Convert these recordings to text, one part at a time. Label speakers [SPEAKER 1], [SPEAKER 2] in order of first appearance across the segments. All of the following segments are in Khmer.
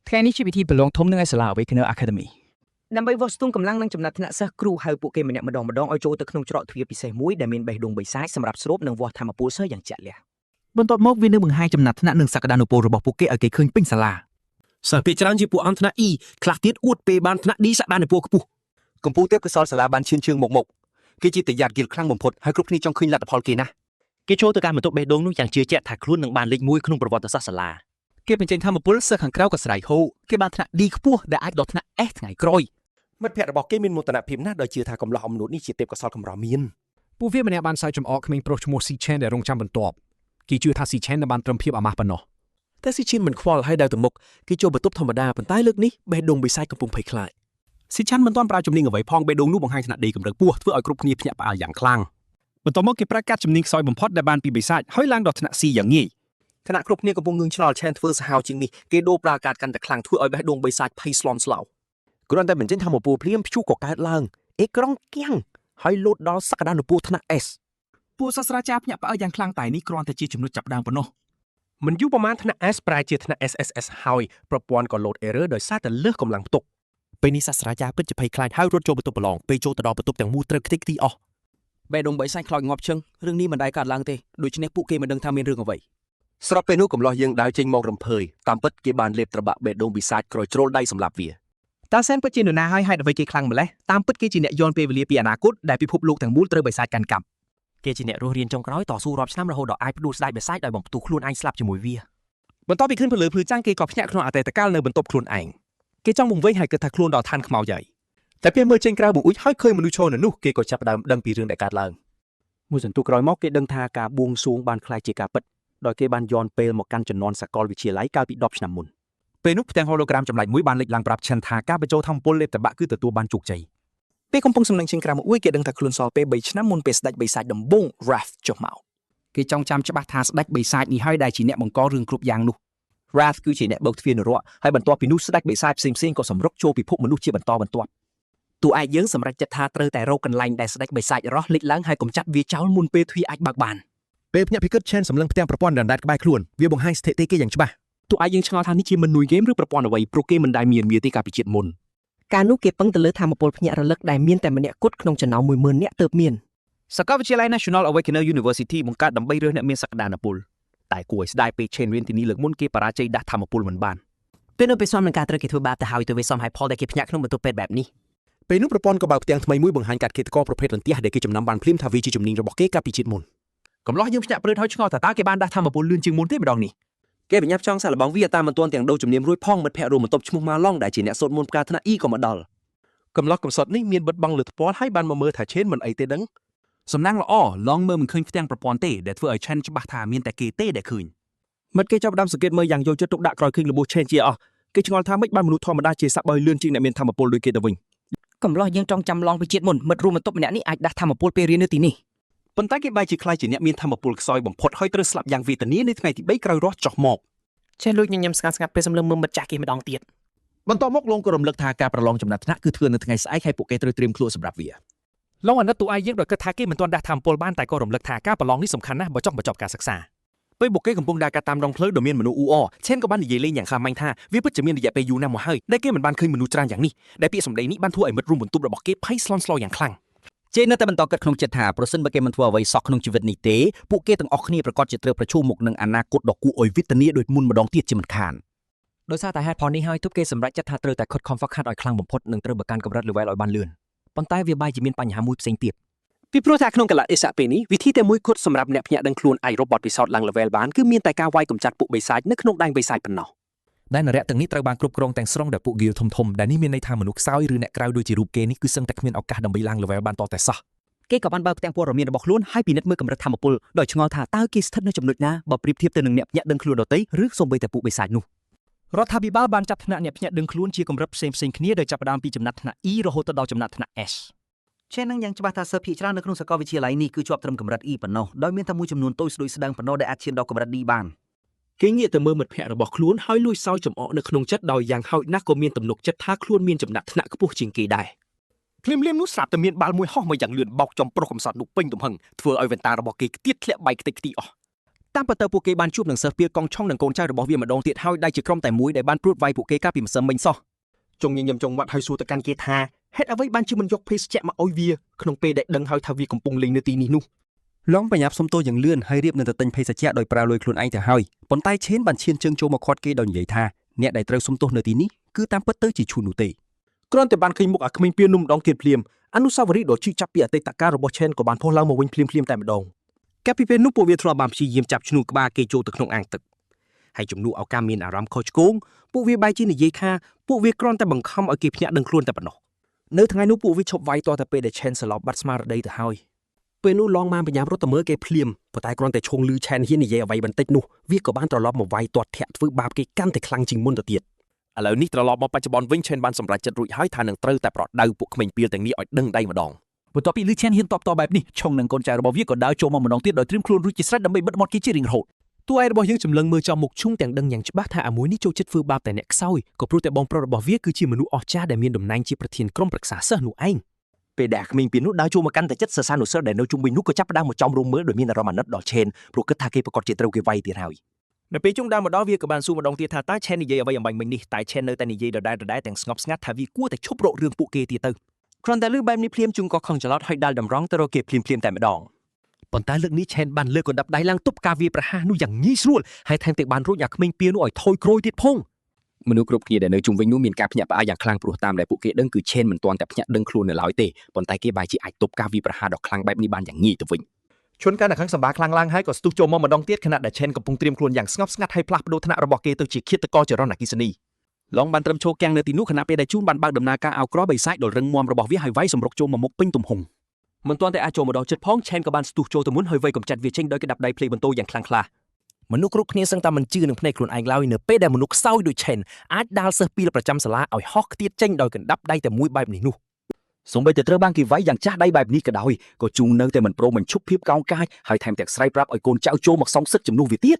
[SPEAKER 1] ថ្ងៃនេះជាពិធីប្រឡងធំនៅឯសាលា Awakener Academy
[SPEAKER 2] ដើម្បីវាស់ស្ទង់កម្លាំងនិងចំណាត់ថ្នាក់សិស្សគ្រូហៅពួកគេម្នាក់ម្ដងឲ្យចូលទៅក្នុងច្រកទ្វារពិសេសមួយដែលមានបេះដូងបិសាចសម្រាប់ស្រូបនិងវាស់ធម្មពលសិស្សយ៉ាងជាក់លាក់
[SPEAKER 3] បន្ទាប់មកវានឹងបង្ហាញចំណាត់ថ្នាក់និងសក្តានុពលរបស់ពួកគេឲ្យគេឃើញពេញសាលា
[SPEAKER 4] សិស្សភាគច្រើនជាពួកអន្តរជាតិ E ខ្លះទៀតអួតពេលបានថ្នាក់ D សក្តានុពលខ្ពស់
[SPEAKER 5] កម្ពុជាទេពកោសលសាលាបានឈានជើងមកគេជាតយ៉ាតគិលខ្លាំងបំផុតហើយគ្រប់គ្នាចង់ឃើញលទ្ធផលគេណាស់
[SPEAKER 6] គេចូលទៅការបន្ទប់បេះដូងនោះយ៉ាងជឿជាក់ថាខ្លួននឹងបានលេខ1ក្នុងប្រវត្តិសាស្ត្រសាលា
[SPEAKER 3] គេបញ្ចេញធម្មពលសិស្សខាងក្រៅក៏ស្រែកហូគេបានថ្នាក់ D ខ្ពស់ដែលអាចដល់ថ្នាក់ S ថ្ងៃក្រោយម
[SPEAKER 5] ិត្តភ័ក្តិរបស់គេមានមោទនភាពណាស់ដោយជឿថាកំឡោះអំនួតនេះជាទេពកោសលកម្រមាន
[SPEAKER 7] ពួកវាម្នាក់បានសើចចំអកក្មេងប្រុសឈ្មោះ Sichen ដែលរងចាំបន្ទាប់គេជឿថា Sichen បានត្រឹមភាពអាម៉ាស់ប៉ុណ្ណោះ
[SPEAKER 4] តែ Sichen មិនខ្វល់ហើយដើរទៅមុខគេចូលបន្ទប់ធម្មតាប៉ុន្តែលើកនេះបេះដូងបិសាចកំពុងភ័យខ្លាច Sichen មិនទាន់ប្រើជំនាញអ្វីផងបេះដូងនោះបង្ហាញថ្នាក់ D កម្រិតខ្ពស់ធ្វើឲ្យគ្រប់គ្នាភ្ញាក់ផ្អើលយ៉ាងខ្លាំង
[SPEAKER 7] បន្ទាប់មកគេប្រើកាត់ជំនាញខ្សោយបំផុតដែលបានពីបិសាចហើយឡើងដល់ថ្នាក់ C យ៉ាងងាយខ
[SPEAKER 5] ណៈគ្រប់គ្នាកំពុងងឿងឆ្ងល់ឆែនធ្វើសាហាវជាងនេះគេដូរប្រើកាត់កាន់តែខ្លាំងធ្វើឲ្យបេះដូងបិសាចភ័យស្លន់ស្លោគ្រាន់តែបញ្ចេញធម្មពលភ្លាមព្យុះក៏កើតឡើងអេក្រង់គៀងហើយលោតដល់សក្តានុពលថ្នាក់ S
[SPEAKER 3] ពួកសាស្ត្រាចារ្យភ្ញាក់ផ្អើលយ៉ាងខ្លាំងតែនេះគ្រាន់តែជាចំណុចចាប់ផ្ដើមប៉ុណ្ណោះ
[SPEAKER 4] មិនយូរប្រហែលថ្នាក់ S ប្រែជាថ្នាក់ SSS ហើយប្រព័ន្ធក៏ load error ដោយសារតែលើសកម្លាំងផ្ទុកពេលនេះសាស្ត្រាចារ្យពិតជាភ័យខ្លាចហើយរត់ចូលបន្ទប់ប្រឡងពេលចូលទៅដល់បន្ទប់ទាំងមូលត្រូវខ្ទេចខ្ទីអស់
[SPEAKER 5] បេះដូងបិសាចខ្លោចងាប់ឈឹងរឿងនេះមិនដែលកើតឡើងទេដូច្នេះពួកគេមិនដឹងថាមានរឿងអ្វីស្របពេលនោះកំឡោះយើងដើរចេញមករំភើយតាមពិតគេបានលេបត្របាក់បេះដូងបិសាចក្រោយជ្រុលដៃសម្រាប់វាត
[SPEAKER 3] ើសែនពិតជានរណាហើយហេតុអ្វីគេខ្លាំងម្ល៉េះតាមពិតគេជាអ្នកយន់ពេលវេលាពីអនាគតដែលពិភពលោកទាំងមូលត្រូវបិសាចកាន់កាប់
[SPEAKER 6] គេជាអ្នករស់រៀនចុងក្រោយតស៊ូរាប់ឆ្នាំរហូតដល់អាចផ្ដួលស្ដេចបិសាចដោយបំផ្ទុះខ្លួនឯងស្លាប់ជាមួយវា
[SPEAKER 4] បន្ទាប់ពីឃើញពលឺភ្លឺចាំងគេក៏ភ្ញាក់ក្នុងអតីតកាលនៅបន្ទប់ខ្លួនឯងគេចង់បង្វេងហើយគិតថាខ្លួនដល់ឋានខ្មៅយាយតែពេលមើលចេញក្រៅបង្អួចហើយឃើញមនុស្សឈរនៅនោះគេក៏ចាប់ផ្ដើមដឹងពីរឿងដែលកើតឡើងម
[SPEAKER 5] ួយសន្ទុះក្រោយមកគេដឹងថាការបួងសួងបានคล้ายជាការពិតដោយគេបានย้อนពេលមកកាន់ជំនាន់សាកលវិទ្យាល័យកាលពី10ឆ្នាំមុន
[SPEAKER 3] ពេលនោះផ្ទាំង hologram ចម្លែកមួយបានលេចឡើងប្រាប់ឆិនថាការបញ្ចូលធម្មពលលេបតបាក់គឺទទួលបានជោគជ័យព
[SPEAKER 2] េលកំពុងសំឡេងចេញក្រៅមកអួយគេដឹងថាខ្លួនសល់ពេល3ឆ្នាំមុនពេលស្ដេចបិសាចដំបូង Wrath ចុះមកគ
[SPEAKER 3] េចង់ចាំច្បាស់ថាស្ដេចបិសាចនេះហើយដែលជាអ្នកបង្ករឿងគ្រប់យ៉ាងនោះ
[SPEAKER 5] Wrath គឺជាអ្នកបើកទ្វារនរកហើយបន្ទាប់ពីនោះស្ដេចបិសាចផ្សេងៗក៏សម្រុកចូលពិភពមនុស្សជាបន្តបន្ទាប់
[SPEAKER 2] តួឯកយើងសម្រេចចិត្តថាត្រូវតែរកកន្លែងដែលស្ដេចបិសាចរស់លេចឡើងហើយកំចាត់វាចោលមុនពេលទ្វារអាចបើកបានព
[SPEAKER 4] េលភ្ញាក់ពីគិតឆែនសម្លឹងផ្ទាំងប្រព័ន្ធដណ្ដែតក្បែរខ្លួនវាបង្ហាញស្ថិតិគេយ៉ាងច្បាស់
[SPEAKER 2] តួឯកយើងឆ្ងល់ថានេះជាមិននួយហ្គេមឬប្រព័ន្ធអ្វីព្រោះគេមិនដែលមានវាទេកាលពីជាតិមុនកាលនោះគេពឹងទៅលើធម្មពលភ្ញាក់រលឹកដែលមានតែម្នាក់គត់ក្នុងចំណោម 10000 នាក់ទើបមាន
[SPEAKER 3] សាកលវិទ្យាល័យ National Awakener University បង្កើតដើម្បីរើសអ្នកមានសក្តានុពលតែគួរឲ្យស្ដាយពេលឆេនរៀនទីនេះលើកមុនគេបរាជ័យដាស់ធម្មពលមិនបាន
[SPEAKER 2] ពេលនៅពេលសំនឹងការត្រូវគេធ្វើបាបទៅហើយទៅវាសំហើយផលដែលគេភ្ញាក់ក្នុងបន្ទប់ពេទ្យបែបនេះព
[SPEAKER 4] េលនោះប្រព័ន្ធក៏បើកផ្ទាំងថ្មីមួយបង្ហាញកាត់ឃាតករប្រភេទរន្ទះដែលគេចំណាំបានភ្លាមថាវាជាជំនាញរបស់គេកាលពីជាតិមុន
[SPEAKER 3] កំឡោះយើងភ្ញាក់ព្រឺតហើយឆ្ងល់ថាតើគេបានដាស់ធម្មពលលឿនជាងមុនទេម្ដងនេះ
[SPEAKER 5] គេបញ្ញាប់ចង់សាកល្បងវាតាមមិនទាន់ទាំងដូរជំនាញរួចផងមិត្តភ័ក្តិរួមបន្ទប់ឈ្មោះម៉ាឡុងដែលជាអ្នកសូត្រមន្តផ្កាថ្នាក់ E ក៏មកដល់ក
[SPEAKER 4] ំឡោះកំសត់នេះមានបិទបង់លើថ្ពាល់ហើយបានមកមើលថាឆេនមិនអីទេដឹងស
[SPEAKER 3] ំណាងល្អឡងមើលមិនឃើញផ្ទាំងប្រព័ន្ធទេដែលធ្វើឲ្យឆេនច្បាស់ថាមានតែគេទេដែលឃើញ
[SPEAKER 5] មិត្តគេចាប់ផ្ដើមសង្កេតមើលយ៉ាងយកចិត្តទុកដាក់ក្រោយឃើញរបួសឆេនជាអស់គេឆ្ងល់ថាម៉េចបានមនុស្សធម្មតាជាស័ក្តិបើលឿនជាងអ្នកមានធម្មពលដូចគេទៅវិញ
[SPEAKER 2] កំឡោះយើងចង់ចាំឡងពីជាតិមុនមិត្តរួមបន្ទប់ម្នាក់នេះអាចដាស់ធម្មពលពេលរៀននៅទីនេះ
[SPEAKER 4] ប៉ុន្តែគេបែរជាខ្លាចជាអ្នកមានធម្មពលខ្សោយបំផុតហើយត្រូវស្លាប់យ៉ាងវេទនានៅថ្ងៃទី3ក្រោយរស់ចុះមកឆ
[SPEAKER 2] េនលួចញញឹមស្ងាត់ពេលសម្លឹងមើលមិត្តចាស់គេម្ដងទៀតប
[SPEAKER 3] ន្ទាប់មកលងក៏រំលឹកថាការប្រឡងចំណាត់ថ្នាក់គឺធ្វើនៅថ្ងៃស្អែកហើយពួកគេត្រូវត្រៀមខ្លួនសម្រាប់វា
[SPEAKER 7] ឡងអាណិតតួឯកយើងដោយគិតថាគេមិនទាន់ដាស់ធម្មពលបានតែក៏រំលឹកថាការប្រឡងនេះសំខាន់ណាស់បើចង់បញ្ចប់ការសិក្សា
[SPEAKER 4] ពេលពួកគេកំពុងដើរកាត់តាមដងផ្លូវដ៏មានមនុស្សអ៊ូអរឆេនក៏បាននិយាយលេងយ៉ាងខាំម៉ាញ់ថាវាពិតជាមានរយៈពេលយូរណាស់មកហើយដែលគេមិនបានឃើញមនុស្សច្រើនយ៉ាងនេះដែលពាក្យសម្ដីនេះបានធ្វើឲ្យមិត្តរួមបន្ទប់របស់គេភ័យស្លន់ស្លោយ៉ាងខ្លាំង
[SPEAKER 3] ជេនៅតែបន្តគិតក្នុងចិត្តថាប្រសិនបើគេមិនធ្វើអ្វីសោះក្នុងជីវិតនេះទេពួកគេទាំងអស់គ្នាប្រកាសជាត្រូវប្រឈមមុខនឹងអនាគតដ៏គួរឲ្យវេទនាដូចមុនម្ដងទៀតជាមិនខានដ
[SPEAKER 6] ោយសារតែហេតុផលនេះហើយទើបគេសម្រេចចិត្តថាត្រូវតែខិតខំហ្វឹកហាត់ឲ្យខ្លាំងបំផុតនិងត្រូវបង្កើនកម្រិត level ឲ្យបានលឿនប៉ុន្តែវាបែរជាមានបញ្ហាមួយផ្សេងទៀត
[SPEAKER 4] ពីព្រោះថាក្នុងកលៈទេសៈពេលនេះវិធីតែមួយគត់សម្រាប់អ្នកភ្ញាក់ដឹងខ្លួនអាចរកបទពិសោធន៍ឡើង level បានគឺមានតែការវាយកម្ចាត់ពួកបិសាចនៅក្នុងដែនបិសាចប៉ុណ្ណោះ
[SPEAKER 6] ដែលនរៈទាំងនេះត្រូវបានគ្រប់គ្រងទាំងស្រុងដោយពួកហ្គីលធំៗដែលនេះមានន័យថាមនុស្សខ្សោយឬអ្នកក្រៅដូចជារូបគេនេះគឺសឹងតែគ្មានឱកាសដើម្បីឡើង level បានតតែសោះគ
[SPEAKER 2] េក៏បានបើកផ្ទាំងព័ត៌មានរបស់ខ្លួនហើយពិនិត្យមើលកម្រិតធម្មពលដោយឆ្ងល់ថាតើគេស្ថិតនៅចំណុចណាបើប្រៀបធៀបទៅនឹងអ្នកភ្ញាក់ដឹងខ្លួនដទៃឬសូម្បីតែពួកបិសាចនោះ
[SPEAKER 7] រដ្ឋាភិបាលបានចាត់ថ្នាក់អ្នកភ្ញាក់ដឹងខ្លួនជាកម្រិតផ្សេងៗគ្នាដោយចាប់ផ្ដើមពីចំណាត់ថ្នាក់ E រហូតដល់ចំណាត់ថ្នាក់ S
[SPEAKER 3] ឆេននឹងយ៉ាងច្បាស់ថាសិស្សភាគច្រើននៅក្នុងសាកលវិទ្យាល័យនេះគឺជាប់ត្រឹមកម្រិត E ប៉ុណ្ណោះដោយមានតែមួយចំនួនតូចស្ដួយស្ដើងប៉ុណ្ណោះដែលអាចឈានដល់កម្រិត D បានគ
[SPEAKER 4] េងាកទៅមើលមិត្តភ័ក្តិរបស់ខ្លួនហើយលួចសើចចំអកនៅក្នុងចិត្តដោយយ៉ាងហោចណាស់ក៏មានទំនុកចិត្តថាខ្លួនមានចំណាត់ថ្នាក់ខ្ពស់ជាងគេដែរភ្លាមនោះស្រាប់តែមានបាល់មួយហោះមកយ៉ាងលឿនបោកចំប្រុសកំសត់នោះពេញទំហឹងធ្វើឲ្យវ៉ែនតារបស់គេខ្ទាតធ្លាក់បែកខ្ទេចខ្ទីអស់
[SPEAKER 3] តាមពិតទៅពួកគេបានជួបនឹងសិស្សពីកងឆុងនិងកូនចៅរបស់វាម្ដងទៀតហើយដែលជាក្រុមតែមួយដែលបានព្រួតវាយពួកគេកាលពីម្សិលមិញសោះ
[SPEAKER 2] ចុងញញឹមចុងវត្តហើយសួរទៅកាន់គេថាហេតុអ្វីបានជាមិនយកភេសជ្ជៈមកឲ្យវាក្នុងពេលដែលដឹងហើយថាវាកំពុងលេងនៅទីនេះនោះ
[SPEAKER 3] ឡងបញ្ញាប់សុំទោសយ៉ាងលឿនហើយរៀបនឹងទៅទិញភេសជ្ជៈដោយប្រើលុយខ្លួនឯងទៅហើយប៉ុន្តែឈេនបានឈានជើងចូលមកខាត់គេដោយនិយាយថាអ្នកដែលត្រូវសុំទោសនៅទីនេះគឺតាមពិតទៅជាឈូនោះទេ
[SPEAKER 2] គ្រាន់តែបានឃើញមុខអាក្មេងពៀននោះម្ដងទៀតភ្លាមអនុស្សាវរីយ៍ដ៏ជឿចាប់ពីអតីតកាលរបស់ឆេនក៏បានផុសឡើងមកវិញភ្លាមតែម្ដងកាលពីពេលនោះពួកវាធ្លាប់បានព្យាយាមចាប់ឈ្នួលក្បាលគេចូលទៅក្នុងអាងទឹកហើយជំនួសឲ្យការមានអារម្មណ៍ខុសឆ្គងពួកវាបែរជានិយាយថាពួកវាគ្រាន់តែបង្ខំឲ្យគេភ្ញាក់ដឹងខ្លួនតែប៉ុណ្ណោះនៅថ្ងៃនោះពួកវាឈប់វាយតតែពេលដែលឆេនសន្លប់បាត់ស្មារតីទៅហើយពេលនោះឡងបានបញ្ញាប់រត់ទៅមើលគេភ្លាមប៉ុន្តែគ្រាន់តែឈងលឺឆេនហ៊ាននិយាយអ្វីបន្តិចនោះវាក៏បានត្រឡប់មកវាយទាត់ធាក់ធ្វើបាបគេកាន់តែខ្លាំងជាងមុនទៅទៀត
[SPEAKER 4] ឥឡូវនេះត្រឡប់មកបច្ចុប្បន្នវិញឆេនបានសម្រេចចិត្តរួចហើយថានឹងត្រូវតែប្រដៅពួកក្មេងពីលទាំងនេះឲ្យដឹងដៃម្ដង
[SPEAKER 1] បន្ទាប់ពីលឺឆានហ៊ានតបតបែបនេះឆុងនិងកូនចៅរបស់វាក៏ដើរចូលមកម្ដងទៀតដោយត្រៀមខ្លួនរួចជាស្រេចដើម្បីបិទមាត់គេជារៀងរហូត
[SPEAKER 2] តួឯករបស់យើងចម្លងមើលចំមុខឈុងទាំងដឹងយ៉ាងច្បាស់ថាអាមួយនេះចូលចិត្តធ្វើបាបតែអ្នកខ្សោយក៏ព្រោះតែបងប្រុសរបស់វាគឺជាមនុស្សអស្ចារ្យដែលមានតំណែងជាប្រធានក្រុមប្រឹក្សាសិស្សនោះឯងពេលដែលអាក្មេងពៀននោះដើរចូលមកកាន់តែចិត្តសិស្សានុសិស្សដែលនៅជុំវិញនោះក៏ចាប់ផ្ដើមមកចំរំមើលដោយមានអារម្មណ៍អាណិតដល់ឆេនព្រោះគិតថាគេប្រកាសជាត្រូវគេវាយទៀតហើយ
[SPEAKER 6] នៅពេលជុងដើរមកដល់វាក៏បានសួរម្ដងទៀតថាតើឆេននិយាយអ្វីអំបញ្ញមិញនេះតែឆេននៅតែនិយាយដដែលទាំងស្ងប់ស្ងាត់ថាវាគួរតែឈប់រករឿងពួកគេទៀតទៅ
[SPEAKER 2] គ្រាន់តែលឺបែបនេះភ្លាមជុងក៏ខឹងច្រឡោតហើយដាល់តម្រង់ទៅរកគេភ្លាមតែម្ដងប៉ុន្តែលើកនេះឆេនបានលើកកណ្ដាប់ដៃឡើងទប់ការវាប្រហាសនោះយ៉ាងងាយស្រួលហើយថែមទាំងបានរួចអាក្មេងពៀននោះឲ្យថយក្រួយទៀតផង
[SPEAKER 3] មនុស្សគ្រប់គ្នាដែលនៅជុំវិញនោះមានការភ្ញាក់ផ្អើលយ៉ាងខ្លាំងព្រោះតាមដែលពួកគេដឹងគឺឆេនមិនទាន់តែភ្ញាក់ដឹងខ្លួននៅឡើយទេប៉ុន្តែគេបែរជាអាចទប់ការវាប្រហាសដ៏ខ្លាំងបែបនេះបានយ៉ាងងាយទៅវិញ
[SPEAKER 6] ឈុនកាន់តែខឹងសម្បាខ្លាំងឡើងហើយក៏ស្ទុះចូលមកម្ដងទៀតខណៈដែលឆេនកំពុងត្រៀមខ្លួនយ៉ាងស្ងប់ស្ងាត់ហើយផ្លាស់ប្ដូរថ្នាក់របស់គេទៅជាឃាតករចរន្តអគ្គិសនី
[SPEAKER 3] ឡងបានត្រឹមឈរគាំងនៅទីនោះខណៈពេលដែលជូនបានបើកដំណើរការអោក្របិសាចដ៏រឹងមាំរបស់វាហើយវាយសម្រុកចូលមកមុខពេញទំហំ
[SPEAKER 6] មិនទាន់តែអាចចូលមកដល់ចិត្តផងឆេនក៏បានស្ទុះចូលទៅមុនហើយវាយកំចាត់វាចេញដោយក្តាប់ដៃភ្លេបន្ទោយ៉ាងខ្លាំងក្លា
[SPEAKER 2] មនុស្សគ្រប់គ្នាសឹងតែមិនជឿនឹងភ្នែកខ្លួនឯងឡើយនៅពេលដែលមនុស្សខ្សោយដូចឆេនអាចដាល់សិស្សពីលប្រចាំសាលាឲ្យហោះខ្ទាតចេញដោយកណ្ដាប់ដៃតែមួយបែបនេះនោះ
[SPEAKER 3] សូម្បីតែត្រូវបានគេវាយយ៉ាងចាស់ដៃបែបនេះក៏ដោយក៏ជូននៅតែមិនព្រមបញ្ឈប់ភាពកោងកាចហើយថែមទាំងស្រែកប្រាប់ឲ្យកូនចៅចូលមកសងសឹកជំនួសវាទៀត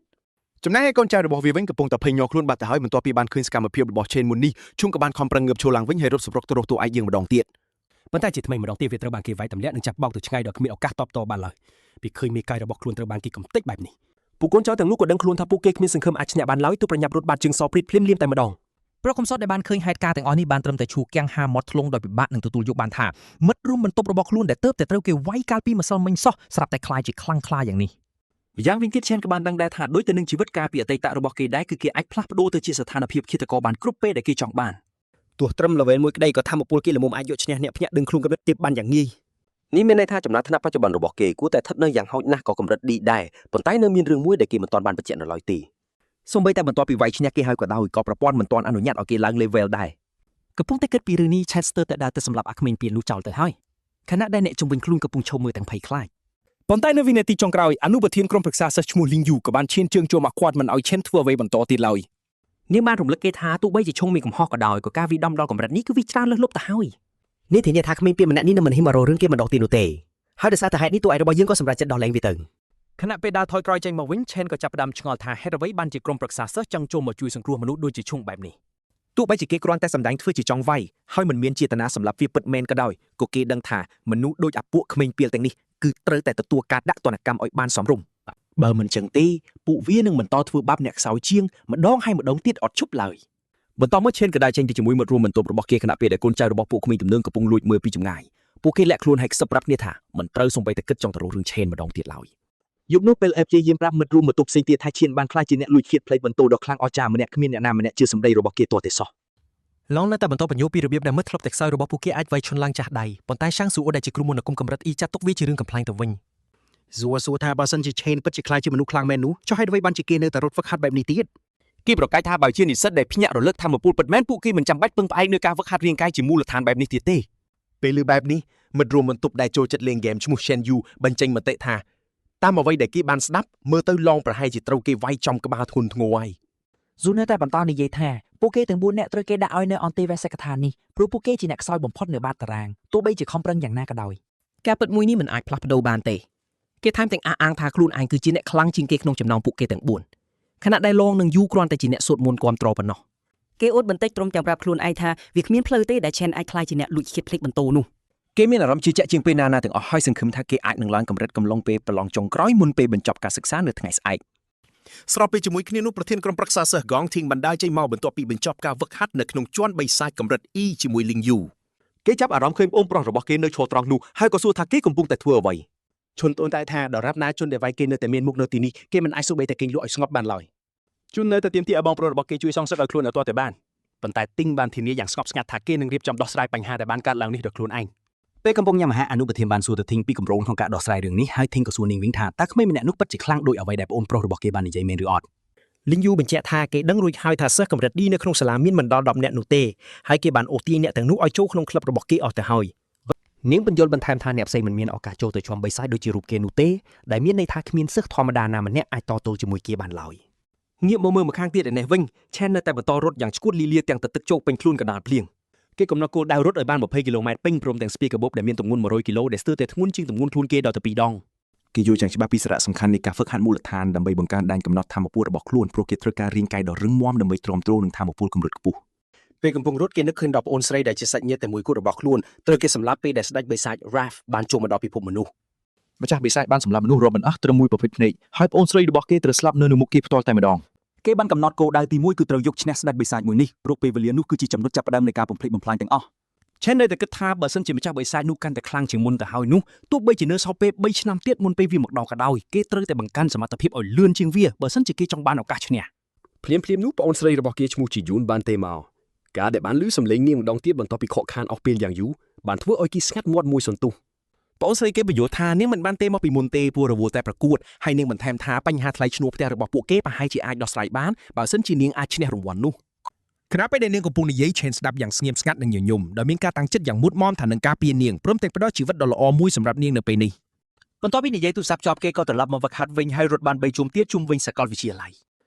[SPEAKER 4] ចំណែកឯកូនចៅរបស់វាវិញកំពុងតែភ័យញ័រខ្លួនបាត់ទៅហើយបន្ទាប់ពីបានឃើញសកម្មភាពរបស់ឆេនមុននេះជុំក៏បានខំប្រឹងងើបឈរឡើងវិញហើយរត់សម្រុកទៅរកតួឯកយើងម្ដងទៀត
[SPEAKER 2] ប៉ុន្តែជាថ្មីម្ដងទៀតវាត្រូវបានគេវាយទម្លាក់និងចាប់បោកទៅឆ្ងាយដោយគ្មានឱកាសតបតបានឡើយពីឃើញមេកាយរបស់ខ្លួនត្រូវបានគេកំទេចបែបនេះពួកកូនចៅទាំងនោះក៏ដឹងខ្លួនថាពួកគេគ្មានសង្ឃឹមអាចឈ្នះបានឡើយទើបប្រញាប់រត់បាត់ជើងសព្រីតភ្លាមតែម្ដង
[SPEAKER 7] ប្រកំសត់ដែលបានឃើញហេតុការណ៍ទាំងអស់នេះបានត្រឹមតែឈូគាំងហាមាត់ធ្លុងដោយពិបាកនឹងទទួលយកបានថាមិត្តរួមបន្ទប់របស់ខ្លួនដែលទៅតែត្រូវគេវាយកាលពីម្សិលមិញសោះស្រាប់តែខ្លាចជាខ្លាំងក្លាយ៉ាងនេះ
[SPEAKER 3] យ៉ាងវិញទៀតឆេនក៏បានដឹងដែរថាដូចទៅនឹងជីវិតការពីអតីតរបស់គេដែរគឺគេអាចផ្លាស់ប្ដូរទៅជាស្ថានភាពឃាតករបានគ្រប់ពេលដែលគេចង់បាន
[SPEAKER 2] ទោះត្រឹម level មួយក្តីក៏ធម្មពលគេល្មមអាចយកឈ្នះអ្នកភ្ញាក់ដឹងខ្លួនកម្រិតទាបបានយ៉ាងងាយនេះមានន័យថាចំណាត់ថ្នាក់បច្ចុប្បន្នរបស់គេគួរតែស្ថិតនៅយ៉ាងហោចណាស់ក៏កម្រិត D ដែរប៉ុន្តែនៅមានរឿងមួយដែលគេមិនទាន់បានបញ្ជាក់នៅឡើយទេ
[SPEAKER 6] សូម្បីតែបន្ទាប់ពីវាយឈ្នះគេហើយក៏ដោយក៏ប្រព័ន្ធមិនទាន់អនុញ្ញាតឲ្យគេឡើង level ដែរ
[SPEAKER 7] កំពុងតែគិតពីរឿងនេះ Chester តែដើរទៅសម្រាប់អាក្មេងពៀននោះចោលទៅហើយខណៈដែលអ្នកជំនាញខ្លួនកំពុងឈប់មើលទាំងភ័យខ្លាច
[SPEAKER 2] ប៉ុន្តែនៅវិនាទីចុងក្រោយអនុប្រធានក្រុមប្រឹក្សាសិស្សឈ្មោះលីងយូក៏បានឈានជើងចូលមកខាត់មិនឲ្យឆេនធ្វើអ្វីបន្តទៀតឡើយ
[SPEAKER 7] នាងបានរំលឹកគេថាទោះបីជាឈុងមានកំហុសក៏ដោយក៏ការវិដំដល់កម្រិតនេះគឺវាច្រើនលើសលប់ទៅហើយ
[SPEAKER 2] នេះធានាថាគ្មានពាក្យម្នាក់នេះនឹងមិនហ៊ានមករករឿងគេម្ដងទៀតនោះទេហើយដោយសារតែហេតុនេះតួឯករបស់យើងក៏សម្រេចចិត្តដោះលែងវាទៅ
[SPEAKER 7] ខណៈពេលដើរថយក្រោយចេញមកវិញ Chen ក៏ចាប់ផ្ដើមឆ្ងល់ថាហេតុអ្វីបានជាក្រុមប្រឹក្សាសិស្សចង់ចូលមកជួយសង្គ្រោះមនុស្សដូចជាឈុងបែបនេះ
[SPEAKER 6] ទោះបីជាគេគ្រាន់តែសម្ដែងធ្វើជាចង់វាយហើយមិនមានចេតនាសម្រាប់វាពិតមែនក៏ដោយក៏គេដឹងថាមនុស្សដូចអាពួកក្មេងពីលទាំងនេះគឺត្រូវតែទទួលការដាក់ទណ្ឌកម្មឲ្យបានសមរម្យបើមិនចឹងទេពួកវានឹងបន្តធ្វើបាបអ្នកខ្សោយជាងម្ដងហើយម្ដងទៀតអត់ឈប់ឡើយបន្តមកឆេនក៏ដើរចេញទៅជាមួយមិត្តរួមបន្ទប់របស់គេខណៈពេលដែលកូនចៅរបស់ពួកក្មេងទំនើងកំពុងលួចមើលពីចម្ងាយពួកគេលាក់ខ្លួនឲ្យខ្សឹបប្រាប់គ្នាថាមិនត្រូវសំបីតែគិតចង់ទៅរករឿងឆេនម្ដងទៀតឡើយ យប់នោះពេលអេបជាយាមប្រាប់មិត្តរួមបន្ទប់ផ្សេងទៀតថាឈៀនបានខ្លាចជាអ្នកលួចឃាតផ្លេចបន្ទោដ៏ខ្លាំងអស្ចារ្យម្នាក់គ្មានអ្នកណាម្នាក់ជឿសម្ដីរបស់គេទាល់តែសោះ
[SPEAKER 7] ឡងនៅតែបន្តបញ្យល់ពីរបៀបដែលមិត្តធ្លាប់តែខ្សោយរបស់ពួកគេអាចវាយឈុនឡើងចាស់ដៃប៉ុន្តែឆាំងស៊ូអូដែលជាគ្រូមន្តអាគមកម្រិត E ចាត់ទុកវាជារឿងកំ pl ែងទៅវិញ
[SPEAKER 2] សួរថាបើសិនជាឆេនពិតជាខ្លាចជាមនុស្សខ្លាំងមែននោះចុះហេតុអ្វីបានជាគេនៅតែរត់ហ្វឹកហាត់បែបនេះទៀត
[SPEAKER 6] គេប្រកាសថាបើជានិស្សិតដែលភ្ញាក់រលឹកថាមពលពិតមែនពួកគេមិនចាំបាច់ពឹងផ្អែកលើការហ្វឹកហាត់រាងកាយជាមូលដ្ឋានបែបនេះទៀតទេ
[SPEAKER 4] ពេលឮបែបនេះមិត្តរួមបន្ទប់ដែលចូលចិត្តលេងហ្គេមឈ្មោះ Shen Yu បញ្ចេញមតិថាតាមអ្វីដែលគេបានស្ដាប់មើលទៅឡងប្រហែលជាត្រូវគេវាយចំក្បាលធ្ងន់ធ្ងរហើយ
[SPEAKER 8] ស៊ូនៅតែបន្តនិយាយថាពួកគេទាំង4នាក់ត្រូវគេដាក់ឲ្យនៅអន្តេវាសិកដ្ឋាននេះព្រោះពួកគេជាអ្នកខ្សោយបំផុតនៅបាតតារាងទោះបីជាខំប្រឹងយ៉ាងណាក៏ដោយ
[SPEAKER 2] ការពិតមួយនេះមិនអាចផ្លាស់ប្ដូរបានទេគេថែមទាំងអះអាងថាខ្លួនឯងគឺជាអ្នកខ្លាំងជាងគេក្នុងចំណោមពួកគេទាំង4ខណៈដែលឡងនិងយូគ្រាន់តែជាអ្នកសូត្រមន្តគាំទ្រប៉ុណ្ណោះ
[SPEAKER 9] គេអួតបន្តិចត្រឹមតែប្រាប់ខ្លួនឯងថាវាគ្មានផ្លូវទេដែលឆេនអាចខ្លាចជាអ្នកលួចឃាតភ្លេចបន្ទោនោះ
[SPEAKER 6] គេមានអារម្មណ៍ជឿជាក់ជាងពេលណាទាំងអស់ហើយសង្ឃឹមថាគេអាចនឹងឡើងកម្រិតកំឡុងពេលប្រឡងចុងក្រោយមុនពេលបញ្ចប់ការសិក្សានៅថ្ងៃស្អែក
[SPEAKER 4] ស្របពេលជាមួយគ្នានោះប្រធានក្រុមប្រឹក្សាសិស្សកងធីងបណ្ដាចេញមកបន្ទាប់ពីបញ្ចប់ការវឹកហាត់នៅក្នុងជាន់បិសាចកម្រិត E ជាមួយលីងយូ
[SPEAKER 2] គេចាប់អារម្មណ៍ឃើញប្អូនប្រុសរបស់គេនៅឈរត្រង់នោះហើយក៏សួរថាគេកំពុងតែធ្វើអ្វី
[SPEAKER 6] ឈុនតូនតែថាដរាបណាជនដែលវាយគេនៅតែមានមុខនៅទីនេះគេមិនអាចសូម្បីតែគេងលក់ឲ្យស្ងប់បានឡើយ
[SPEAKER 2] ជួននៅតែទាមទារឲ្យបងប្រុសរបស់គេជួយសងសឹកឲ្យខ្លួនឲ្យទាល់តែបានប៉ុន្តែទីងបានធានាយ៉ាងស្ងប់ស្ងាត់ថាគេនឹងរៀបចំដោះស្រាយបញ្ហាដែលបានកើតឡើងនេះដោយខ្លួនឯង
[SPEAKER 3] ពេលកំពុងញ៉ាំអាហារអនុប្រធានបានសួរទៅធីងពីគម្រោងក្នុងការដោះស្រាយរឿងនេះហើយធីងក៏សួរនាងវិញថាតើក្មេងម្នាក់នោះពិតជាខ្លាំងដូចអ្វីដែលប្អូនប្រុសរបស់គេបាននិយាយមែនឬអត់
[SPEAKER 6] លីងយូបញ្ជាក់ថាគេដឹងរួចហើយថាសិស្សកម្រិត D នៅក្នុងសាលាមានមិនដល់10នាក់នោះទេហើយគេបានអូសទាញអ្នកទាំងនោះឲ្យចូលក្នុងក្លឹបរបស់គេអស់ទៅហើយ
[SPEAKER 7] នាងបញ្យល់បន្ថែមថាអ្នកផ្សេងមិនមានឱកាសចូលទៅជាប់បិសាចដូចជារូបគេនោះទេដែលមានន័យថាគ្មានសិស្សធម្មតាណាម្នាក់អាចតទល់ជាមួយគេបានឡើយ
[SPEAKER 2] ងាកមកមើលមកខាងទៀតឯនេះវិញឆែននៅតែបន្តរត់យ៉ាងឈួតលីលាទាំងទឹកជោគពេញខ្លួនកណ្ដាលភ្លៀងគេកំណត់គោលដៅរត់ឲ្យបាន20គីឡូម៉ែត្រពេញព្រមទាំងស្ពាយកាបូបដែលមានទម្ងន់100គីឡូដែលស្ទើរតែធ្ងន់ជាងទម្ងន់ខ្លួនគេដល់ទៅ2ដង
[SPEAKER 1] គេយល់យ៉ាងច្បាស់ពីសារៈសំខាន់នៃការហ្វឹកហាត់មូលដ្ឋានដើម្បីបង្កើនដែនកំណត់ថាមពលរបស់ខ្លួនព្រោះគេត្រូវការរាងកាយដ៏រឹងមាំដើម្បីទ្រាំទ្រនឹងថាមពលកម្រិតខ្ពស់
[SPEAKER 6] ពេលកំពុងរត់គេនឹកឃើញដល់ប្អូនស្រីដែលជាសាច់ញាតិតែមួយគូរបស់ខ្លួនត្រូវគេសម្លាប់ពេលដែលស្ដេចបិសាច Raf បានចូលមកដល់ពិភពមនុស្ស
[SPEAKER 1] ម្ចាស់បិសាចបានសម្លាប់មនុស្សរាប់មិនអស់ត្រឹមមួយប្រភេទភ្នែកហើយប្អូនស្រីរបស់គេត្រូវស្លាប់នៅមុខគេផ្ទាល់តែម្ដង គេបានកំណត់គោលដៅទី1គឺត្រូវយកឈ្នះស្ដេចបិសាចមួយនេះព្រោះពេលវេលានោះគឺជាចំណុចចាប់ផ្ដើមនៃការបំផ្លិចបំផ្លាញទាំងអស់
[SPEAKER 2] ឆែននៅតែគិតថាបើសិនជាម្ចាស់បិសាចនោះកាន់តែខ្លាំងជាងមុនទៅហើយនោះទោះបីជានៅសល់ពេល3ឆ្នាំទៀតមុនពេលវាមកដល់ក៏ដោយគេត្រូវតែបង្កើនសមត្ថភាពឲ្យលឿនជាងវាបើសិនជាគេចង់បានឱកាសឈ្នះ
[SPEAKER 10] ភ្លាមនោះប្អូនស្រីរបស់គេឈ្មោះជីយូនបានទេមកការដែលបានឮសំឡេងនាងម្ដងទៀតបន្ទាប់ពីខកខានអស់ពេលយ៉ាងយូរបានធ្វើឲ្យគេស្ងាត់មាត់មួយសន្ទុះ
[SPEAKER 4] ប្អូនស្រីគេបញ្យល់ថានាងមិនបានទេមកពីមុនទេព្រោះរវល់តែប្រកួតហើយនាងបន្ថែមថាបញ្ហាថ្លៃឈ្នួលផ្ទះរបស់ពួកគេប្រហែលជាអាចដោះស្រាយបានបើសិនជានាងអាចឈ្នះរង្វាន់នោះ ខណៈពេលដែលនាងកំពុងនិយាយឆេនស្ដាប់យ៉ាងស្ងៀមស្ងាត់និងញញឹមដោយមានការតាំងចិត្តយ៉ាងមុតមមថានឹងការពារនាងព្រមទាំងផ្ដល់ជីវិតដ៏ល្អមួយសម្រាប់នាងនៅពេលនេះ
[SPEAKER 2] បន្ទាប់ពីនិយាយទូរស័ព្ទចប់គេក៏ត្រឡប់មកវឹកហាត់វិញហើយរត់បាន3ជុំទៀតជុំវិញសាកលវិទ្យាល័យ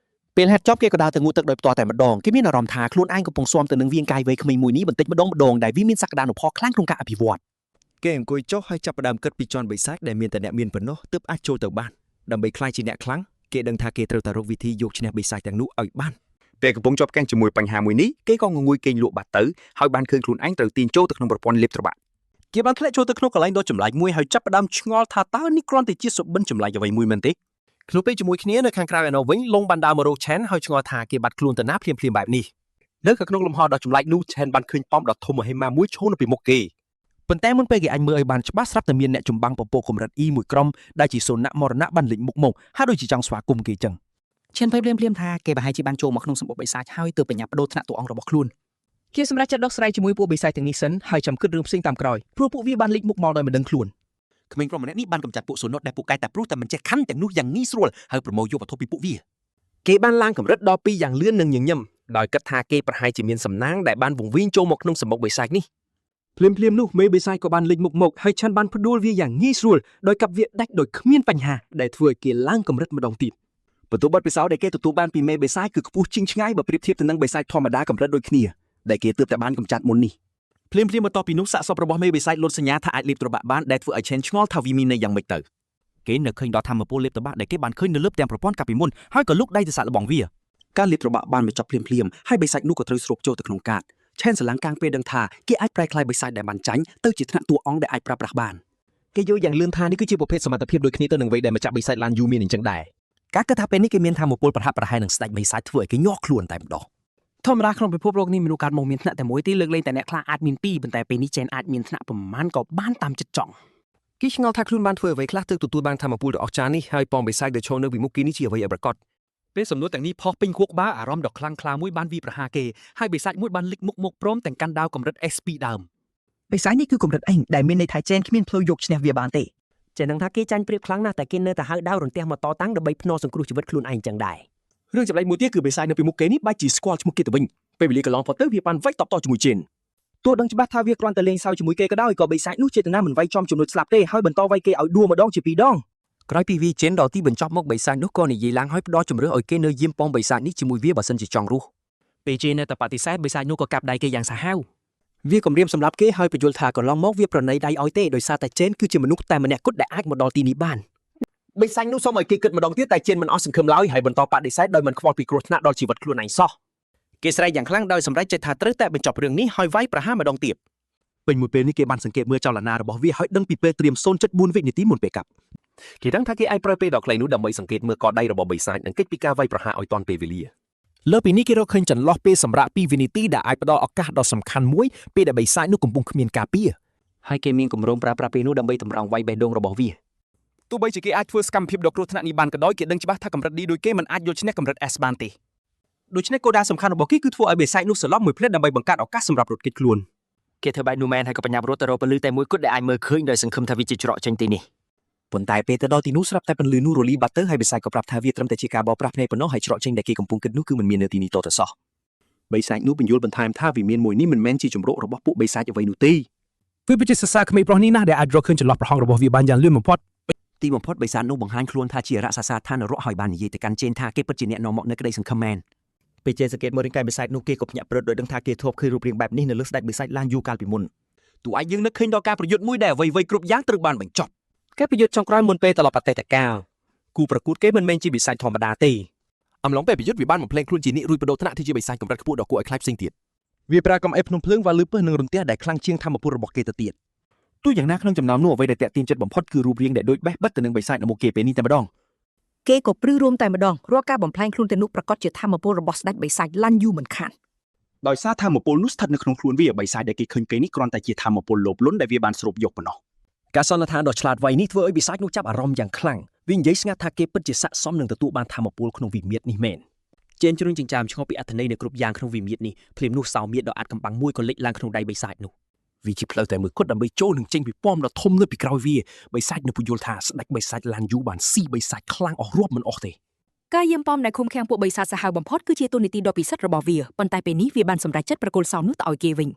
[SPEAKER 6] ពេលហាត់ចប់គេក៏ដើរទៅងូតទឹកដោយផ្ទាល់តែម្ដងគេមានអារម្មណ៍ថាខ្លួនឯងកំពុងស៊ាំទៅនឹងវាងកាយវ័យក្មេងមួយនេះបន្តិចម្ដងដែលវាមានសក្តានុពលខ្លាំងក្នុងការអភិវឌ្ឍ
[SPEAKER 5] គេអង្គុយចុះហើយចាប់ផ្ដើមគិតពីជាន់បិសាចដែលមានតែអ្នកមានប៉ុណ្ណោះទើបអាចចូលទៅបានដើម្បីខ្លាយជាអ្នកខ្លាំងគេដឹងថាគេត្រូវតែរកវិធីយកឈ្នះបិសាចទាំងនោះឲ្យបានពេលកំពុងជាប់កាំងជាមួយបញ្ហាមួយនេះគេក៏ងងុយគេងលក់បាត់ទៅហើយបានឃើញខ្លួនឯងត្រូវទាញចូលទៅក្នុងប្រព័ន្ធលេបត្របាក់
[SPEAKER 2] គេបានធ្លាក់ចូលទៅក្នុងកន្លែងដ៏ចម្លែកមួយហើយចាប់ផ្ដើមឆ្ងល់ថាតើនេះគ្រាន់តែជាសុបិនចម្លែកអ្វីមួយមែនទេ
[SPEAKER 4] ក្នុងពេលជាមួយគ្នានៅខាងក្រៅឯនោះវិញលងបានដើរមករកឆែនហើយឆ្ងល់ថាគេបាត់ខ្លួនទៅណាភ្លាមៗបែបនេះនៅក្នុងលំហដ៏ចម្លែកនោះឆែនបានឃើញប៉មដ៏ធំមហិមាមួយឈរនៅពីមុខគេប៉ុន្តែមុនពេលគេអាចមើលឲ្យបានច្បាស់ស្រាប់តែមានអ្នកចម្បាំងពពកកម្រិត E មួយក្រុមដែលជាសូនៈមរណៈបានលេចមុខមកហើយដូចជាចង់ស្វាគមន៍គេចឹង
[SPEAKER 8] ឈានភ័យភ្លាមៗថាគេប្រហែលជាបានចូលមកក្នុងសម្បុកបិសាចហើយទើបបញ្ញាបដូរថ្នាក់តួអង្គរបស់ខ្លួន
[SPEAKER 7] គេសម្រាប់ចាត់ដោះស្រាយជាមួយពួកបិសាចទាំងនេះសិនហើយចាំគិតរឿងផ្សេងតាមក្រោយព្រោះពួកវាបានលេចមុខមកដោយមិនដឹងខ្លួន
[SPEAKER 2] ក្មេងប្រុសម្នាក់នេះបានកំចាត់ពួកសូនុតដែលពួកកែតែព្រោះតែមិនចេះខណ្ឌទាំងនោះយ៉ាងងាយស្រួលហើយប្រមូលយកវត្ថុពីពួកវា
[SPEAKER 6] គេបានឡើងកម្រិតដល់2យ៉ាងលឿននិងញញឹមដោយគិតថាគេប្រហែលជាមានសំណាងដែលបានវង្វេងចូលមកក្នុងសម្បុកបិសាចនេះ
[SPEAKER 2] ភ្លាមនោះមេបិសាចក៏បានលេចមុខមកហើយឆាន់បានផ្ដួលវាយ៉ាងងាយស្រួលដោយកាប់វាដាច់ដោយគ្មានបញ្ហាដែលធ្វើឲ្យគេឡើងកម្រិតម្ដងទៀតបន្ទាប់បទពិសោធន៍ដែលគេទទួលបានពីមេបិសាចគឺខ្ពស់ជាងឆ្ងាយបើប្រៀបធៀបទៅនឹងបិសាចធម្មតាកម្រិតដូចគ្នាដែលគេទើបតែបានកំចាត់មុននេះភ្លាមបន្ទាប់ពីនោះសាកសពរបស់មេបិសាចលុតសញ្ញាថាអាចលេបត្របាក់បានដែលធ្វើឲ្យឆេនឆ្ងល់ថាវាមានន័យយ៉ាងម៉េចទៅគេនៅឃើញដល់ធម្មពលលេបត្របាក់ដែលគេបានឃើញនៅលើផ្ទាំងប្រព័ន្ធកាលពីមុនហើយក៏លុកដៃទៅសាកល្បងវាការលេបត្របាក់បានបញ្ចប់ភ្លាមហើយបិសាចនោះក៏ត្រូវស្រូបចូលទៅក្នុងកាតឆេនស្រឡាំងកាំងពេលដឹងថាគេអាចប្រែក្លាយបិសាចដែលបានចាញ់ទៅជាថ្នាក់តួអង្គដែលអាចប្រើប្រាស់បាន
[SPEAKER 6] គេយល់យ៉ាងលឿនថានេះគឺជាប្រភេទសមត្ថភាពដូចគ្នាទៅនឹងវ័យដែលម្ចាស់បិសាចឡានយូមានអញ្ចឹងដែរ
[SPEAKER 2] ការគិតថាពេលនេះគេមានធម្មពលប្រហាក់ប្រហែលនឹងស្ដេចបិសាចធ្វើឲ្យគេញាក់ខ្លួនតែម្ដង
[SPEAKER 8] ធម្មតាក្នុងពិភពលោកនេះមនុស្សកើតមកមានថ្នាក់តែមួយទីលើកលែងតែអ្នកខ្លះអាចមាន2ប៉ុន្តែពេលនេះចេនអាចមានថ្នាក់ប្រមាណក៏បានតាមចិត្តចង់
[SPEAKER 10] គេឆ្ងល់ថាខ្លួនបានធ្វើអ្វីខ្លះទើបទទួលបានធម្មពលដ៏អស្ចារ្យនេះហើយប៉មបិសាចដែលឈរនៅពីមុខគេនេះជាអ្វីឲ្យប្រកប
[SPEAKER 2] ពេលសំណួរទាំងនេះផុសពេញខួរក្បាលអារម្មណ៍ដ៏ខ្លាំងក្លាមួយបានវាយប្រហារគេហើយបិសាចមួយបានលិចមុខមកព្រមទាំងកាន់ដាវកម្រិត SP ដើម
[SPEAKER 8] បិសាចនេះគឺកម្រិតអេងដែលមានន័យថាចេនគ្មានផ្លូវយកឈ្នះវាបានទេ
[SPEAKER 6] ចេះនឹងថាគេចាញ់ព្រៀបខ្លាំងណាស់តែគេនៅតែហៅដាវរន្ទះមកតតាំងដើម្បីភ្នាល់សង្គ្រោះជីវិតខ្លួនឯងចឹងដែរ
[SPEAKER 2] រឿងចម្លែកមួយទៀតគឺបិសាចនៅពីមុខគេនេះបែរជាស្គាល់ឈ្មោះគេទៅវិញពេលវេលាកន្លងផុតទៅវាបានវាយតបតជាមួយជេន
[SPEAKER 8] ទោះដឹងច្បាស់ថាវាគ្រាន់តែលេងសើចជាមួយគេក៏ដោយក៏បិសាចនោះចេតនាមិនវាយចំចំណុចស្លាប់ទេហើយបន្តវាយគេឲ្យដួលម្ដងជា2ដង
[SPEAKER 5] ក្រោយពីវាជេនដល់ទីបញ្ចប់មកបិសាចនោះក៏និយាយឡើងហើយផ្ដល់ជំរឿសឲ្យគេនៅយាមប៉មបិសាចនេះជាមួយវាបើសិនជាចង់រស់
[SPEAKER 8] ពេលជេននៅតែបដិសេធបិសាចនោះក៏កាប់ដៃគេយ៉ាងសាហាវ
[SPEAKER 6] វាគំរាមសម្រាប់គេហើយបញ្យល់ថាកន្លងមកវាប្រណីដៃឲ្យទេដោយសារតែចេនគឺជាមនុស្សតែម្នាក់គត់ដែលអាចមកដល់ទីនេះបាន បិសាចនោះសូមឲ្យគេគិតម្ដងទៀតតែចេនមិនអស់សង្ឃឹមឡើយហើយបន្តបដិសេធដោយមិនខ្វល់ពីគ្រោះថ្នាក់ដល់ជីវិតខ្លួនឯងសោះ គេស្រែកយ៉ាងខ្លាំងដោយសម្រេចចិត្តថាត្រូវតែបញ្ចប់រឿងនេះហើយវាយប្រហារម្ដងទៀត
[SPEAKER 2] ពេញមួយពេលនេះគេបានសង្កេតមើលចលនារបស់វាហើយដឹងពីពេលត្រៀម 0.4 វិនាទីមុនពេលកាប់
[SPEAKER 4] គេដឹងថាគេអាចប្រើពេលដ៏ខ្លីនោះដើម្បីសង្កេតមើលកដៃរបស់បិសាចនិងកិច្ចពីការវាយប្រហារឲ្យទាន់ពេលវេលាលើពីនេះគេរកឃើញចន្លោះពេលសម្រាប់2វិនាទីដែលអាចផ្ដល់ឱកាសដ៏សំខាន់មួយពេលដែលបិសាចនោះកំពុងគ្មានការពារ
[SPEAKER 3] ហើយគេមានគម្រោងប្រើប្រាស់ពេលនោះដើម្បីតម្រង់វាយបេះដូងរបស់វា
[SPEAKER 1] ទោះបីជាគេអាចធ្វើសកម្មភាពដ៏គ្រោះថ្នាក់នេះបានក៏ដោយគេដឹងច្បាស់ថាកម្រិត D ដូចគេមិនអាចយកឈ្នះកម្រិត S បានទេដូច្នេះគោលដៅសំខាន់របស់គេគឺធ្វើឲ្យបេសាចនោះសន្លប់មួយភ្លែតដើម្បីបង្កើតឱកាសសម្រាប់រត់គេចខ្លួន
[SPEAKER 3] គេធ្វើបែបនោះមែនហើយក៏បញ្ញាប់រត់ទៅរកពលឺតែមួយគត់ដែលអាចមើលឃើញដោយសង្ឃឹមថាវាជាច្រកចេញទីនេះ
[SPEAKER 6] ប៉ុន្តែពេលទៅដល់ទីនោះស្រាប់តែពន្លឺនោះរលាយបាត់ទៅហើយបិសាចក៏ប្រាប់ថាវាត្រឹមតែជាការបោកប្រាស់ភ្នែកប៉ុណ្ណោះហើយច្រកចេញដែលគេកំពុងគិតនោះគឺមិនមាននៅទីនេះតទៅសោះបិសាចនោះបញ្យល់បន្ថែមថាវាមានមួយនេះមិនមែនជាជំរករបស់ពួកបិសាចអ្វីនោះទេ
[SPEAKER 4] វាពិតជាសរសើរក្មេងប្រុសនេះណាស់ដែលអាចរកឃើញចន្លោះប្រហោងរបស់វាបានយ៉ាងលឿនបំផុត
[SPEAKER 3] ទីបំផុតបិសាចនោះបង្ហាញខ្លួនថាជារក្សាសាឋាននរកហើយបាននិយាយទៅកាន់ជេនថាគេពិតជាអ្នកនាំមកនៅក្តីសង្ឃឹមមែន
[SPEAKER 1] ពេលជេនសង្កេតមើលរាងកាយបិសាចនោះគេក៏ភ្ញាក់ព្រឹត្តដោយដឹងថាគេធ្លាប់ឃើញរូបរាងបែបនេះនៅលើស្ដេចបិសាចឡើងយូរកាលពីមុនទោះអាចយើងនឹកឃើញដល់ការប្រយុទ្ធមួយដែលអ្វីៗគ្រប់យ៉ាងត្រូវបានបញ្ចប់
[SPEAKER 6] ការប្រយុទ្ធចុងក្រោយមុនពេលត្រឡប់អតីតកាលគូប្រកួតគេមិនមែនជាបិសាចធម្មតាទេ
[SPEAKER 4] អំឡុងពេលប្រយុទ្ធវាបានបំភ្លេងខ្លួនជានិករួចបដូរថ្នាក់ទៅជាបិសាចកម្រិតខ្ពស់ដ៏គួរឲ្យខ្លាចផ្សេងទៀត
[SPEAKER 1] វាប្រើកំអេភ្នំភ្លើងវ៉ាលឺពឹសនឹងរន្ទះដែលខ្លាំងជាងធម្មពលរបស់គេទៅទៀតទោះយ៉ាងណាក្នុងចំណោមនោះអ្វីដែលតាក់ទាញចិត្តបំផុតគឺរូបរាងដែលដូចបេះបិទទៅនឹងបិសាចនៅមុខគេពេលនេះតែម្ដង
[SPEAKER 9] គេក៏ព្រឺរួមតែម្ដងរាល់ការបំផ្លាញខ្លួនទាំងនោះប្រកាសជាធម្មពលរបស់ស្ដេចបិសាចឡាន់យូមិនខាន
[SPEAKER 1] ដោយសារធម្មពលនោះស្ថិតនៅក្នុងខ្លួនវាបិសាចដែលគេឃើញគេនេះគ្រាន់តែជាធម្មពលលោភលន់ដែលវាបានស្រូបយកប៉ុណ្ណោះ
[SPEAKER 3] ការសន្និដ្ឋានដ៏ឆ្លាតវៃនេះធ្វើឲ្យបិសាចនោះចាប់អារម្មណ៍យ៉ាងខ្លាំងវានិយាយស្ងាត់ថាគេពិតជាស័ក្តិសមនឹងទទួលបានធម្មពលក្នុងវិមាត្រនេះមែន ជេនជ្រុញចិញ្ចាមឆ្ងល់ពីអត្ថន័យនៃគ្រប់យ៉ាងក្នុងវិមាត្រនេះភ្លាមនោះសោមៀតដ៏អាចកំបាំងមួយក៏លេចឡើងក្នុងដៃបិសាចនោះ
[SPEAKER 4] វាជាផ្លូវតែមួយគត់ដើម្បីចូលនឹងចេញពីប៉មដ៏ធំនៅពីក្រោយវាបិសាចនៅពយល់ថាស្ដេចបិសាចឡានយូបានស៊ីបិសាចខ្លាំងអស់រាប់មិនអស់ទេ
[SPEAKER 9] ការយាមប៉មដែលឃុំឃាំងពួកបិសាចសាហាវបំផុតគឺជាទូនីតិដ៏ពិសិដ្ឋរបស់វាប៉ុន្តែពេលនេះវាបានសម្រេចចិត្តប្រគល់សោមនោះទៅឲ្យគេវិញ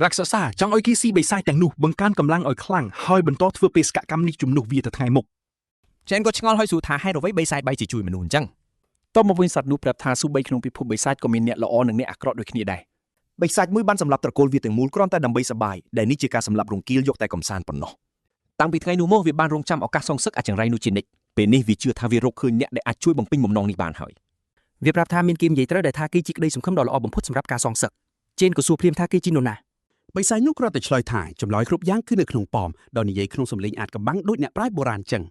[SPEAKER 1] រក្សាសាចង់ឲ្យគេស៊ីបិសាចទាំងនោះបង្កើនកម្លាំងឲ្យខ្លាំងហើយបន្តធ្វើបេសកកម្មនេះជំនួសវាទៅថ្ងៃមុខជេនក៏ឆ្ងល់ហើយសួរថាហេតុអ្វីបិសាចបែរជាជួយមនុស្សអញ្ចឹងតមកវិញសត្វនោះប្រាប់ថាសូម្បីក្នុងពិភពបិសាចក៏មានអ្នកល្អនិងអ្នកអាក្រក់ដូចគ្នាដែរបិសាចមួយបានសម្លាប់ត្រកូលវាទាំងមូលគ្រាន់តែដើម្បីសបាយដែលនេះជាការសម្លាប់រង្គាលយកតែកំសាន្តប៉ុណ្ណោះតាំងពីថ្ងៃនោះមកវាបានរងចាំឱកាសសងសឹកអចង្រៃនោះជានិច្ចពេលនេះវាជឿថាវារកឃើញអ្នកដែលអាចជួយបំពេញបំណងនេះបានហើយវាប្រាប់ថាមានគេនិយាយត្រូវដែលថាគេជាក្តីសង្ឃឹមដ៏ល្អបំផុតសម្រាប់ការសងសឹកជេនក៏សួរភ្លាមថាគេជានរណា
[SPEAKER 11] បិសាចនោះគ្រាន់តែឆ្លើយថាចម្លើយគ្រប់យ៉ាងគឺនៅក្នុងប៉មដោយនិយាយក្នុងសំឡេងអាចកំបាំងដូចអ្នកប្រាជ្ញបុរាណចឹង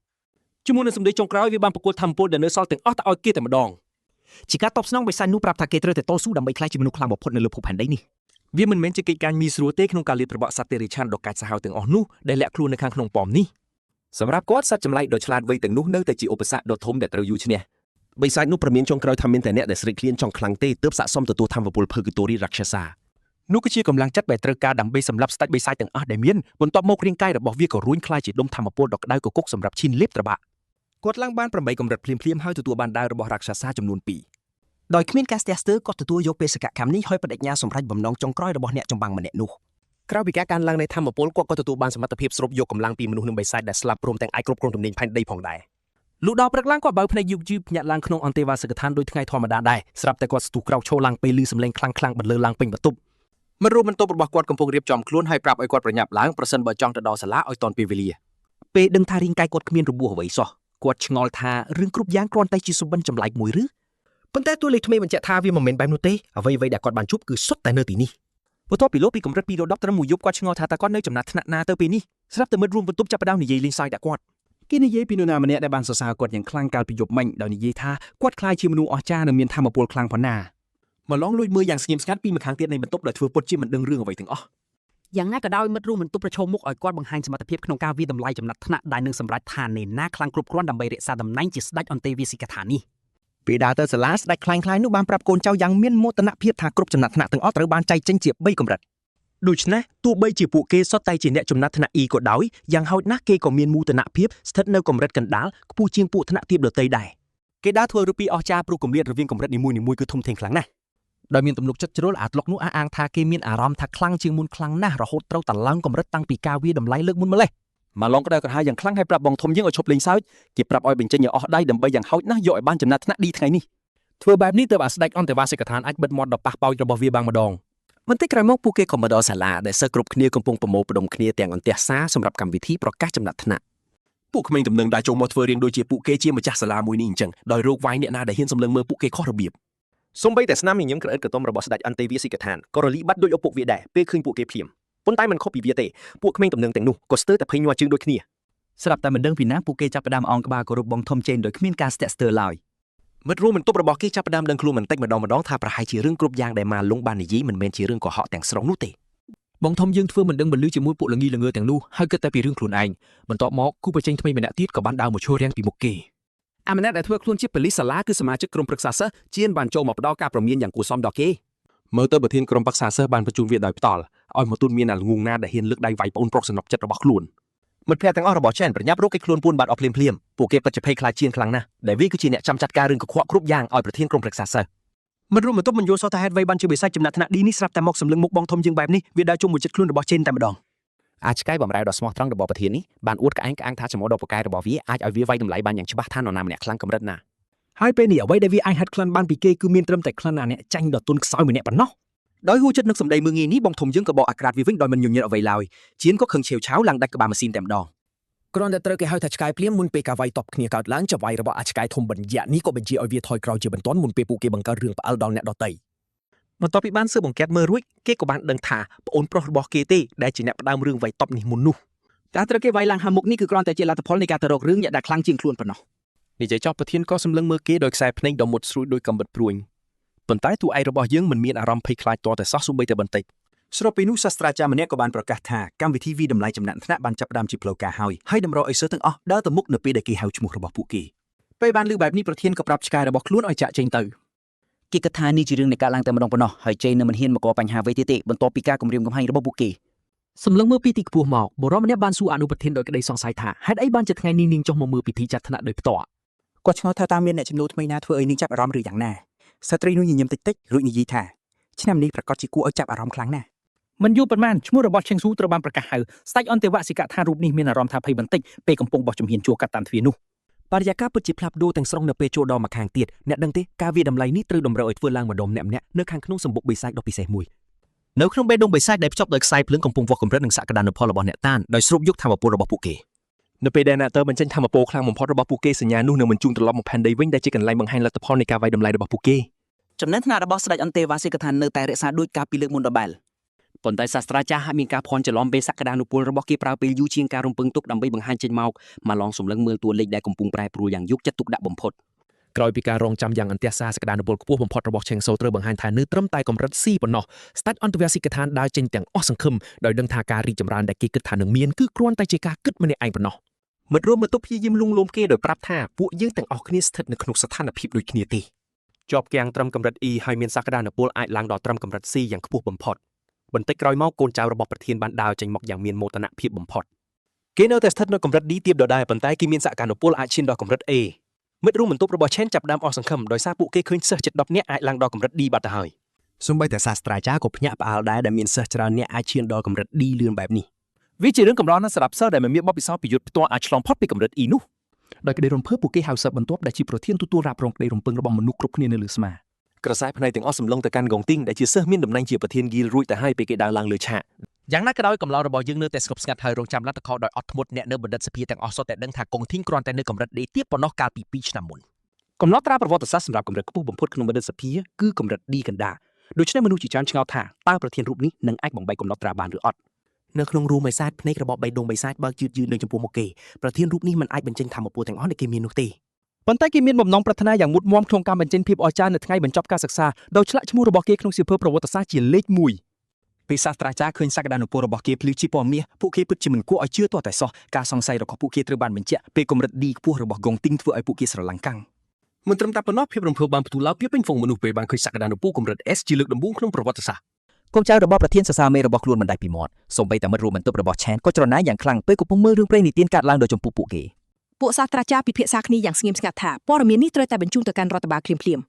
[SPEAKER 1] ជាមួយនឹងសម្ដីចុងក្រោយវាបានប្រគល់ធម្មពលដែលនៅសល់ទាំងអស់ទៅឲ្យគេតែម្ដងជាការតបស្នងបិសាចនោះប្រាប់ថាគេត្រូវតែតស៊ូដើម្បីក្លាយជាមនុស្សខ្លាំងបំផុតនៅលើភពផែនដីនេះវាមិនមែនជាកិច្ចការងាយស្រួលទេក្នុងការលាបត្របកសត្វទេរីឆានដ៏កាចសាហាវទាំងអស់នោះដែលលាក់ខ្លួននៅខាងក្នុងប៉មនេះសម្រាប់គាត់សត្វចម្លែកដ៏ឆ្លាតវៃទាំងនោះនៅតែជាឧបសគ្គដ៏ធំដែលត្រូវយូរឈ្នះ
[SPEAKER 4] បិសាចនោះប្រមានចុងក្រោយថាមានតែអ្នកដែលស្រេកឃ្លានចង់ខ្លាំងទេទើបស័ក្តិសមទទួលធម្មពលភើកូតូរីរក្សសា
[SPEAKER 1] នោះគឺជាកម្លាំងចិត្តដែលត្រូវការដើម្បីសម្លាប់ស្ដេចបិសាចទាំងអស់ដែលមានបន្ទាប់មករាងកាយរបស់វាក៏រួញក្លាយជាដុំធម្មពលដ៏ក្តៅគគុកសម្រាប់ឈានលេបត្របាក់គាត់ឡើងបាន8កម្រិតភ្លាមៗហើយទទួលបានដាវរបស់រក្សសាចំនួន2ដោយគ្មានការស្ទះស្ទើរគាត់ទទួលយកបេសកកម្មនេះហើយបដិញ្ញាសម្រេចបំណងចុងក្រោយរបស់អ្នកចម្បាំងម្នាក់នោះ
[SPEAKER 4] ក្រៅពីការកើនឡើងនៃធម្មពលគាត់ក៏ទទួលបានសមត្ថភាពស្រូបយកកម្លាំងពីមនុស្សនិងបិសាចដែលស្លាប់ព្រមទាំងអាចគ្រប់គ្រងទំនិញផែនដីផងដែរ
[SPEAKER 1] លុះដល់ព្រឹកឡើងគាត់បើកភ្នែកយឺតៗភ្ញាក់ឡើងក្នុងអន្តេវាសិកដ្ឋានដូចថ្ងៃធម្មតាដែរស្រាប់តែគាត់ស្ទុះក្រោកឈរឡើងពេលឮសំឡេងខ្លាំងៗបន្លឺឡើងពេញបន្ទប់មិត្តរួមបន្ទប់របស់គាត់កំពុងរៀបចំខ្លួនហើយប្រាប់ឲ្យគាត់ប្រញាប់ឡើងប្រសិនបើចង់ទៅដល់សាលាឲ្យទាន់ពេលវេលាពេលដឹងថារាងកាយគាត់គ្មានរបួសអ្វីសោះគាត់ឆ្ងល់ថារឿងគ្រប់យ៉ាងគ្រាន់តែជាសុបិនចម្លែកមួយឬប៉ុន្តែទូលេខថ្មីបញ្ជាក់ថាវាមិនមែនបែបនោះទេអ្វីៗដែលគាត់បានជួបគឺសុទ្ធតែនៅទីនេះបន្ទាប់ពីលោកពីកម្រិត2ដល់10ត្រឹមមួយយប់គាត់ឆ្ងល់ថាតើគាត់នៅចំណាត់ថ្នាក់ណាទៅពេលនេះស្រាប់តែមិត្តរួមបន្ទប់ចាប់ផ្ដើមនិយាយលេងសើចដាក់គាត់គេនិយាយពីនរណាម្នាក់ដែលបានសរសើរគាត់យ៉ាងខ្លាំងកាលពីយប់មិញដោយនិយាយថាគាត់ខ្លាចជាមនុស្សអស្ចារ្យនិងមានធម៌ពលខ្លាំងប៉ុណ្ណាមកឡងលួចមើលយ៉ាងស្ងៀមស្ងាត់ពីម្ខាងទៀតនៃបន្ទប់ដោយធ្វើពុតជាមិនដឹងរឿងអ្វីទាំងអស់
[SPEAKER 8] យ៉ាងណាក៏ដោយមិត្តរួមបន្ទប់ប្រឈមមុខឲ្យគាត់បង្ហាញសមត្ថភាពក្នុងការវាយតម្លៃចំណាត់ថ្នាក់ដែលនឹងសម្រេចថានេណាខ្លាំងគ្រប់គ្រាន់ដើម្បីរក្សាតំណែងជាស្ដេចអន្តេវាសិកដ្ឋាននេះពេលដើរទៅសាលាស្ដេចខ្លាំងៗនោះបានប្រាប់កូនចៅយ៉ាងមានមោទនភាពថាគ្រប់ចំណាត់ថ្នាក់ទាំងអស់ត្រូវបានចែកចេញជា3កម្រិតដូច្នេះទោះបីជាពួកគេសុទ្ធតែជាអ្នកចំណាត់ថ្នាក់ E ក៏ដោយយ៉ាងហោចណាស់គេក៏មានមោទនភាពស្ថិតនៅកម្រិតកណ្ដាលខ្ពស់ជាងពួកថ្នាក់ទាបដទៃដែរគេដើរធ្វើរូបពីអស្ចារ្យព្រោះគម្លាតរវាងកម្រិតនីមួយៗគឺធំធេងខ្លាំងណាស់ដោយមានទំនុកចិត្តជ្រុលអាត្លុកនោះអះអាងថាគេមានអារម្មណ៍ថាខ្លាំងជាងមុនខ្លាំងណាស់រហូតត្រូវតឡើងកម្រិតតាំងពីការវាតម្លៃលើកមុនម្លេះមកឡងក្តៅក្រហាយយ៉ាងខ្លាំងហើយប្រាប់បងធំយើងឲ្យឈប់លេងសើចគេប្រាប់ឲ្យបញ្ចេញឲ្យអស់ដៃដើម្បីយ៉ាងហោចណាស់យកឲ្យបានចំណាត់ថ្នាក់ D ថ្ងៃនេះធ្វើបែបនេះទើបអាស្ដេចអន្តេវាសិកដ្ឋានអាចបិទមាត់ដល់ប៉ះប៉ោចរបស់វាបានម្ដងបន្តិចក្រោយមកពួកគេក៏មកដល់សាលាដែលសិស្សគ្រប់គ្នាកំពុងប្រមូលផ្ដុំគ្នាទាំងអន្ទះសារសម្រាប់កម្មវិធីប្រកាសចំណាត់ថ្នាក់ពួកក្មេងដំណឹងដែលចូលមកធ្វើរៀងដូចជាពួកគេជាម្ចាស់សាលាមួយនេះអញ្ចឹងដោយរោគវាយអ្នកណាដែលហ៊ានសម្លឹងមើលពួកគេខុសរបៀបសូម្បីតែស្នាមញញឹមក្រអិតក្រទមរបស់ស្ដេចអន្តេវាសិកដ្ឋានក៏រលីបាត់ដោយឪពុកវាដែរពេលឃើញពួកគេភ្លាមប៉ុន្តែមិនខុសពីវាទេពួកក្មេងដំណឹងទាំងនោះក៏ស្ទើរតែភ័យញ័រជើងដូចគ្នា ស្រាប់តែមិនដឹងពីណាពួកគេចាប់ផ្ដើមអងក្បាលគោរពបងធំចេញដោយគ្មានការស្ទាក់ស្ទើរឡើយ
[SPEAKER 4] មិត្តរួមបន្ទប់របស់គេចាប់ផ្ដើមដឹងខ្លួនបន្តិចម្ដងថាប្រហែលជារឿងគ្រប់យ៉ាងដែលម៉ាលុងបាននិយាយមិនមែនជារឿងកុហកទាំងស្រុងនោះទេ
[SPEAKER 3] បងធំយើងធ្វើមិនដឹងមិនលឺជាមួយពួកល្ងីល្ងើទាំងនោះហើយគិតតែពីរឿងខ្លួនឯងបន្ទាប់មកគូប្រជែងថ្មីម្នាក់ទៀតក៏បានដើរមកឈររាំងពីមុខគេ
[SPEAKER 11] អាម្នាក់ដែលធ្វើខ្លួនជាប៉ូលីសសាលាគឺសមាជិកក្រុមប្រឹក្សាសិស្សជៀនបានចូលមកផ្ដល់ការព្រមានយ៉ាងគួរសមដល់គេ
[SPEAKER 4] មើលទៅប្រធានក្រុមប្រឹក្សាសិស្សបានបញ្ជូនវាដោយផ្ទាល់ឲ្យមកទូនមានអាល្ងងណាដែលហ៊ានលើកដៃវាយប្អូនប្រុសសំណប់ចិត្តរបស់ខ្លួនមិត្តភ័ក្តិទាំងអស់របស់ចែនប្រញាប់រកគេខ្លួនពួនបាត់អស់ភ្លាមពួកគេពិតជាភ័យខ្លាចជាងខ្លាំងណាស់ដែលវាគឺជាអ្នកចាំចាត់ការរឿងកខ្វក់គ្រប់យ៉ាងឲ្យប្រធានក្រុមប្រឹក្សាសិស្ស
[SPEAKER 2] មិត្តរួមបន្ទប់មិនយល់សោះថាហេតុអ្វីបានជាបិសាចចំណាក់ថ្នាក់ឌីនេះស្រាប់តែមកសម្លឹងមុខបងធំយើងបែបនេះវាដើរជុំមួយចិត្តខ្លួនរបស់ចេនតែម្ដង
[SPEAKER 5] អាចឆ្កែបំរើដ៏ស្មោះត្រង់របស់ប្រធាននេះបានអួតក្អែងថាចំហដ៏ប្រកែរបស់វាអាចឲ្យវាវាយតម្លៃបានយ៉ាងច្បាស់ថានរណាម្នាក់ខ្លាំងកម្រិតណា
[SPEAKER 2] ហើយពេលនេះអ្វីដែលវាអាចហាត់ក្លិនបានពីគេគឺមានត្រឹមតែក្លិនអាអ្នកចាញ់ដ៏ទន់ខ្សោយម្នាក់ប៉ុណ្ណោះដោយហួចចិត្តនឹកសម្ដីមើងងាយនេះបងធំយើងក៏បកអាក្រាតវាវិញដោយមិនញញឹតអ្វីឡើយជៀនក៏ខឹងឆាវឆាវឡើងដាច់ក្បាលម៉ាស៊ីនតែម្ដង
[SPEAKER 3] គ្រាន់តែត្រូវគេហៅថាឆ្កែភ្លាមមុនពេលការវាយតបគ្នាកើតឡើងចវាយរបស់អាឆ្កែធំបញ្ជាក់នេះក៏បញ្ជាឲ្យវាថយក្រោយជាបន្ទាន់មុនពេលពួកគេបង្កើតរឿងផ្អើលដល់អ្នកដទៃ
[SPEAKER 4] បន្ទាប់ពីបានស៊ើបអង្កេតមើលរួចគេក៏បានដឹងថាប្អូនប្រុសរបស់គេទេដែលជាអ្នកផ្ដើមរឿងវាយតបនេះមុននោះ
[SPEAKER 2] ការត្រូវគេវាយឡើងហាមុខនេះគឺគ្រាន់តែជាលទ្ធផលនៃការទៅរករឿងអ្នកដែលខ្លាំងជាងខ្លួនប៉ុណ្ណោះ
[SPEAKER 4] និយាយចោះប្រធានក៏សម្លឹងមើលគេដោយខ្សែភ្នែកដ៏មុតស្រួយដោយកំបិតព្រួញប៉ុន្តែតួឯករបស់យើងមិនមានអារម្មណ៍ភ័យខ្លាចតតែសោះសូម្បីតែបន្តិច
[SPEAKER 2] ស្របពេលនោះសាស្ត្រាចារ្យម្នាក់ក៏បានប្រកាសថាកម្មវិធីវិតម្លៃចំណាក់ថ្នាក់បានចាប់ផ្ដើមជាផ្លូវការហើយតម្រូវឲ្យសិស្សទាំងអស់ដើរទៅមុខនៅពេលដែលគេហៅឈ្មោះរបស់ពួកគេពេលបានឮបែបនេះប្រធានក៏ប្រាប់ឆ្កែរបស់ខ្លួនឲ្យចាក់ចេញទៅ
[SPEAKER 8] គេគិតថានេះជារឿងនៃការឡើងតែម្ដងប៉ុណ្ណោះហើយចេញនៅមិនហ៊ានមកកបញ្ហាអ្វីទៀតទេបន្ទាប់ពីការគម្រាមកំហែងរបស់ពួកគេ
[SPEAKER 3] សម្លឹងមើលពីទីខ្ពស់មកបុរសម្នាក់បានសួរអនុប្រធានដោយក្តីសង្ស័យថាហេតុអីបានជាថ្ងៃនេះនាងចុះមកមើលពិធីចាត់ថ្នាក់ដោយផ្ទាល់
[SPEAKER 8] គាត់ឆ្ងល់ថាតើមានអ្នកចំនួនថ្មីណាធ្វើឲ្យនាងចាប់អារម្មណ៍ឬយ៉ាងណាស្ត្រីនោះញញឹមតិចតិចរួចនិយាយថាឆ្នាំនេះប្រកាសជាគួរឲ្យចាប់អារម្មណ៍ខ្លាំងណាស់
[SPEAKER 7] មិនយូរប៉ុន្មានឈ្មោះរបស់ឆេងស៊ូត្រូវបានប្រកាសហៅស្ដេចអន្តេវសិកថារូបនេះមានអារម្មណ៍ថាភ័យបន្តិចពេលកំពុងបោះជំហានជួរកាត់តាមទ្វារនោះ
[SPEAKER 4] បរិយាកាសពិតជាផ្លាស់ប្ដូរទាំងស្រុងនៅពេលចូលដល់មកខាងទៀតអ្នកដឹងទេការវាតម្លៃនេះត្រូវតម្រូវឲ្យធ្វើឡើងម្ដុំម្នាក់នៅខាងក្នុងសម្បុកបិសាចដ៏ពិសេសមួយ
[SPEAKER 3] នៅក្នុងបេះដូងបិសាចដែលភ្ជាប់ដោយខ្សែភ្លើងកំពុងវាស់កម្រិតនិងសក្តានុពលរបស់អ្នកតានដោយស្រូបយកធម៌ពលរបស់ពួកគេ
[SPEAKER 4] នៅពេលដែលអ្នកទ័របញ្ចេញធម៌ពលខ្លាំងបំផុតរបស់ពួកគេសញ្ញានោះនឹងបញ្ជូនត្រឡប់មកផែនដីវិញដែលជាកន្លែងបង្ហាញលទ្ធផលនៃការវាយតម្លៃរបស់ពួកគេ
[SPEAKER 8] ចំណេះថ្នាក់របស់ស្ដេចអន្តេវសិកថានៅតែរក្សាដូចកាលពីលើកមុនដដែល
[SPEAKER 3] ប៉ុន្តែសាស្ត្រាចារ្យហាក់មានការភ័ន្តច្រឡំពេលសក្តានុពលរបស់គេប្រើពេលយូរជាងការរំពឹងទុកដើម្បីបង្ហាញចេញមកឡងសម្លឹងមើលតួលេខដែលកំពុងប្រែប្រួលយ៉ាងយកចិត្តទុកដាក់បំផុត
[SPEAKER 4] ក្រោយពីការរងចាំយ៉ាងអន្ទះសារសក្តានុពលខ្ពស់បំផុតរបស់ឆេងសូត្រូវបង្ហាញថានៅត្រឹមតែកម្រិត C ប៉ុណ្ណោះស្ដេចអន្តវសិកថាដើរចេញទាំងអស់សង្ឃឹមដោយដឹងថាការរីកចម្រើនដែលគេគិតថានឹងមានគឺគ្រាន់តែជាការគិតម្នាក់ឯងប៉ុណ្ណោះមិត្តរួមបន្ទប់ព្យាយាមលួងលោមគេដោយប្រាប់ថាពួកយើងទាំងអស់គ្នាស្ថិតនៅក្នុងស្ថានភាពដូចគ្នាទេជាប់គាំងត្រឹមកម្រិត E ហើយមានសក្តានុពលអាចឡើងដល់ត្រឹមកម្រិត C យ៉ាងខ្ពស់បំផុតបន្តិចក្រោយមកកូនចៅរបស់ប្រធានបានដើរចេញមកយ៉ាងមានមោទនភាពបំផុតគេនៅតែស្ថិតនៅកម្រិត D ទាបដដែលប៉ុន្តែគេមានសក្តានុពលអាចឈានដល់កម្រិត A មិត្តរួមបន្ទប់របស់ឆេនចាប់ដើមអស់សង្ឃឹមដោយសារពួកគេឃើញសិស្សជិត10នាក់អាចឡើងដល់កម្រិត D បាត់ទៅហើយសូម្បីតែសាស្ត្រាចារ្យក៏ភ្ញាក់ផ្អើលដែរដែលមានសិស្សច្រើននាក់អាចឈានដល់កម្រិត D លឿនបែបនេះវាជារឿងកម្រណាស់សម្រាប់សិស្សដែលមិនមានបទពិសោធន៍ពីយុទ្ធផ្ទាល់អាចឆ្លងផុតពីកម្រិត E នោះដោយក្តីរំភើបពួកគេហៅសិស្សបន្ទាប់ដែលជាប្រធានទទួលរ៉ាប់រងក្តីរំពឹងរបស់មនុស្សគ្រប់គ្នានៅលើស្មាក្រសែភ្នែកទាំងអស់សម្លឹងទៅកាន់កងទីងដែលជាសិស្សមានតំណែងជាប្រធានហ្គីលរួចទៅហើយពេលគេដើរឡើងលើឆាកយ៉ាងណាក៏ដោយកំឡោះរបស់យើងនៅតែស្ងប់ស្ងាត់ហើយរងចាំលទ្ធផលដោយអត់ធ្មត់អ្នកនៅបណ្ឌិតសភាទាំងអស់សុទ្ធតែដឹងថាកងទីងគ្រាន់តែនៅកម្រិត D ទៀតប៉ុណ្ណោះកាលពី2ឆ្នាំមុនកំណត់ត្រាប្រវត្តិសាស្ត្រសម្រាប់កម្រិតខ្ពស់បំផុតក្នុងបណ្ឌិតសភាគឺកម្រិត D កណ្ដាលដូច្នេះមនុស្សជាច្រើនឆ្ងល់ថាតើប្រធានរូបនេះនឹងអាចបំបីកំណត់ត្រាបានឬអត់នៅក្នុងរូមបិសាចភ្នែករបស់បេះដូងបិសាចបើកយឺតនៅចំពោះមុខគេប្រធានរូបនេះមិនអាចបញ្ចេញធម៌ពលទាំងអស់ដែលគេមាននោះទេប៉ុន្តែគេមានបំណងប្រាថ្នាយ៉ាងមុតមមក្នុងការបញ្ចេញភាពអស្ចារ្យនៅថ្ងៃបញ្ចប់ការសិក្សាដោយឆ្លាក់ឈ្មោះរបស់គេក្នុងសៀវភៅប្រវត្តិសាស្ត្រជាលេខ1ពេលសាស្ត្រាចារ្យឃើញសក្តានុពលរបស់គេភ្លឺជាពណ៌មាសពួកគេពិតជាមិនគួរឲ្យជឿទាល់តែសោះការសង្ស័យរបស់ពួកគេត្រូវបានបញ្ជាក់ពេលកម្រិត D ខ្ពស់របស់កងទីងធ្វើឲ្យពួកគេស្រឡាំងកាំងមិនត្រឹមតែប៉ុណ្ណោះភាពរំភើបបានផ្ទុះឡើងពីពេញហ្វូងមនុស្សពេលបានឃើញសក្តានុពលកម្រិត S ជាលើកដំបូងក្នុងប្រវត្តិសាស្ត្រ
[SPEAKER 8] កូនចៅរបស់ប្រធានសរសើរមេរបស់ខ្លួនមិនដាច់ពីមាត់សូម្បីតែមិត្តរួមបន្ទប់របស់ឆែនក៏ច្រណែនយ៉ាងខ្លាំងពេលកំពុងមើលរឿងព្រេងនិទានកាត់ឡើងដោយចំពោះពួកគេ
[SPEAKER 9] ពួកសាស្ត្រាចារ្យពិភាក្សាគ្នាយ៉ាងស្ងៀមស្ងាត់ថាព័ត៌មាននេះត្រូវតែបញ្ជូនទៅកាន់រដ្ឋបាលភ្លាមៗ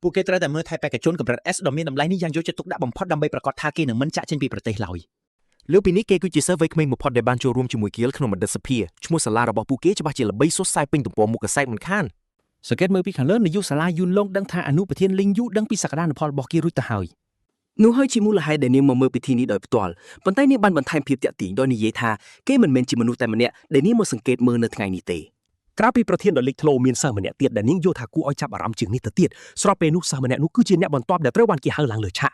[SPEAKER 8] ពួកគេត្រូវតែមើលថែបេក្ខជនកម្រិត S ដ៏មានតម្លៃនេះយ៉ាងយកចិត្តទុកដាក់បំផុតដើម្បីប្រកាសថាគេនឹងមិនចាក់ចេញពីប្រទេសឡើយ
[SPEAKER 4] លើពីនេះគេគឺជាសិស្សវ័យក្មេងបំផុតដែលបានចូលរួមជាមួយគៀលក្នុងបណ្ឌិតសភាឈ្មោះសាលារបស់ពួកគេច្បាស់ជាល្បីសុសសាយពេញទំព័រមុខកាសែតមិនខានសង្កេតមើលពីខាងលើនាយកសាលាយូនឡុងដឹងថាអនុប្រធានលីងយូដឹងពីសក្តានុផលរបស់គេរួចទៅហើយនោះហើយជាមូលហេតុដែលនាងមកមើលពិធីនេះដោយផ្ទាល់ប៉ុន្តែនាងបានបន្ថែមភាពតាក់ទាញដោយនិយាយថាគេមិនមែនជាមនុស្សតែម្នាក់ដែលនាងមកសង្កេតមើលនៅថ្ងៃនេះទេក្រៅពីប្រធានដ៏លេចធ្លោមានសិស្សម្នាក់ទៀតដែលនាងយល់ថាគួរឲ្យចាប់អារម្មណ៍ជាងនេះទៅទៀតស្របពេលនោះសិស្សម្នាក់នោះគឺជាអ្នកបន្ទាប់ដែលត្រូវបានគេហៅឡើងលើឆាក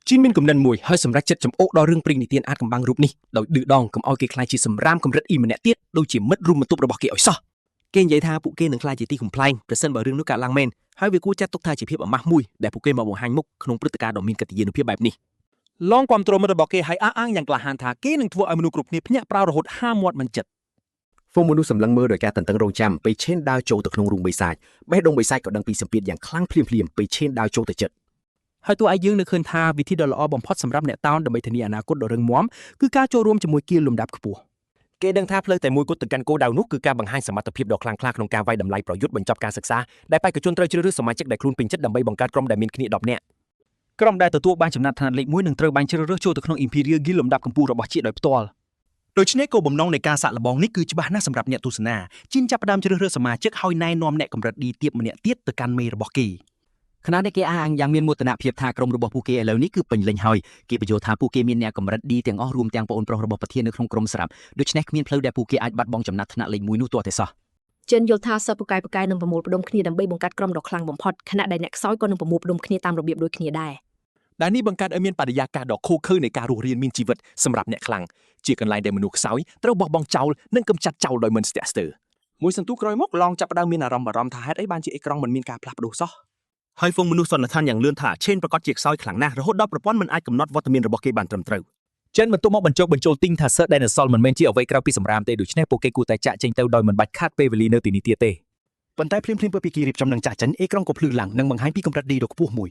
[SPEAKER 3] ជីនមានកំណត់មួយហើយសម្រាប់ចិត្តចំអូកដល់រឿងព្រីងនីតិអាតកំបាំងរូបនេះដោយឌឺដងកុំឲ្យគេខ្លាចជាសម្រាមកម្រិតអ៊ីម្នាក់ទៀតដូចជាមិត្តរួមបន្ទប់របស់គេឲ្យសោះគេនិយាយថាពួកគេនឹងខ្លាចជាទីកំប្លែងប្រសិនបើរឿងនោះកើតឡើងមែនហើយវាគួរចាត់ទុកថាជាភាពអាម៉ាស់មួយដែលពួកគេមកបង្ហាញមុខក្នុងព្រឹត្តិការណ៍ដ៏មានកិត្តិយសភាពបែបនេះឡងគ្រប់គ្រងមិត្តរបស់គេឲ្យអះអាងយ៉ាងក្លាហានថាគេនឹងធ្វើឲ្យមនុស្សគ្រប់គ្នាភ្ញាក់ផ្អើលរហូតហាមាត់មិនចិត្ត
[SPEAKER 5] ហ្វូមនុស្សសម្លឹងមើលដោយការតន្ទឹងរង់ចាំពេលឈេនដាវចូលទៅក្នុងរូងបិសាចបេះដូងបិសាចក៏ដឹងពីសម្ពាធយ៉ាងខ្លាំងភ្លាមពេលឈេនដាវចូលទៅចិត្ត
[SPEAKER 3] ហើយតួឯងយើងនៅឃើញថាវិធីដ៏ល្អបំផុតសម្រាប់អ្នកតោនដើម្បីធានាអនាគតដ៏រឹងមាំគឺការចូលរួមជាមួយគៀលលំដាប់ខ្ពស់គេដឹងថាផ្លូវតែមួយគត់ទៅកាន់គោលដៅនោះគឺការបង្ហាញសមត្ថភាពដ៏ខ្លាំងក្លាក្នុងការវាយតម្លៃប្រយុទ្ធបញ្ចប់ការសិក្សាដែលបេក្ខជនត្រូវជ្រើសរើសសមាជិកដែលខ្លួនពេញចិត្តដើម្បីបង្កើតក្រុមដែលមានគ្នា10នាក់ក្រុមដែលទទួលបានចំណាត់ថ្នាក់លេខ1នឹងត្រូវបានជ្រើសរើសចូលទៅក្នុង Imperial Guild លំដាប់កម្ពស់របស់ជាតិដោយផ្ទាល់ដូច្នេះគោលបំណងនៃការសាកល្បងនេះគឺច្បាស់ណាស់សម្រាប់អ្នកទស្សនាជីនចាប់ផ្ដើមជ្រើសរើសសមាជិកហើយណែនាំអ្នកកម្រិត D ទៀបម្នាក់ទៀតទៅកាន់មេរបស់គេ ខណៈនេះគេអះអាងយ៉ាងមានមោទនភាពថាក្រុមរបស់ពួកគេឥឡូវនេះគឺពេញលេញហើយគេបញ្យល់ថាពួកគេមានអ្នកកម្រិត D ទាំងអស់រួមទាំងប្អូនប្រុសរបស់ប្រធាននៅក្នុងក្រុមស្រាប់ដូច្នេះគ្មានផ្លូវដែលពួកគេអាចបាត់បង់ចំណាត់ថ្នាក់លេខ1នោះទាល់តែសោះ
[SPEAKER 9] ចិនយល់ថាសិស្សពូកែពូកែនឹងប្រមូលផ្ដុំគ្នាដើម្បីបង្កើតក្រុមដ៏ខ្លាំងបំផុតខណៈដែលអ្នកខ្សោយក៏នឹងប្រមូលផ្ដុំគ្នាតាមរបៀបដូចគ្នាដែរ
[SPEAKER 3] ដែលនេះបង្កើតឲ្យមានបរិយាកាសដ៏ឃោឃៅនៃការរស់រានមានជីវិតសម្រាប់អ្នកខ្លាំងជាកន្លែងដែលមនុស្សខ្សោយត្រូវបោះបង់ចោលនិងកំចាត់ចោលដោយមិនស្ទាក់ស្ទើរមួយសន្ទុះក្រោយមកឡងចាប់ផ្ដើមមានអារម្មណ៍ថាហេតុអីបានជាអេក្រង់មិនមានការផ្លាស់ប្ដូរសោះ ហើយហ្វុងមនុស្សសន្និដ្ឋានយ៉ាងលឿនថាឆេនប្រកាសជាខ្សោយខ្លាំងណាស់រហូតដល់ប្រព័ន្ធមិនអាចកំណត់វត្តមានរបស់គេបានត្រឹមត្រូវចិនបន្ទាប់មកបញ្ចូលទីងថាសិស្សដែលនៅសល់មិនមែនជាអ្វីក្រៅពីសម្រាមទេដូច្នេះពួកគេគួរតែចាក់ចេញទៅដោយមិនបាច់ខាតពេលវេលានៅទីនេះទៀតទេប៉ុន្តែភ្លាមៗពីគេរៀបចំនឹងចាក់ចេញអេក្រង់ក៏ភ្លឺឡើងនិងបង្ហាញពីកម្រិត D ដ៏ខ្ពស់មួយ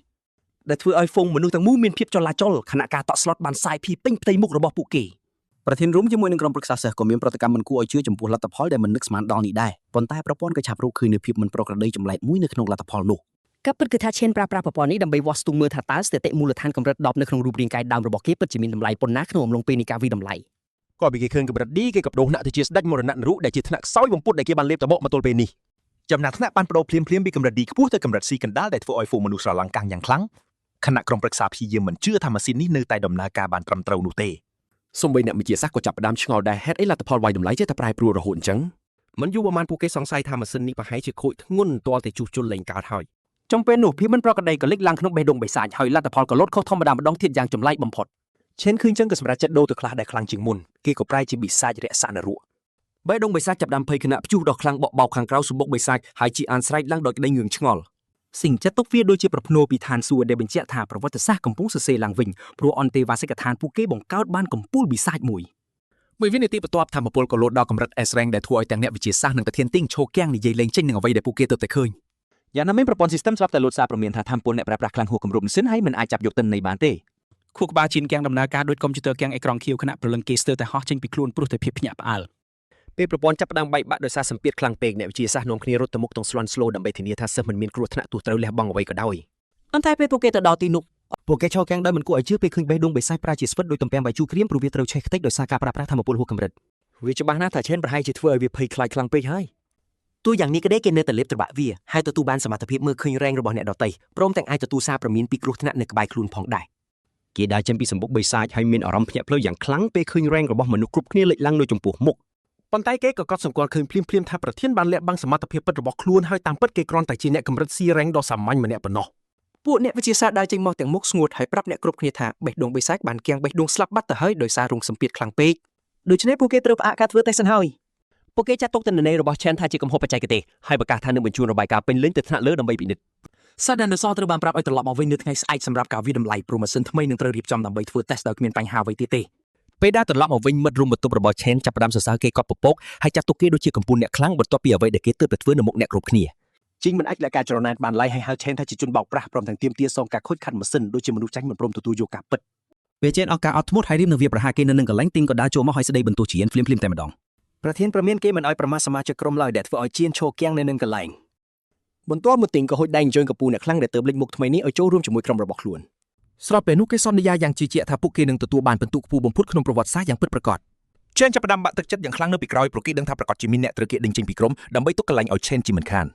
[SPEAKER 3] ដែលធ្វើឲ្យហ្វុងមនុស្សទាំងមូលមានភាពចលាចលខណៈការតក់ស្លុតបានសាយភីពេញផ្ទៃមុខរបស់ពួកគេប្រធានរួមជាមួយនឹងក្រុមប្រឹក្សាសិស្សក៏មានប្រតិកម្មមិនគួរឲ្យជឿចំពោះលទ្ធផលដែលមិននឹកស្មានដល់នេះដែរប៉ុន្តែប្រព័ន្ធក៏ឆាប់រកឃើញនូវភាពមិនប្រក្រតីចម្លែកមួយនៅក្នុងលទ្ធផលនោះ កពិតគឺថាឈានប្រើប្រាស់ប្រព័ន្ធនេះដើម្បីវាស់ស្ទង់មើលថាតើស្ថិតិមូលដ្ឋានកម្រិត10នៅក្នុងរូបរាងកាយដើមរបស់គេពិតជាមានតម្លៃប៉ុណ្ណាក្នុងអំឡុងពេលនៃការវិតម្លៃក៏ពីគេឃើញកម្រិត D គេក៏បដូរថ្នាក់ទៅជាស្ដេចមរណៈនរុដែលជាថ្នាក់ខ្សោយបំផុតដែលគេបានលេបតបមកទល់ពេលនេះចំណាត់ថ្នាក់បានបដូរភ្លាមពីកម្រិត D ខ្ពស់ទៅកម្រិត C កណ្ដាលដែលធ្វើឲ្យហ្វូមនុស្សស្រឡាំងកាំងយ៉ាងខ្លាំងខណៈក្រុមប្រឹក្សាព្យាយាមមិនជឿថាម៉ាស៊ីននេះនៅតែដំណើរការបានត្រឹមត្រូវនោះទេសូម្បីអ្នកវិទ្យាសាស្ត្រក៏ចាប់ផ្ដើមឆ្ងល់ដែរហេតុអីលទ្ធផលវាយតម្លៃចេះតែប្រែប្រួលរហូតអញ្ចឹងមិនយូរប៉ុន្មានពួកគេសង្ស័យថាម៉ាស៊ីននេះប្រហែលជាខូចធ្ងន់ទាល់តែជួសជុលលែងកើតហើយ ចំពេលនោះភាពមិនប្រក្រតីក៏លេចឡើងក្នុងបេះដូងបិសាចហើយលទ្ធផលក៏លត់ខុសធម្មតាម្ដងទៀតយ៉ាងចម្លែកបំផុតឈិនឃើញចឹងក៏សម្រាប់ចិត្តដូរទៅខ្លះដែលខ្លាំងជាងមុនគេក៏ប្រែជាបិសាចរក្សានរៈបេះដូងបិសាចចាប់ដើមភ័យគណៈព្យុះដ៏ខ្លាំងបក់បោកខាងក្រៅសំបុកបិសាចហើយជាអានស្រែកឡើងដោយក្តីងឿងឆ្ងល់សិង្ហចិត្តទុកវាដូចជាប្រភ្នូរពីឋានសួគ៌ដែលបញ្ជាក់ថាប្រវត្តិសាស្ត្រកំពុងសរសេរឡើងវិញព្រោះអន្តេវាសិកដ្ឋានពួកគេបង្កើតបានកំពូលបិសាចមួយវិនាទីបន្ទាប់ថាមពលក៏លោតដល់កម្រិត S rank ដែលធ្វើឲ្យទាំងអ្នកវិទ្យាសាស្ត្រនិងប្រធានទីងឈោកៀងនិយាយលេងចេញនឹងអ្វីដែលពួកគេទើបតែឃើញ យ៉ាងណាមិញប្រព័ន្ធ system ស្រាប់តែលោតសារព្រមានថាថាមពលអ្នកប្រើប្រាស់ខ្លាំងហួសគម្រប់ម៉ាស៊ីនហើយមិនអាចចាប់យកទិន្នន័យបានទេខួរក្បាលជីនគៀងដំណើរការដោយកុំព្យូទ័រគៀងអេក្រង់ខៀវខណៈព្រលឹងគេស្ទើរតែហោះចេញពីខ្លួនព្រោះតែភាពភ្ញាក់ផ្អើលពេលប្រព័ន្ធចាប់ផ្ដើមបែកបាក់ដោយសារសម្ពាធខ្លាំងពេកអ្នកវិទ្យាសាស្ត្រនាំគ្នារត់ទៅមុខទាំងស្លន់ស្លោដើម្បីធានាថាសិស្សមិនមានគ្រោះថ្នាក់ទោះត្រូវលះបង់អ្វីក៏ដោយប៉ុន្តែពេលពួកគេទៅដល់ទីនោះពួកគេឈរគៀងដោយមិនគួរឲ្យជឿពេលឃើញបេះដូងបិសាចប្រាជាស្វិតដោយទំពាំងបាយជូរក្រៀមព្រោះវាត្រូវឆេះខ្ទេចដោយសារការប្រើប្រាស់ថាមពលហួសកម្រិតវាច្បាស់ណាស់ថាឈិនប្រហែលជាធ្វើឲ្យវាភ័យខ្លាចខ្លាំងពេកហើយ ទោះយ៉ាងនេះក្តីគេនៅតែលេបត្របាក់វាហើយទទួលបានសមត្ថភាពមើលឃើញរែងរបស់អ្នកដទៃព្រមទាំងអាចទទួលសារព្រមានពីគ្រោះថ្នាក់នៅក្បែរខ្លួនផងដែរគេដើរចេញពីសម្បុកបិសាចហើយមានអារម្មណ៍ភ្ញាក់ផ្លូវយ៉ាងខ្លាំងពេលឃើញរែងរបស់មនុស្សគ្រប់គ្នាលេចឡើងនៅចំពោះមុខប៉ុន្តែគេក៏កត់សម្គាល់ឃើញភ្លាមថាប្រធានបានលាក់បាំងសមត្ថភាពពិតរបស់ខ្លួនហើយតាមពិតគេគ្រាន់តែជាអ្នកកម្រិត C rank ដ៏សាមញ្ញម្នាក់ប៉ុណ្ណោះពួកអ្នកវិទ្យាសាស្ត្រដើរចេញមកទាំងមុខស្ងួតហើយប្រាប់អ្នកគ្រប់គ្នាថាបេះដូងបិសាចបានគៀងបេះដូងស្លាប់បាត់ទៅហើយដោយសាររងសម្ពាធខ្លាំងពេកដូច្នេះពួកគេត្រូវផ្អាកការធ្វើតេស្តសិនហើយពួកគេចាត់ទុកទិន្នន័យរបស់ Chen ថាជាកំហុសបច្ចេកទេសហើយប្រកាសថានឹងបញ្ជូនរបាយការណ៍ពេញលេញទៅថ្នាក់លើដើម្បីពិនិត្យសាស្ត្រដានដសត្រូវបានប្រាប់ឲ្យត្រឡប់មកវិញនៅថ្ងៃស្អែកសម្រាប់ការវិតម្លៃព្រោះម៉ាស៊ីនថ្មីនឹងត្រូវរៀបចំដើម្បីធ្វើតេស្តដោយគ្មានបញ្ហាអ្វីទៀតទេពេលដែលត្រឡប់មកវិញមិត្តរួមបន្ទប់របស់ Chen ចាប់ផ្ដើមសរសើរគេកត់ពពកហើយចាត់ទុកគេដូចជាកំពូលអ្នកខ្លាំងបន្ទាប់ពីអ្វីដែលគេទើបតែធ្វើនៅមុខអ្នកគ្រប់គ្នាជីងមិនអាចលក្ខការចរណាបានឡើយហើយហៅ Chen ថាជាជនបោកប្រាស់ព្រមទាំងទាមទារសងការខូចខាតម៉ាស៊ីនដូចជាមនុស្សចាញ់មិនព្រមទទួលយកការពិតពេល Chen អស់ការអត់ធ្មត់ហើយរៀបនឹងវាប្រហារគេនៅនឹងកន្លែងទីងក៏ដើរចូលមកហើយស្ដីបន្ទោសជាភ្លាមតែម្ដងប្រធានប្រមានគេមិនឲ្យប្រមាថសមាជិកក្រុមឡើយដែលធ្វើឲ្យជៀនឈោគៀងនៅនឹងកន្លែងបន្ទាប់មកទីងក៏ហុចដៃអញ្ជើញកំពូលអ្នកខ្លាំងដែលទើបលេចមុខថ្មីនេះឲ្យចូលរួមជាមួយក្រុមរបស់ខ្លួនស្របពេលនោះគេសន្យាយ៉ាងជឿជាក់ថាពួកគេនឹងទទួលបានពិន្ទុខ្ពស់បំផុតក្នុងប្រវត្តិសាស្ត្រយ៉ាងពិតប្រាកដ Chen ចាប់ផ្ដើមបាក់ទឹកចិត្តយ៉ាងខ្លាំងនៅពីក្រោយព្រោះគេដឹងថាប្រកាសជាមានអ្នកត្រូវគេដេញចេញពីក្រុមដើម្បីទុកកន្លែងឲ្យ Chen ជាមិនខាន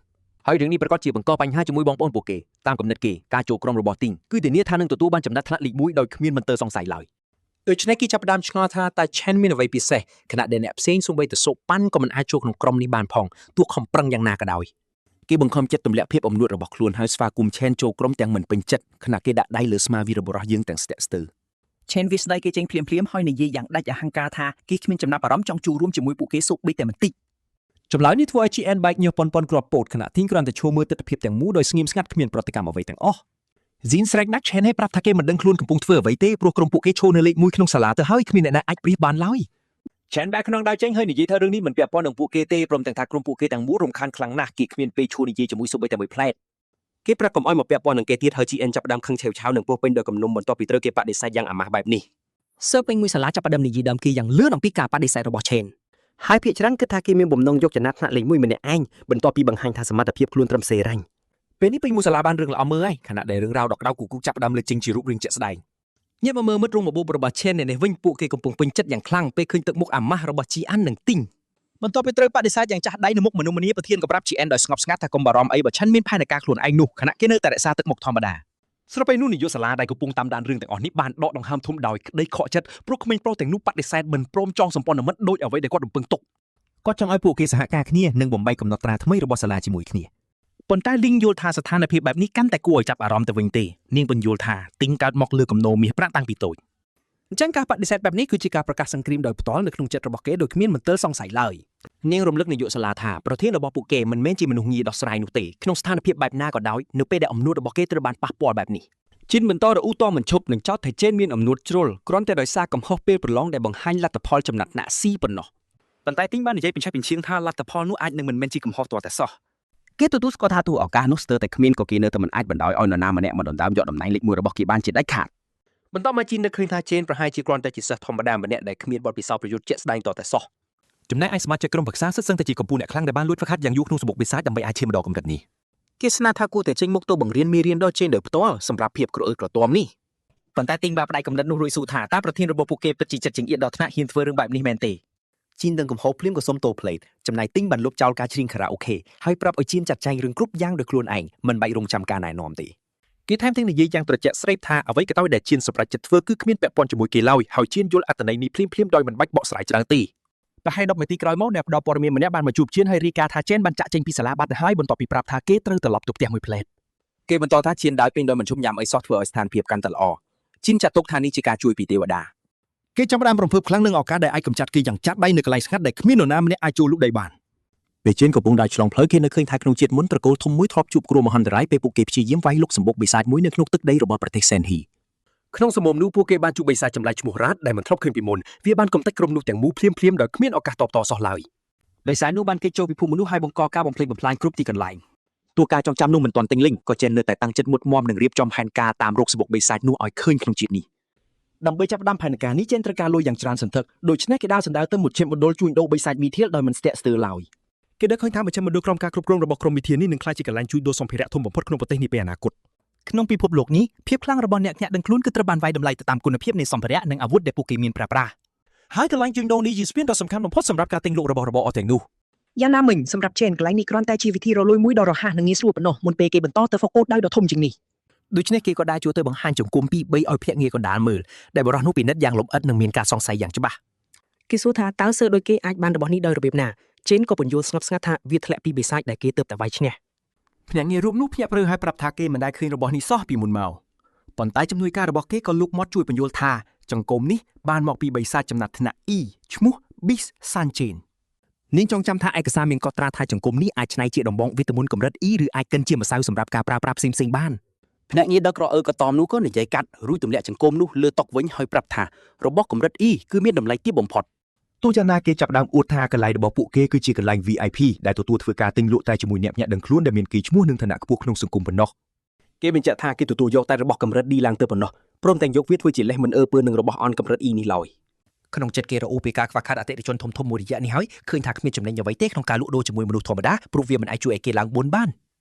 [SPEAKER 3] ហើយរឿងនេះប្រកាសជាបង្កបញ្ហាជាមួយបងប្អូនពួកគេតាមគំនិតគេការចូលក្រុមរបស់ទីងគឺធានាថានឹងទទួលបានចំណាត់ថ្នាក់លេខ1ដោយគ្មានមន្ទិលសង្ស័យឡើយដូច្នេះគេចាប់ផ្ដើមឆ្ងល់ថាតើ Chen មានអ្វីពិសេសខណៈដែលអ្នកផ្សេងសូម្បីតែសូប៉ាន់ក៏មិនអាចចូលក្នុងក្រុមនេះបានផងទោះខំប្រឹងយ៉ាងណាក៏ដោយ គេបង្ខំចិត្តទម្លាក់ភាពអំនួតរបស់ខ្លួនហើយស្វាគមន៍ឆេនចូលក្រុមទាំងមិនពេញចិត្តខណៈគេដាក់ដៃលើស្មាវីរបស់យើងទាំងស្ទាក់ស្ទើរ
[SPEAKER 6] ឆេនវាស្ដីគេចេញភ្លាមៗហើយនិយាយយ៉ាងដាច់អហង្ការថាគេគ្មានចំណាប់អារម្មណ៍ចង់ចូលរួមជាមួយពួកគេសូម្បីតែបន្តិច
[SPEAKER 3] ចម្លើយនេះធ្វើឲ្យ GN Bike ញើសប៉ុនគ្រាប់ពោតខណៈទីងគ្រាន់តែឈោមើលទស្សនវិជ្ជាទាំងមូលដោយស្ងៀមស្ងាត់គ្មានប្រតិកម្មអ្វីទាំងអស់ Zin ស្រែកណាស់ Chen ឲ្យប្រាប់ថាគេមិនដឹងខ្លួនកំពុងធ្វើអ្វីទេព្រោះក្រុមពួកគេឈរនៅលេខ1ក្នុងសាលាទៅហើយគ្មានអ្នកណាអាចប្រៀបបានឡើយ Chen បែរខ្នងដៅចេញហើយនិយាយថារឿងនេះមិនពាក់ព័ន្ធនឹងពួកគេទេព្រមទាំងថាក្រុមពួកគេទាំងមូលរំខានខ្លាំងណាស់គេគ្មានពេលឈួរនិយាយជាមួយសូម្បីតែមួយផ្លែតគេប្រាប់កុំឲ្យមកពាក់ព័ន្ធនឹងគេទៀតហើយ GN ចាប់ផ្ដើមខឹងឆេវឆាវនឹងពោះពេញដោយគំនុំបន្ទាប់ពីត្រូវគេបដិសេធយ៉ាងអាម៉ាស់បែបនេះ
[SPEAKER 8] សើពេញមួយសាលាចាប់ផ្ដើមនិយាយដើមគេយ៉ាងលឿនអំពីការបដិសេធរបស់ Chen
[SPEAKER 5] ហើយភាគច្រើនគិតថាគេមានបំណងយកចំណាត់ថ្នាក់លេខ1ម្នាក់ឯងបន្ទាប់ពីបង្ហាញថាសមត្ថភាពខ្លួនត្រឹមសេរ៉ាញ់
[SPEAKER 3] ពេលនេះពេញមួយសាលាបានរឿងល្អមើលហើយខណៈដែលរឿងរ៉ាវដកដៅគូគូចាប់ផ្ដើមលើចេញជារូបរាងជាក់ស្ដែងញាប់មកមើលមិត្តរួមបបោរបស់ Chen នេះវិញពួកគេកំពុងពេញចិត្តយ៉ាងខ្លាំងពេលឃើញទឹកមុខអាម៉ាស់របស់ Jian និងទីង
[SPEAKER 7] បន្ទាប់ពីត្រូវបដិសេធយ៉ាងចាស់ដៃនៅមុខមនុស្សម្នាប្រធានក៏ប្រាប់ GN ដោយស្ងប់ស្ងាត់ថាកុំបារម្ភអីបើឆាន់មានផែនការខ្លួនឯងនោះខណៈគេនៅតែរក្សាទឹកមុខធម្មតាស្របពេលនោះនាយកសាលាដែលកំពុងតាមដានរឿងទាំងអស់នេះបានដកដង្ហើមធំដោយក្តីខកចិត្តព្រោះក្មេងប្រុសទាំងនោះបដិសេធមិនព្រមចងសម្ព័ន្ធមិត្តដោយអ្វីដែលគាត់រំពឹងទុកគាត់ចង់ឲ្យពួកគេសហការគ្នានិងបំបីកំណត់ត្រាថ្មីរបស់សាលាជាមួយគ្នាប៉ុន្តែលីងយល់ថាស្ថានភាពបែបនេះកាន់តែគួរឲ្យចាប់អារម្មណ៍ទៅវិញទេនាងបញ្យល់ថាទីងកើតមកលើគំនោមាសប្រាក់តាំងពីតូចអញ្ចឹងការបដិសេធបែបនេះគឺជាការប្រកាសសង្គ្រាមដោយផ្ទាល់នៅក្នុងចិត្តរបស់គេដោយគ្មានមន្ទិលសង្ស័យឡើយ
[SPEAKER 3] នាងរំលឹកនាយកសាលាថាប្រធានរបស់ពួកគេមិនមែនជាមនុស្សងាយដោះស្រាយនោះទេក្នុងស្ថានភាពបែបណាក៏ដោយនៅពេលដែលអំនួតរបស់គេត្រូវបានប៉ះពាល់បែបនេះជីនបន្តរអ៊ូតមិនឈប់នឹងចោទថាជេនមានអំនួតជ្រុលគ្រាន់តែដោយសារកំហុសពេលប្រឡងដែលបង្ហាញលទ្ធផលចំណាត់ថ្នាក់ C ប៉ុណ្ណោះប៉ុន្តែទីងបាននិយាយបញ្ឆេះបញ្ឈៀងថាលទ្ធផលនោះអាចនឹងមិនមែនជាកំហុសទាល់តែសោះ
[SPEAKER 8] គេទទួលស្គាល់ថាទូឱកាសនោះស្ទើរតែគ្មានក៏គេនៅតែមិនអាចបណ្ដោយឲ្យនរណាម្នាក់មកដណ្ដើមយកតំណែងលេខ1របស់គេបានជាដាច់ខាត
[SPEAKER 3] បន្ទាប់មកជីននឹកឃើញថាជេនប្រហែលជាគ្រាន់តែជាសិស្សធម្មតាម្នាក់ដែលគ្មានបទពិសោធន៍ប្រយុទ្ធជាក់ស្ដែងទាល់តែសោះ
[SPEAKER 7] ចំណែកឯសមាជិកក្រុមប្រឹក្សាសិទ្ធិសឹងតែជាកម្ពុជាអ្នកខ្លាំងដែលបានលួចហ្វឹកហាត់យ៉ាងយូរក្នុងសម្បុកបិសាចដើម្បីអាចឈានមកដល់កម្រិតនេះ
[SPEAKER 8] គេស្នើថាគួរតែចេញមុខទៅបង្រៀនមេរៀនដល់ Chen ដោយផ្ទាល់សម្រាប់ភាពក្រអឺក្រទាំនេះប៉ុន្តែទីងបានផ្ដាច់កំណត់នោះរួចសួរថាតើប្រធានរបស់ពួកគេពិតជាចិត្តចង្អៀតដល់ថ្នាក់ហ៊ានធ្វើរឿងបែបនេះមែនទេជីនដឹងកំហុសភ្លាមក៏សុំតូផ្លេតចំណែកទីងបានលុបចោលការច្រៀងខារ៉ាអូខេហើយប្រាប់ឲ្យជីនចាត់ចែងរឿងគ្រប់យ៉ាងដោយខ្លួនឯងមិនបាច់រងចាំការណែនាំទេ
[SPEAKER 7] គេថែមទាំងនិយាយយ៉ាងត្រជាក់ស្រេបថាអ្វីក៏ដោយដែលជៀនសម្រាប់ចិត្តធ្វើគឺគ្មានពាក់ព័ន្ធជាមួយគេឡើយហើយជៀនយល់អត្ថន័យនេះភ្លាមៗដោយមិនបាច់បកស្រាយច្រើនទេប្រហែល10នាទីក្រោយមកអ្នកផ្ដល់ព័ត៌មានម្នាក់បានមកជួបជៀនហើយរាយការណ៍ថាជេនបានចាក់ចេញពីសាលាបាត់ទៅហើយបន្ទាប់ពីប្រាប់ថាគេត្រូវត្រឡប់ទៅផ្ទះមួយផ្លែត
[SPEAKER 3] គេបន្តថាជៀនដើរពេញដោយមិនឈប់ញ៉ាំអីសោះធ្វើឲ្យស្ថានភាពកាន់តែល្អជីនចាត់ទុកថានេះជាការជួយពីទេវតា
[SPEAKER 7] គេចាប់ផ្ដើមរំភើបខ្លាំងនឹងឱកាសដែលអាចកម្ចាត់គេយ៉ាងចាត់ដៃនៅកន្លែងស្ងាត់ដែលគ្មាននរណាម្នាក់អាចចូលលូកដៃបាន
[SPEAKER 3] ពេលជេនកំពុងដើរឆ្លងផ្លូវគេនៅឃើញថាក្នុងជាតិមុនត្រកូលធំមួយធ្លាប់ជួបគ្រោះមហន្តរាយពេលពួកគេព្យាយាមវាយលុកសម្បុកបិសាចមួយនៅក្នុងទឹកដីរបស់ប្រទេសសេនហ៊ីក្នុងសមមនោះពួកគេបានជួបបិសាចចម្លែកឈ្មោះរ៉ាតដែលមិនធ្លាប់ឃើញពីមុនវាបានកំទេចក្រុមនោះទាំងមូលភ្លាមៗដោយគ្មានឱកាសតបតសោះឡើយបិសាចនោះបានគេចចូលពិភពមនុស្សហើយបង្កការបំផ្លិចបំផ្លាញគ្រប់ទីកន្លែងតួការចងចាំនោះមិនទាន់ទិញលីងក៏ជេននៅតែតាំងចិត្តមុតមមនឹងរៀបចំផែនការតាមរកសម្បុកបិសាចនោះឲ្យឃើញក្នុងជាតិនេះ
[SPEAKER 7] ដើម្បីចាប់ផ្ដើមផែនការនេះជេនត្រូវការលុយយ៉ាងច្រើនសន្ធឹកដូច្នេះគេដើរសណ្ដើរទៅមជ្ឈមណ្ឌលជួញដូរបិសាចមីធៀលដោយមិនស្ទាក់ស្ទើរឡើយគេដឹកឃើញថាមជ្ឈមណ្ឌលក្រុមការគ្រប់គ្រងរបស់ក្រុមវិធាននេះនឹងក្លាយជាកន្លែងជួញដូរសម្ភារៈធំបំផុតក្នុងប្រទេសនេះពេលអនាគតក្នុងពិភពលោកនេះភាពខ្លាំងរបស់អ្នកដឹងខ្លួនគឺត្រូវបានវាយតម្លៃទៅតាមគុណភាពនៃសម្ភារៈនិងអាវុធដែលពួកគេមានប្រើប្រាស់ហើយកន្លែងជួញដូរនេះជាស្ពានដ៏សំខាន់បំផុតសម្រាប់ការទិញលក់របស់របរទាំងនោះ
[SPEAKER 6] យ៉ាងណាមិញសម្រាប់ Chen កន្លែងនេះគ្រាន់តែជាវិធីរលួយមួយដ៏រហ័សនិងងាយស្រួលប៉ុណ្ណោះមុនពេលគេបន្តទៅហ្វកគោលដៅដ៏ធំជាងនេះ
[SPEAKER 7] ដូច្នេះគេក៏ដើរចូលទៅបង្ហាញជង្គង់ពី3ឲ្យភ្នាក់ងារកណ្ដាលមើលដែលបរិះនោះពិនិត្យយ៉ាងលម្អិតនិងមានការសង្ស័យយ៉ាងច្បាស់
[SPEAKER 8] គេសួរថាតើសើដោយគេអាចបានរបស់នេះដោយរបៀបណា Chen ក៏បញ្យល់ស្ងប់ស្ងាត់ថាវាធ្លាក់ពីបិសាចដែលគេទើបតែវាយឈ្នះ
[SPEAKER 7] ភ្នាក់ងាររូបនោះភ្ញាក់ព្រឺហើយប្រាប់ថាគេមិនដែលឃើញរបស់នេះសោះពីមុនមកប៉ុន្តែជំនួយការរបស់គេក៏លូកមាត់ជួយបញ្យល់ថាចង្គមនេះបានមកពីបិសាចចំណាត់ថ្នាក់ E ឈ្មោះ Bis Sanchen នាងចងចាំថាឯកសារមានកត់ត្រាថាចង្គមនេះអាចច្នៃជាដំបងវីតាមីនកម្រិត E ឬអាចកិនជាម្សៅសម្រាប់ការប្រើប្រាស់ផ្សេងៗបាន
[SPEAKER 3] ភ្នាក់ងារដឹកក្រអឺក៏តមនោះក៏និយាយកាត់រួចទម្លាក់ចង្គមនោះលើតុវិញហើយប្រាប់ថារបស់កម្រិត E គឺមានតម្លៃទាបបំផុត
[SPEAKER 7] ទោះយ៉ាងណាគេចាប់ផ្ដើមអួតថាកន្លែងរបស់ពួកគេគឺជាកន្លែង VIP ដែលទទួលធ្វើការទិញលក់តែជាមួយអ្នកភ្នាក់ដឹងខ្លួនដែលមានកេរ្តិ៍ឈ្មោះនិងឋានៈខ្ពស់ក្នុងសង្គមប៉ុណ្ណោះ
[SPEAKER 3] គេបញ្ជាក់ថាគេទទួលយកតែរបស់កម្រិត D ឡើងទៅប៉ុណ្ណោះព្រមទាំងយកវាធ្វើជាលេសមិនអើពើនឹងរបស់អន់កម្រិត E នេះឡើយ
[SPEAKER 7] ក្នុងចិត្តគេរអ៊ូពីការខ្វះខាតអតិថិជនធំៗមួយរយៈនេះហើយឃើញថាគ្មានចំណេញអ្វីទេក្នុងការលក់ដូរជាមួយមនុស្សធម្មតាព្រោះវាមិនអាចជួយឲ្យគេឡើងបួនបាន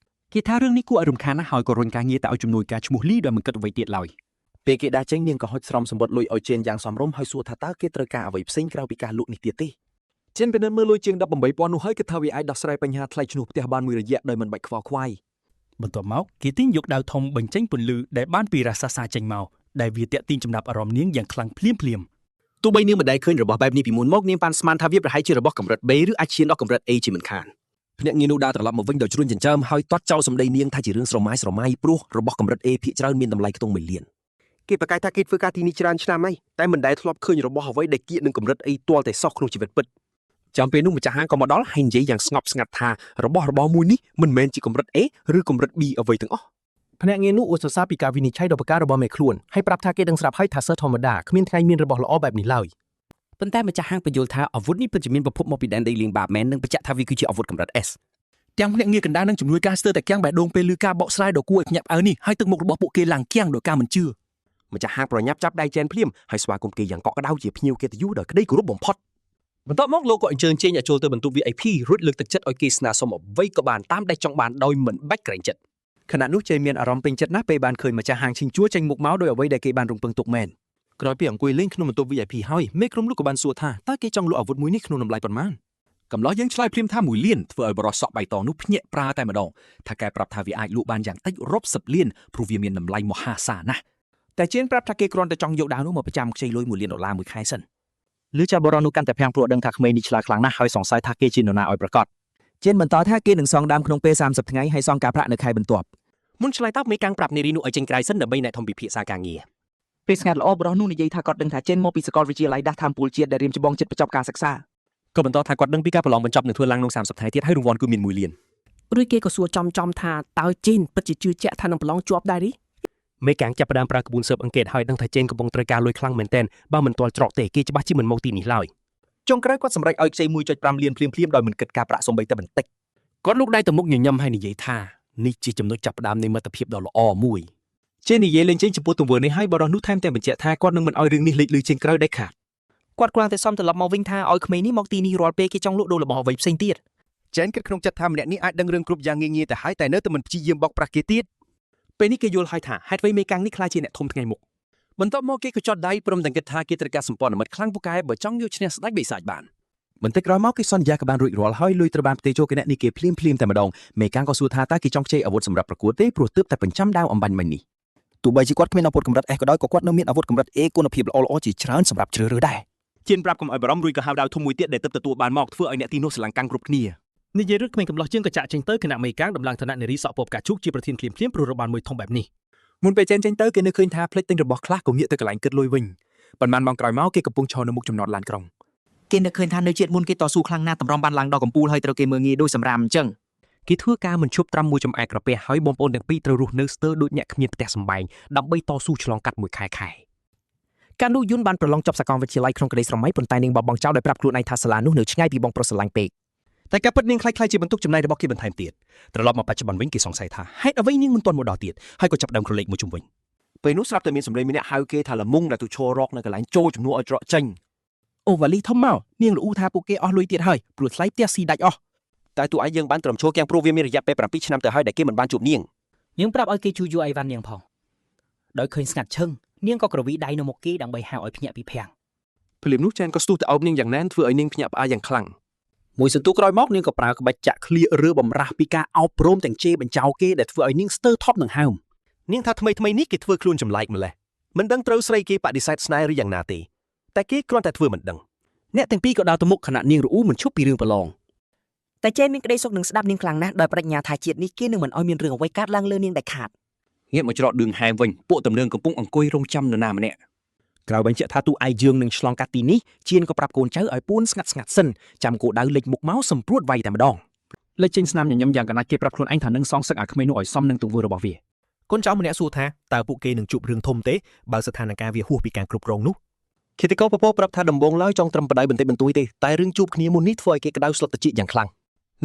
[SPEAKER 7] គេថារឿងនេះគួរឲ្យរំខានណាស់ហើយក៏រុញការងារទៅឲ្យជំនួយការឈ្មោះលីដោយមិនគិតអ្វីទៀតឡើយ
[SPEAKER 3] ពេលគេដាក់ចេញនាងក៏ហុចស្រោមសម្បត្តិលុយឲ្យជេនយ៉ាងសមរម្យហើយសួរថាតើគេត្រូវការអ្វីផ្សេងក្រៅពីការលក់នេះទៀតទេ ជេនពិនិត្យមើលលុយជាង 18,000 នោះហើយគិតថាវាអាចដោះស្រាយបញ្ហាថ្លៃឈ្នួលផ្ទះបានមួយរយៈដោយមិនបាច់ខ្វល់ខ្វាយ
[SPEAKER 7] បន្ទាប់មកគេទាញយកដាវធំបញ្ចេញពន្លឺដែលបានពីរ៉ាសាសាចេញមកដែលវាតាក់ទាញចំណាប់អារម្មណ៍នាងយ៉ាងខ្លាំងភ្លាម
[SPEAKER 3] ទោះបីនាងមិនដែលឃើញរបស់បែបនេះពីមុនមកនាងប៉ាន់ស្មានថាវាប្រហែលជារបស់កម្រិត B ឬអាចឈានដល់កម្រិត A ជាមិនខាន
[SPEAKER 4] ភ្នាក់ងារនោះដើរត្រឡប់មកវិញដោយជ្រួញចិញ្ចើមហើយទាត់ចោលសម្ដីនាងថាជារឿងស្រម៉ាយព្រោះរបស់កម្រិត A ភាគច្រើនមានតម្លៃខ្ទង់1លានគេប្រកាសថាគេធ្វើការទីនេះច្រើនឆ្នាំហើយតែមិនដែលធ្លាប់ឃើញរបស់អ្វីដែលគៀកនឹងកម្រិត A ទាល់តែសោះក្នុងជីវិតពិតចាំពេលនោះម្ចាស់ហាងក៏មកដល់ហើយនិយាយយ៉ាងស្ងប់ស្ងាត់ថារបស់របរមួយនេះមិនមែនជាកម្រិត A ឬកម្រិត B អ្វីទាំងអស់ភ្នាក់ងារនោះអួតសរសើរពីការវិនិច្ឆ័យដ៏ប្រការរបស់មេខ្លួនហើយប្រាប់ថាគេដឹងស្រាប់ហើយថាសិស្សធម្មតាគ្មានថ្ងៃមានរបស់ល្អបែបនេះឡើយ
[SPEAKER 8] ប៉ុន្តែម្ចាស់ហាងបញ្យល់ថាអាវុធនេះពិតជាមានប្រភពមកពីដែនដីលៀងបាបមែននិងបញ្ជាក់ថាវាគឺជាអាវុធកម្រិត S
[SPEAKER 7] ទាំងភ្នាក់ងារកណ្ដាលនឹងជំនួយការស្ទើរតែគាំងបេះដូងពេលឮការបកស្រាយដ៏គួរឲ្យភ្ញាក់ផ្អើលនេះហើយទឹកមុខរបស់ពួកគេឡើងគាំងដោយការមិនជឿ
[SPEAKER 4] ម្ចាស់ហាងប្រញាប់ចាប់ដៃចែនភ្លាមហើយស្វាគមន៍គេយ៉ាងកក់ក្ដៅជាភ្ញៀវកិត្តិយសដោយក្តីគោរពបំផុតបន្ទាប់មកលោកក៏អញ្ជើញចេញឲ្យចូលទៅបន្ទប់ VIP រួចលើកទឹកចិត្តឲ្យគេស្នើសុំអ្វីក៏បានតាមដែលចង់បានដោយមិនបាច់ក្រែងចិត្ត
[SPEAKER 3] ខណៈនោះជ័យមានអារម្មណ៍ពេញចិត្តណាស់ពេលបានឃើញម្ចាស់ហាងឈិងជួចេញមុខមកដោយអ្វីដែលគេបានរំពឹងទុកមែន
[SPEAKER 7] ក្រោយពីអង្គុយលេងក្នុងបន្ទប់ VIP ហើយមេក្រុមនោះក៏បានសួរថាតើគេចង់លក់អាវុធមួយនេះក្នុងតម្លៃប៉ុន្មានកំឡោះយើងឆ្លើយភ្លាមថា1លានធ្វើឲ្យបរិសសក់បៃតងនោះភ្ញាក់ប្រើតែម្ដងថាកែប្រាប់ថាវាអាចលក់បានយ៉ាងតិចរាប់សិបលានព្រោះវាមានតម្លៃមហាសាលណាស់
[SPEAKER 3] តែជេនប្រាប់ថាគេគ្រាន់តែចង់យកដាវនោះមកប្រចាំខ្ចីលុយ$1លានមួយខែសិនលឺចាបរនោះកាន់តែភាំងព្រោះដឹងថាក្មេងនេះឆ្លាតខ្លាំងណាស់ហើយសង្ស័យថាគេជានរណាឲ្យប្រកាសជេនបន្តថាគេនឹងសងដើមក្នុងពេល30ថ្ងៃហើយសងការប្រាក់នៅខែបន្ទាប់
[SPEAKER 4] មុនឆ្លើយតបមេកាំងប្រាប់នារីនោះឲ្យចេញក្រៅសិនដើម្បីអ្នកធំពិភាក្សាការងារ
[SPEAKER 3] ពេលស្ងាត់ល្អបរោះនោះនិយាយថាគាត់ដឹងថាជេនមកពីសាកលវិទ្យាល័យដាស់ថាមពូលជាតិដែលរៀមច្បងចិត្តបញ្ចប់ការសិក្សា
[SPEAKER 4] ក៏បន្តថាគាត់ដឹងពីការប្រឡងបញ្ចប់នឹងធ្វើឡើងក្នុង30ថ្ងៃទៀតហើយរង្វាន់គឺមាន$1លាន
[SPEAKER 8] រួចគេក៏សួរចំថាតើចេនពិតជាជឿជាក់ថានឹងប្រឡងជាប់ដែរទេ
[SPEAKER 4] មេកាំងចាប់ផ្ដើមប្រើក្បួនស៊ើបអង្កេតហើយដឹងថាចេនកំពុងត្រូវការលុយខ្លាំងមែនទែនបើមិនទាល់ច្រកទេគេច្បាស់ជាមិនមកទីនេះឡើយ
[SPEAKER 3] ចុងក្រោយគាត់សម្រេចឲ្យខ្ចី$1.5លានភ្លាមដោយមិនគិតការប្រាក់សំបីតែបន្តិច
[SPEAKER 4] គាត់លូកដៃទៅមុខញញឹមហើយនិយាយថានេះជាចំណុចចាប់ផ្ដើមនៃមិត្តភាពដ៏ល្អមួយ
[SPEAKER 7] ចេននិយាយលេងចេញចំពោះទង្វើនេះហើយបរោះនោះថែមទាំងបញ្ជាក់ថាគាត់នឹងមិនឲ្យរឿងនេះលេចលឺចេញក្រៅដាច់ខាត
[SPEAKER 3] គាត់គ្រាន់តែសំត្រឡប់មកវិញថាឲ្យក្មេងនេះមកទីនេះរាល់ពេលគេចង់លក់ដូររបស់អ្វីផ្សេងទៀត
[SPEAKER 4] ចេនគិតក្នុងចិត្តថាម្នាក់នេះអាចដឹងរឿងគ្រប់យ៉ាងងាយៗទៅហើយតែនៅតែមិនព្យាយាមបោកប្រាស់គេទៀត ពេលនេះគេយល់ហើយថាហេតុអ្វីមេកាំងនេះខ្លាចជាអ្នកធំថ្ងៃមុខបន្ទាប់មកគេក៏ចោទដៃព្រមទាំងគិតថាគេត្រូវការសម្ព័ន្ធមិត្តខ្លាំងពូកែបើចង់យកឈ្នះស្ដេចបិសាចបានបន្តិចក្រោយមកគេសន្យាក៏បានរួចរាល់ហើយលុយត្រូវបានផ្ទេរចូលគណៈនេះគេភ្លាមតែម្ដងមេកាំងក៏សួរថាតើគេចង់ខ្ចីអាវុធសម្រាប់ប្រកួតទេព្រោះទើបតែបញ្ចាំដាវអំបញ្ញមិញនេះទោះបីជាគាត់គ្មានអាវុធកម្រិត S ក៏ដោយក៏គាត់នៅមានអាវុធកម្រិត A គុណភាពល្អជាច្រើនសម្រាប់ជ្រើសរើសដែរ
[SPEAKER 7] ជៀនប្រាប់កុំឲ្យបារម្ភរួចក៏ហៅដាវធំមួយទៀតដែលទើបទទួលបានមកធ្វើឲ្យអ្នកទីនោះស្រឡាំងកាំងគ្រប់គ្នា និយាយរឿងក្មេងកំឡោះជើងក៏ចាក់ចេញទៅគណៈមេកាំងដំឡើងឋានៈនារីសក់ពពកាជូកជាប្រធានភ្លាមព្រោះរបានមួយធំបែបនេះមុនពេលចេញទៅគេនឹកឃើញថាផ្លេចទិញរបស់ខ្លះក៏ងាកទៅកន្លែងគិតលុយវិញប៉ុន្មានម៉ោងក្រោយមកគេកំពុងឈរនៅមុខចំណតឡានក្រុង
[SPEAKER 3] គេនឹកឃើញថានៅជាតិមុនគេតស៊ូខ្លាំងណាស់តម្រាំបានឡើងដល់កំពូលហើយត្រូវគេមើងងាយដោយសម្រាមអញ្ចឹង
[SPEAKER 4] គេធ្វើការមិនឈប់ត្រាំមួយចំអែកក្រពះហើយបងប្អូនទាំងពីរត្រូវរស់នៅស្ទើរដូចអ្នកគ្មានផ្ទះសម្បែងដើម្បីតស៊ូឆ្លងកាត់មួយខែ
[SPEAKER 3] ការនោះយុនបានប្រឡងចប់សាកលវិទ្យាល័យក្នុងក្តីស្រមៃប៉ុន្តែនាងបបងចោលដោយប្រាប់ខ្លួនឯងថាសាលានោះនៅឆ្ងាយពីបងប្រុសស្រឡាញ់ពេក
[SPEAKER 4] តែការពិតនាងខ្លាចជាបន្ទុកចំណាយរបស់គេបន្ថែមទៀតត្រឡប់មកបច្ចុប្បន្នវិញគេសង្ស័យថាហេតុអ្វីនាងមិនទាន់មកដល់ទៀតហើយក៏ចាប់ដើមក្រឡេកមកជុំវិញពេលនោះស្រាប់តែមានសម្លេងម្នាក់ហៅគេថាលមុងដែលទូឈររកនៅកន្លែងចូលជំនួសឲ្យច្រកចេញ
[SPEAKER 3] អូវ៉ាលីធំមកនាងលូថាពួកគេអស់លុយទៀតហើយព្រោះថ្លៃផ្ទះស៊ីដាច់អស់
[SPEAKER 4] តែទូឯងយើងបានត្រឹមឈរគាំងព្រោះវាមានរយៈពេល7ឆ្នាំទៅហើយដែលគេមិនបានជួបនាង
[SPEAKER 8] យើងប្រាប់ឲ្យគេជួយយកអីវ៉ាន់នាងផងដោយឃើញស្ងាត់ឈឹងនាងក៏ក្រវីដៃនៅមុខគេដើម្បីហៅឲ្យភ្ញាក់ពីភាំង
[SPEAKER 7] ភ្លាមនោះចេនក៏ស្ទុះទៅអោបនាងយ៉ាងណែនធ្វើឲ្យនាងភ្ញាក់ផ្អើលយ៉ាងខ្លាំង
[SPEAKER 3] មួយសន្ទុះក្រោយមកនាងក៏ប្រើក្បាច់ចាក់ឃ្លៀឬបំរាស់ពីការអោបព្រមទាំងជេរបញ្ចោគេដែលធ្វើឲ្យនាងស្ទើរថប់នឹងហើម
[SPEAKER 4] នាងថាថ្មីនេះគេធ្វើខ្លួនចម្លែកម្ល៉េះមិនដឹងត្រូវស្រីគេបដិសេធស្នេហ៍ឬយ៉ាងណាទេតែគេគ្រាន់តែធ្វើមិនដឹង
[SPEAKER 3] អ្នកទាំងពីរក៏ដើរទៅមុខខណៈនាងរអ៊ូមិនឈប់ពីរឿងប្រឡង
[SPEAKER 8] តែចេនមានក្តីសុខនឹងស្ដាប់នាងខ្លាំងណាស់ដោយប្រាជ្ញាថាជាតិនេះគេនឹងមិនឲ្យមានរឿងអ្វីកើតឡើងលើនាងដែលខាត
[SPEAKER 7] ងាកមកច្រកឌឿងហែមវិញពួកតំណើងកំពុងអង្គុយរងចាំនរណាម្នាក់
[SPEAKER 3] ក្រៅបញ្ជាក់ថាទូឯងយើងនឹងឆ្លងកាត់ទីនេះជៀនក៏ប្រាប់កូនចៅឲ្យពួនស្ងាត់សិនចាំគោដៅលេចមុខមកសម្ព្រួតវាយតែម្ដង
[SPEAKER 7] លេចចេញស្នាមញញឹមយ៉ាងកណាច់គេប្រាប់ខ្លួនឯងថានឹងសងសឹកអាក្មេងនោះឲ្យសមនឹងទង្វើរបស់វា
[SPEAKER 4] កូនចៅម្នាក់សួរថាតើពួកគេនឹងជួបរឿងធំទេបើស្ថានភាពវាហួសពីការគ្រប់គ្រងនោះ ឃាតិករពពកប្រាប់ថាដំបងឡើយចង់ត្រឹមបដៅបន្តិចបន្តួចទេតែរឿងជួបគ្នាមុននេះធ្វើឲ្យគេក្តៅស្លុតត្រចៀកយ៉ាងខ្លាំង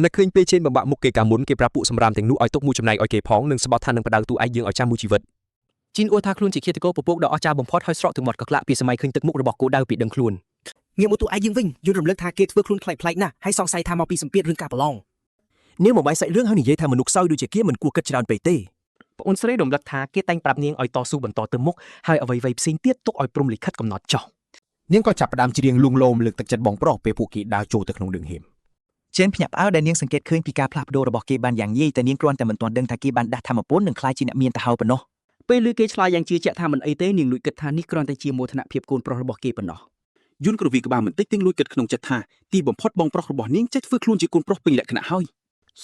[SPEAKER 4] នៅឃើញពេលជេនបំបាក់មុខគេកាលមុនគេប្រាប់ពួកសម្រាមទាំងនោះឲ្យទុកមួយចំណែកឲ្យគេផងនិងស្បត់ថានឹងបដៅទូឯងយើងឲ្យចាំមួយជីវិត
[SPEAKER 3] ជីនអួតថាខ្លួនជាឃាតិករពពកដ៏អស្ចារ្យបំផុតហើយស្រកទឹកមាត់ក៏ក្លាក់ពីសម័យឃើញទឹកមុខរបស់គោដៅពីដឹងខ្លួន
[SPEAKER 8] ងាកមកទូឯងយើងវិញយល់រំលឹកថាគេធ្វើខ្លួនខ្លាចណាស់ហើយសង្ស័យថាមកពីសម្ពាធរឿងការប្រឡង
[SPEAKER 4] នាងមកបាយសាច់រឿងហើយនិយាយថាមនុស្សខ្សោយដូចជាគេមិនគួរគិតច្រើនពេកទេ
[SPEAKER 3] ប្អូនស្រីរំលឹកថាគេតែងប្រាប់នាងឲ្យតស៊ូបន្តទៅមុខហើយអ្វីៗផ្សេងទៀតទុកឲ្យព្រំលិខិតកំណត់ចោះ
[SPEAKER 7] នាងក៏ចាប់ផ្ដើមច្រៀងលួងលោមលើកទឹកចិត្តបងប្រុសពេលពួកគេដើរចូលទៅក្នុងđườngហៀម
[SPEAKER 3] ជេនភ្ញាក់ផ្អើលដែលនាងសង្កេតឃើញពីការផ្លាស់ប្ដូររបស់គេបានយ៉ាងងាយតែនាងគ្រាន់តែមិនទាន់ដឹងថាគេបានដាស់ធម្មពលនិងខ្លាចជាអ្នកមានទៅហើយប៉ុណ្ណោះ
[SPEAKER 8] ពេលឮគេឆ្លើយយ៉ាងជឿជាក់ថាមិនអីទេនាងលួចគិតថានេះគ្រាន់តែជាមោទនភាពកូនប្រុសរបស់គេប៉ុណ្ណោះ
[SPEAKER 11] យួនក្រវីក្បាលបន្តិចទាំងលួចគិតក្នុងចិត្តថាទីបំផុតបងប្រុសរបស់នាងចេះធ្វើខ្លួនជាកូនប្រុសពេញលក្ខណៈហើយ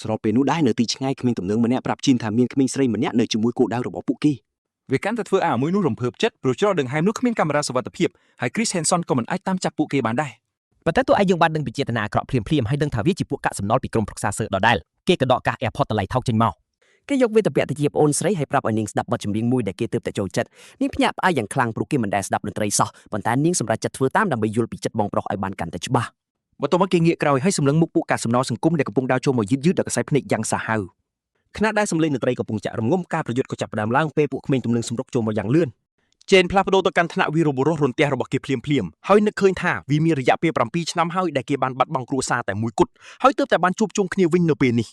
[SPEAKER 2] ស្របពេលនោះដែរនៅទីឆ្ងាយក្មេងទំនើងម្នាក់ប្រាប់ជីនថាមានក្មេងស្រីម្នាក់នៅជាមួយគោលដៅរបស់ពួកគេ
[SPEAKER 7] វាកាន់តែធ្វើឲ្យអាមួយនោះរំភើបចិត្តព្រោះច្រកដង្ហើមនោះគ្មានកាមេរ៉ាសុវត្ថិភាពហើយ Chris Hansen ក៏មិនអាចតាមចាប់ពួកគេបានដែរ
[SPEAKER 3] ប៉ុន្តែតួឯងយើងបានដឹងពីចេតនាអាក្រក់ភ្លាមៗហើយដឹងថាវាជាពួកកាកសំណល់ពីក្រុមប្រឹក្សាសើដដែលគេក៏ដកកាស AirPod តម្លៃថោកចេញមកគេយកវាទៅពាក់ទៅជាប្អូនស្រីហើយប្រាប់ឲ្យនាងស្ដាប់បទចម្រៀងមួយដែលគេទើបតែចូលចិត្តនាងភ្ញាក់ផ្អើលយ៉ាងខ្លាំងព្រោះគេមិនដែលស្ដាប់តន្ត្រីសោះប៉ុន្តែនាងសម្រេចចិត្តធ្វើតាមដើម្បីយល់ពីចិត្តបងប្រុសឲ្យបានកាន់តែច្បាស់បន្ទាប់មកគេងាកក្រោយហើយសម្លឹងមុខពួកកាកសំណល់សង្គមដែលកំពុងដើរចូលមកយឺតៗដល់ខ្សែភ្នែកយ៉ាងសាហាវខណៈដែលសម្លេងតន្ត្រីកំពុងចាក់រងំការប្រយុទ្ធក៏ចាប់ផ្ដើមឡើងពេលពួកក្មេងទំនើងសម្រុកចូលមកយ៉ាងលឿន
[SPEAKER 7] Jane ផ្លាស់ប្ដូរទៅកាន់ថ្នាក់វីរបុរសរន្ទះរបស់គេភ្លាមៗហើយនឹកឃើញថាវាមានរយៈពេល7ឆ្នាំហើយដែលគេបានបាត់បង់គ្រួសារតែមួយគត់ហើយទើបតែបានជួបជុំគ្នាវិញនៅពេលនេះ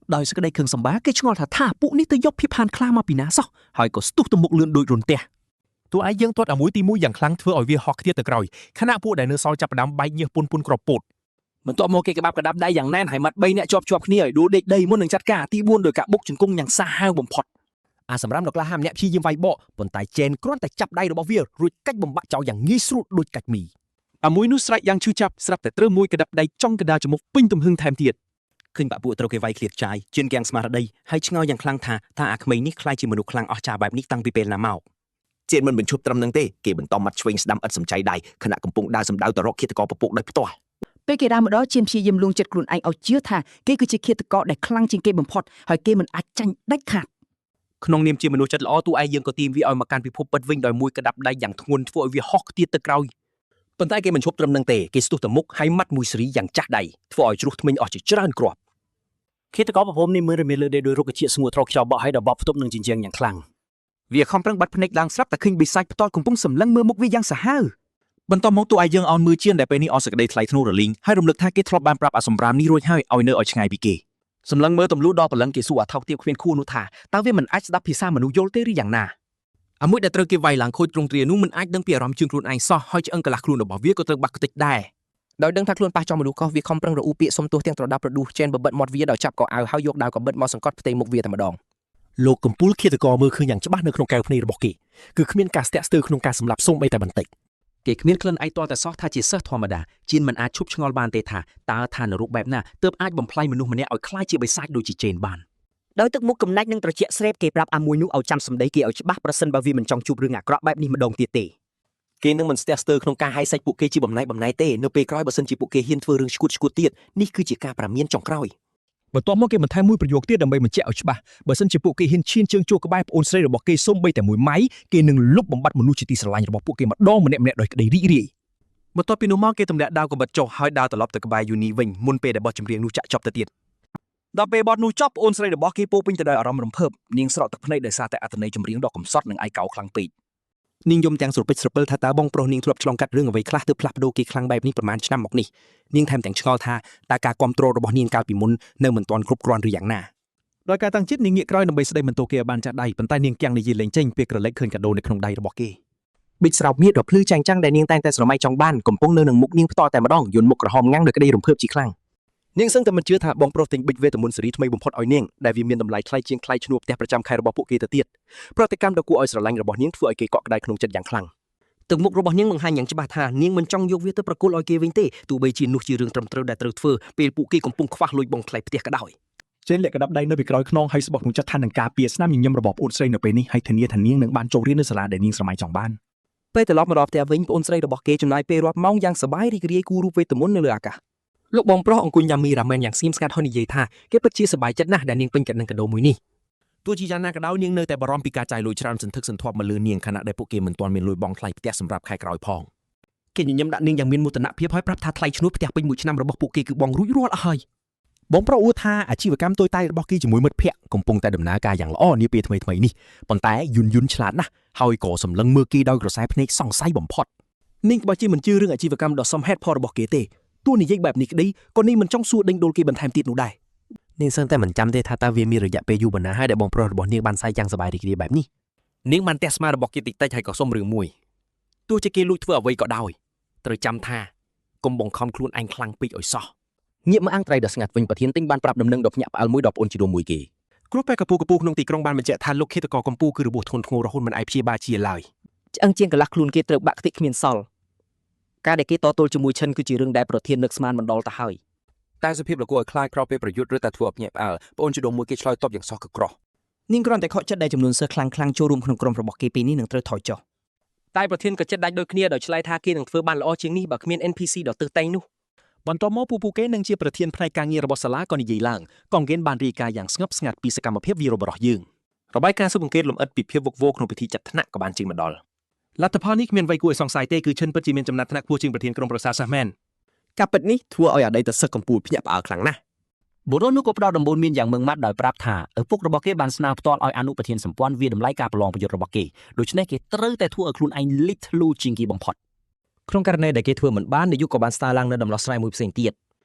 [SPEAKER 3] ដោយសេចក្តីខឹងសម្បាគេឆ្ងល់ថាពួកនេះទៅយកភាពហានខ្លាមកពីណាសោះហើយក៏ស្ទុះទៅមុខលឿនដូចរន្ទះ
[SPEAKER 7] តួឯងយើងទាត់អាមួយទី1យ៉ាងខ្លាំងធ្វើឲ្យវាហោះគ្នាទៅក្រោយខណៈពួកដែលនៅសល់ចាប់ផ្ដើមបែកញើសពុនក្រពោត
[SPEAKER 3] បន្ទាប់មកគេក្បាប់ក្តាប់ដៃយ៉ាងណែនហើយមាត់3នាក់ជាប់គ្នាឲ្យដួលដេកដីមុននឹងចាត់ការទី4ដោយការបុកជង្គង់យ៉ាងសាហាវបំផុតអាសម្រាប់ដល់ក្លាហាមអ្នកព្យាយាមវាយបកប៉ុន្តែជេនគ្រាន់តែចាប់ដៃរបស់វារួចកាច់បំបាក់ចោលយ៉ាងងាយស្រួលដូចកាច់មី
[SPEAKER 7] អាមួយនោះស្រែកយ៉ាងឈឺចាប់ស្រាប់តែត្រូវមួយកដាប់ដៃចង់កដាលច្រមុះពេញទំហឹងថែមទៀត
[SPEAKER 3] ឃើញបាក់ពួកត្រូវគេវាយឃ្លាតចាយជឿនទាំងស្មារតីហើយឆ្ងល់យ៉ាងខ្លាំងថាអាក្មេងនេះខ្លាចជាមនុស្សខ្លាំងអស្ចារ្យបែបនេះតាំងពីពេលណាមកជេនមិនបញ្ឈប់ត្រឹមនឹងទេគេបន្តមាត់ឆ្វេងស្ដាំឥតសំចៃដៃខណៈកំពុងដើរសម្ដៅទៅរកឃាតករពពុកដោយផ្ទាល់ពេលគេដើរមកដល់ជេនព្យាយាមលួងចិត្តខ្លួនឯងឲ្យជឿថាគេគឺជាឃាតករដែលខ្លាំងជាងគេបំផុតហើយគេមិនអាចចាញ់ដាច់ខាតក្នុងនាមជាមនុស្សចិត្តល្អតួឯងយើងក៏ទាមវាឲ្យមកកាន់ពិភពពិតវិញដោយមួយកដាប់ដៃយ៉ាងធ្ងន់ធ្វើឲ្យវាហោះខ្ទាតទៅក្រោយប៉ុន្តែគេមិនឈប់ត្រឹមនឹងទេគេស្ទុះទៅមុខហើយមាត់មួយសេរីយ៉ាងចាស់ដៃធ្វើឲ្យជ្រុះធ្មេញអស់ជាច្រើនគ្រាប់ឃាតករប្រភពនេះមើលរមៀលលើដោយរូបជាតិស្ងួតត្រកខ្យល់បក់ហើយដបផ្ទប់នឹងជញ្ជាំងយ៉ាងខ្លាំងវាខំប្រឹងបាត់ភ្នែកឡើងស្រាប់តែឃើញបិសាចផ្ទាល់កំពុងសម្លឹងមើលមុខវាយ៉ាងសាហាវ
[SPEAKER 7] បន្ទាប់មកតួឯងយើងអោនមើលជៀនដែលពេលនេះអស់សេចក្តីថ្លៃថ្នូររលីងហើយរំលឹកថាគេធ្លាប់បានប្រាប់អាសម្រាមនេះរួចហើយឲ្យនៅឲ្យឆ្ងាយពីគេ
[SPEAKER 3] សម្លឹងមើលទម្លូដល់ព្រលឹងគេសួរអាថោកទាបគ្មានខួរនោះថាតើវាមិនអាចស្ដាប់ភាសាមនុស្សយល់ទេឬយ៉ាងណាអាមួយដែលត្រូវគេវាយឡើងខូចទ្រង់ទ្រានោះមិនអាចដឹងពីអារម្មណ៍ជើងខ្លួនឯងសោះហើយឆ្អឹងកន្លះខ្លួនរបស់វាក៏ត្រូវបាក់ខ្ទេចដែរដោយដឹងថាខ្លួនប៉ះចំមនុស្សកោះវាខំប្រឹងរអ៊ូពាកសុំទោសទាំងត្រដាប់ប្រដួសជេនបបិទមាត់វាដោយចាប់កោអាវហើយយកដាវកបិតមកសង្កត់ផ្ទៃមុខវាតែម្ដងលោកកំពូលឃាតករមើលឃើញយ៉ាងច្បាស់នៅក្នុងកែវភ្នែករបស់គេគឺគ្មានការស្ទាក់ស្ទើរក្នុងការសម្លាប់សូម្បីតែបន្តិចគេគ្មានក្លិនឯកតតែសោះថាជាសិស្សធម្មតាជៀនមិនអាចឈប់ឆ្ងល់បានទេថាតើឋានរូបបែបណាទើបអាចបំផ្លាញមនុស្សម្នាក់ឲ្យคล้ายជាបិសាចដូចជាជេនបានដោយទឹកមុខកំណាច់នឹងត្រជាក់ស្រេបគេប្រាប់អាមួយនោះឲ្យចាំសម្ដីគេឲ្យច្បាស់ប្រសិនបើវាមិនចង់ជួបរឿងអាក្រក់បែបនេះម្ដងទៀតទេគេនឹងមិនស្ទះស្ទើរក្នុងការហាយសាច់ពួកគេជាបំណែកទេនៅពេលក្រោយបើសិនជាពួកគេហ៊ានធ្វើរឿងឈួតទៀតនេះគឺជាការប្រាមានចុងក្រោយ
[SPEAKER 7] បន្ទាប់មកគេបន្ថែមមួយប្រយោគទៀតដើម្បីបញ្ជាក់ឲ្យច្បាស់បើសិនជាពួកគេហ៊ានឈានជើងជួក្បែរប្អូនស្រីរបស់គេសូម្បីតែមួយម៉ៃគេនឹងលុបបំបាត់មនុស្សជាទីស្រឡាញ់របស់ពួកគេម្ដងម្នាក់ដោយក្តីរីករាយបន្ទាប់ពីនោះមកគេទម្លាក់ដាវកបិតចុះហើយដើរត្រឡប់ទៅក្បែរយូនីវិញមុនពេលដែលបទចម្រៀងនោះចាក់ចប់ទៅទៀតដល់ពេលបទនោះចប់ប្អូនស្រីរបស់គេពោពេញទៅដោយអារម្មណ៍រំភើបនាងស្រក់ទឹកភ្នែកដោយសារតែអត្ថន័យចម្រៀងដ៏កំសត់និងឯកោខ្លាំងពេកនាងយំទាំងស្រពេចស្រពិលថាតើបងប្រុសនាងធ្លាប់ឆ្លងកាត់រឿងអ្វីខ្លះទើបផ្លាស់ប្ដូរគេខ្លាំងបែបនេះប្រហែលឆ្នាំមកនេះនាងថែមទាំងឆ្ងល់ថាតើការគ្រប់គ្រងរបស់នាងកាលពីមុននៅមិនទាន់គ្រប់គ្រាន់ឬយ៉ាងណាដោយការតាំងចិត្តនាងងាកក្រោយដើម្បីស្ដីបន្ទោសគេឲ្យបានចាស់ដៃប៉ុន្តែនាងទាំងនិយាយលេងចេញពេលក្រឡេកឃើញកាដូនៅក្នុងដៃរបស់គេប៊ិចស្រោបមៀតដ៏ភ្លឺចាំងចាំងដែលនាងតែងតែស្រមៃចង់បានកំពុងនៅនឹងមុខនាងផ្ទាល់តែម្ដងយន្តមុខក្រហមងាំងដោយក្តីរំភើបជាខ្លាំងនាងសឹងតែមិនជឿថាបងប្រុសទិញប៊ិចវេទមន្តស៊េរីថ្មីបំផុតឲ្យនាងដែលវាមានតម្លៃថ្លៃជាងថ្លៃឈ្នួលផ្ទះប្រចាំខែរបស់ពួកគេទៅទៀតប្រតិកម្មដ៏គួរឲ្យស្រឡាញ់របស់នាងធ្វើឲ្យគេកក់ក្ដៅក្នុងចិត្តយ៉ាងខ្លាំងទឹកមុខរបស់នាងបង្ហាញយ៉ាងច្បាស់ថានាងមិនចង់យកវាទៅប្រគល់ឲ្យគេវិញទេទោះបីជានោះជារឿងត្រឹមត្រូវដែលត្រូវធ្វើពេលពួកគេកំពុងខ្វះលុយបង់ថ្លៃផ្ទះក៏ដោយជេនលាក់កដាប់ដៃនៅពីក្រោយខ្នងហើយស្បោះក្នុងចិត្តថានឹងការពារស្នាមញញឹមរបស់ប្អូនស្រីនៅពេលនេះហើយធានាថានាងនឹងបានចូលរៀននៅសាលាដែលនាងស្រមៃចង់បានពេលត្រឡប់មកដល់ផ្ទះវិញប្អូនស្រីរបស់គេចំណាយពេលរាប់ម៉ោងយ៉ាងសប្បាយរីករាយគូររូបវេទមន្តនៅលើអាកាសលោកបងប្រុសអង្គុយញ៉ាំមីរ៉ាមែនយ៉ាងស្ងៀមស្ងាត់ហើយនិយាយថាគេពិតជាសប្បាយចិត្តណាស់ដែលនាងពេញចិត្តនឹងកាដូមួយនេះទោះជាយ៉ាងណាក៏ដោយនាងនៅតែបារម្ភពីការចាយលុយច្រើនសន្ធឹកសន្ធាប់មកលើនាងខណៈដែលពួកគេមិនទាន់មានលុយបង់ថ្លៃផ្ទះសម្រាប់ខែក្រោយផងគេញញឹមដាក់នាងយ៉ាងមានមោទនភាពហើយប្រាប់ថាថ្លៃឈ្នួលផ្ទះពេញមួយឆ្នាំរបស់ពួកគេគឺបងរួចរាល់អស់ហើយបងប្រុសអួតថាអាជីវកម្មតូចតាចរបស់គេជាមួយមិត្តភ័ក្តិកំពុងតែដំណើរការយ៉ាងល្អនាពេលថ្មីៗនេះប៉ុន្តែយុនឆ្លាតណាស់ហើយក៏សម្លឹងមើលគេដោយក្រសែភ្នែកសង្ស័យបំផុតនាងបើជាមិនជឿរឿងអាជីវកម្មដ៏សមហេតុផលរបស់គេទេទោះនិយាយបែបនេះក្តីក៏នាងមិនចង់សួរដេញដូលគេបន្ថែមទៀតនោះដែរនាងសឹងតែមិនចាំទេថាតើវាមានរយៈពេលយូរប៉ុណ្ណាហើយដែលបងប្រុសរបស់នាងបានសាយយ៉ាងសប្បាយរីករាយបែបនេះនាងបានទះស្មារបស់គេតិចតិចហើយក៏សុំរឿងមួយទោះជាគេលួចធ្វើអ្វីក៏ដោយត្រូវចាំថាកុំបង្ខំខ្លួនឯងខ្លាំងពេកឲ្យសោះញាក់មកអាំងត្រីដ៏ស្ងាត់វិញប្រធានទិញបានប្រាប់ដំណឹងដ៏ភ្ញាក់ផ្អើលមួយដល់ប្អូនជីដូនមួយគេគ្រូពេទ្យកពូក្នុងទីក្រុងបានបញ្ជាក់ថាលោកឃាតករកំពូគឺរបួសធ្ងន់ធ្ងររហូតមិនអាចព្យាបាលជាឡើយឆ្អឹងជាងកន្លះខ្លួនគេត្រូវបាក់ខ្ទេចគ្មានសល់ការដែលគេតទល់ជាមួយឈិនគឺជារឿងដែលប្រធាននឹកស្មានមិនដល់ទៅហើយ
[SPEAKER 4] តែសភាពលោកគួរឲ្យខ្លាចក្រោយពេលប្រយុទ្ធឬតែធ្វើឲ្យភ្ញាក់ផ្អើលបងជាដងមួយគេឆ្លើយតបយ៉ាងសោះកក្រោះ
[SPEAKER 3] នាងគ្រាន់តែខកចិត្តដែលចំនួនសិស្សខ្លាំងចូលរួមក្នុងក្រុមរបស់គេពេលនេះនឹងត្រូវថយចុះ
[SPEAKER 2] តែប្រធានក៏ចិត្តដាច់ដូចគ្នាដោយឆ្លើយថាគេនឹងធ្វើបានល្អជាងនេះបើគ្មាន NPC ដ៏ទើសតែងនោះ
[SPEAKER 3] បន្ទាប់មកពួកគេនឹងជាប្រធានផ្នែកការងាររបស់សាលាក៏និយាយឡើងកងគៀនបានរាយការណ៍យ៉ាងស្ងប់ស្ងាត់ពីសកម្មភាពវារបស់យើង
[SPEAKER 2] របាយការណ៍ស៊ើបអង្កេតលម្អិតពីភាពវឹកវរក្នុងពិធីចាត់ថ្នាក់ក៏បានចេញមកដល់លទ្ធផលនេះគ្មានអ្វីគួរឲ្យសង្ស័យទេគឺឈិនពិតជាមានចំណាត់ថ្នាក់ខ្ពស់ជាងប្រធានក្រុមប្រឹក្សាសាសមែន
[SPEAKER 5] ការពិតនេះធ្វើឲ្យអតីតសិស្សកម្ពុជាភ្ញាក់ផ្អើលខ្លាំងណាស់
[SPEAKER 3] បុរសនោះក៏ផ្ដោតដំបូន្មានយ៉ាងម៉ឺងម៉ាត់ដោយប្រាប់ថាឪពុករបស់គេបានស្នើផ្ទាល់ឲ្យអនុប្រធានសម្ព័ន្ធវាតម្លៃការប្រឡងប្រយុទ្ធរបស់គេដូច្នេះគេត្រូវតែធ្វើឲ្យខ្លួនឯងលិចធ្លូជាងគេបំផុតក្នុងករណីដែលគេធ្វើមិនបាននាយកក៏បានស្នើឡើងនៅដំណោះស្រាយមួយផ្សេងទៀត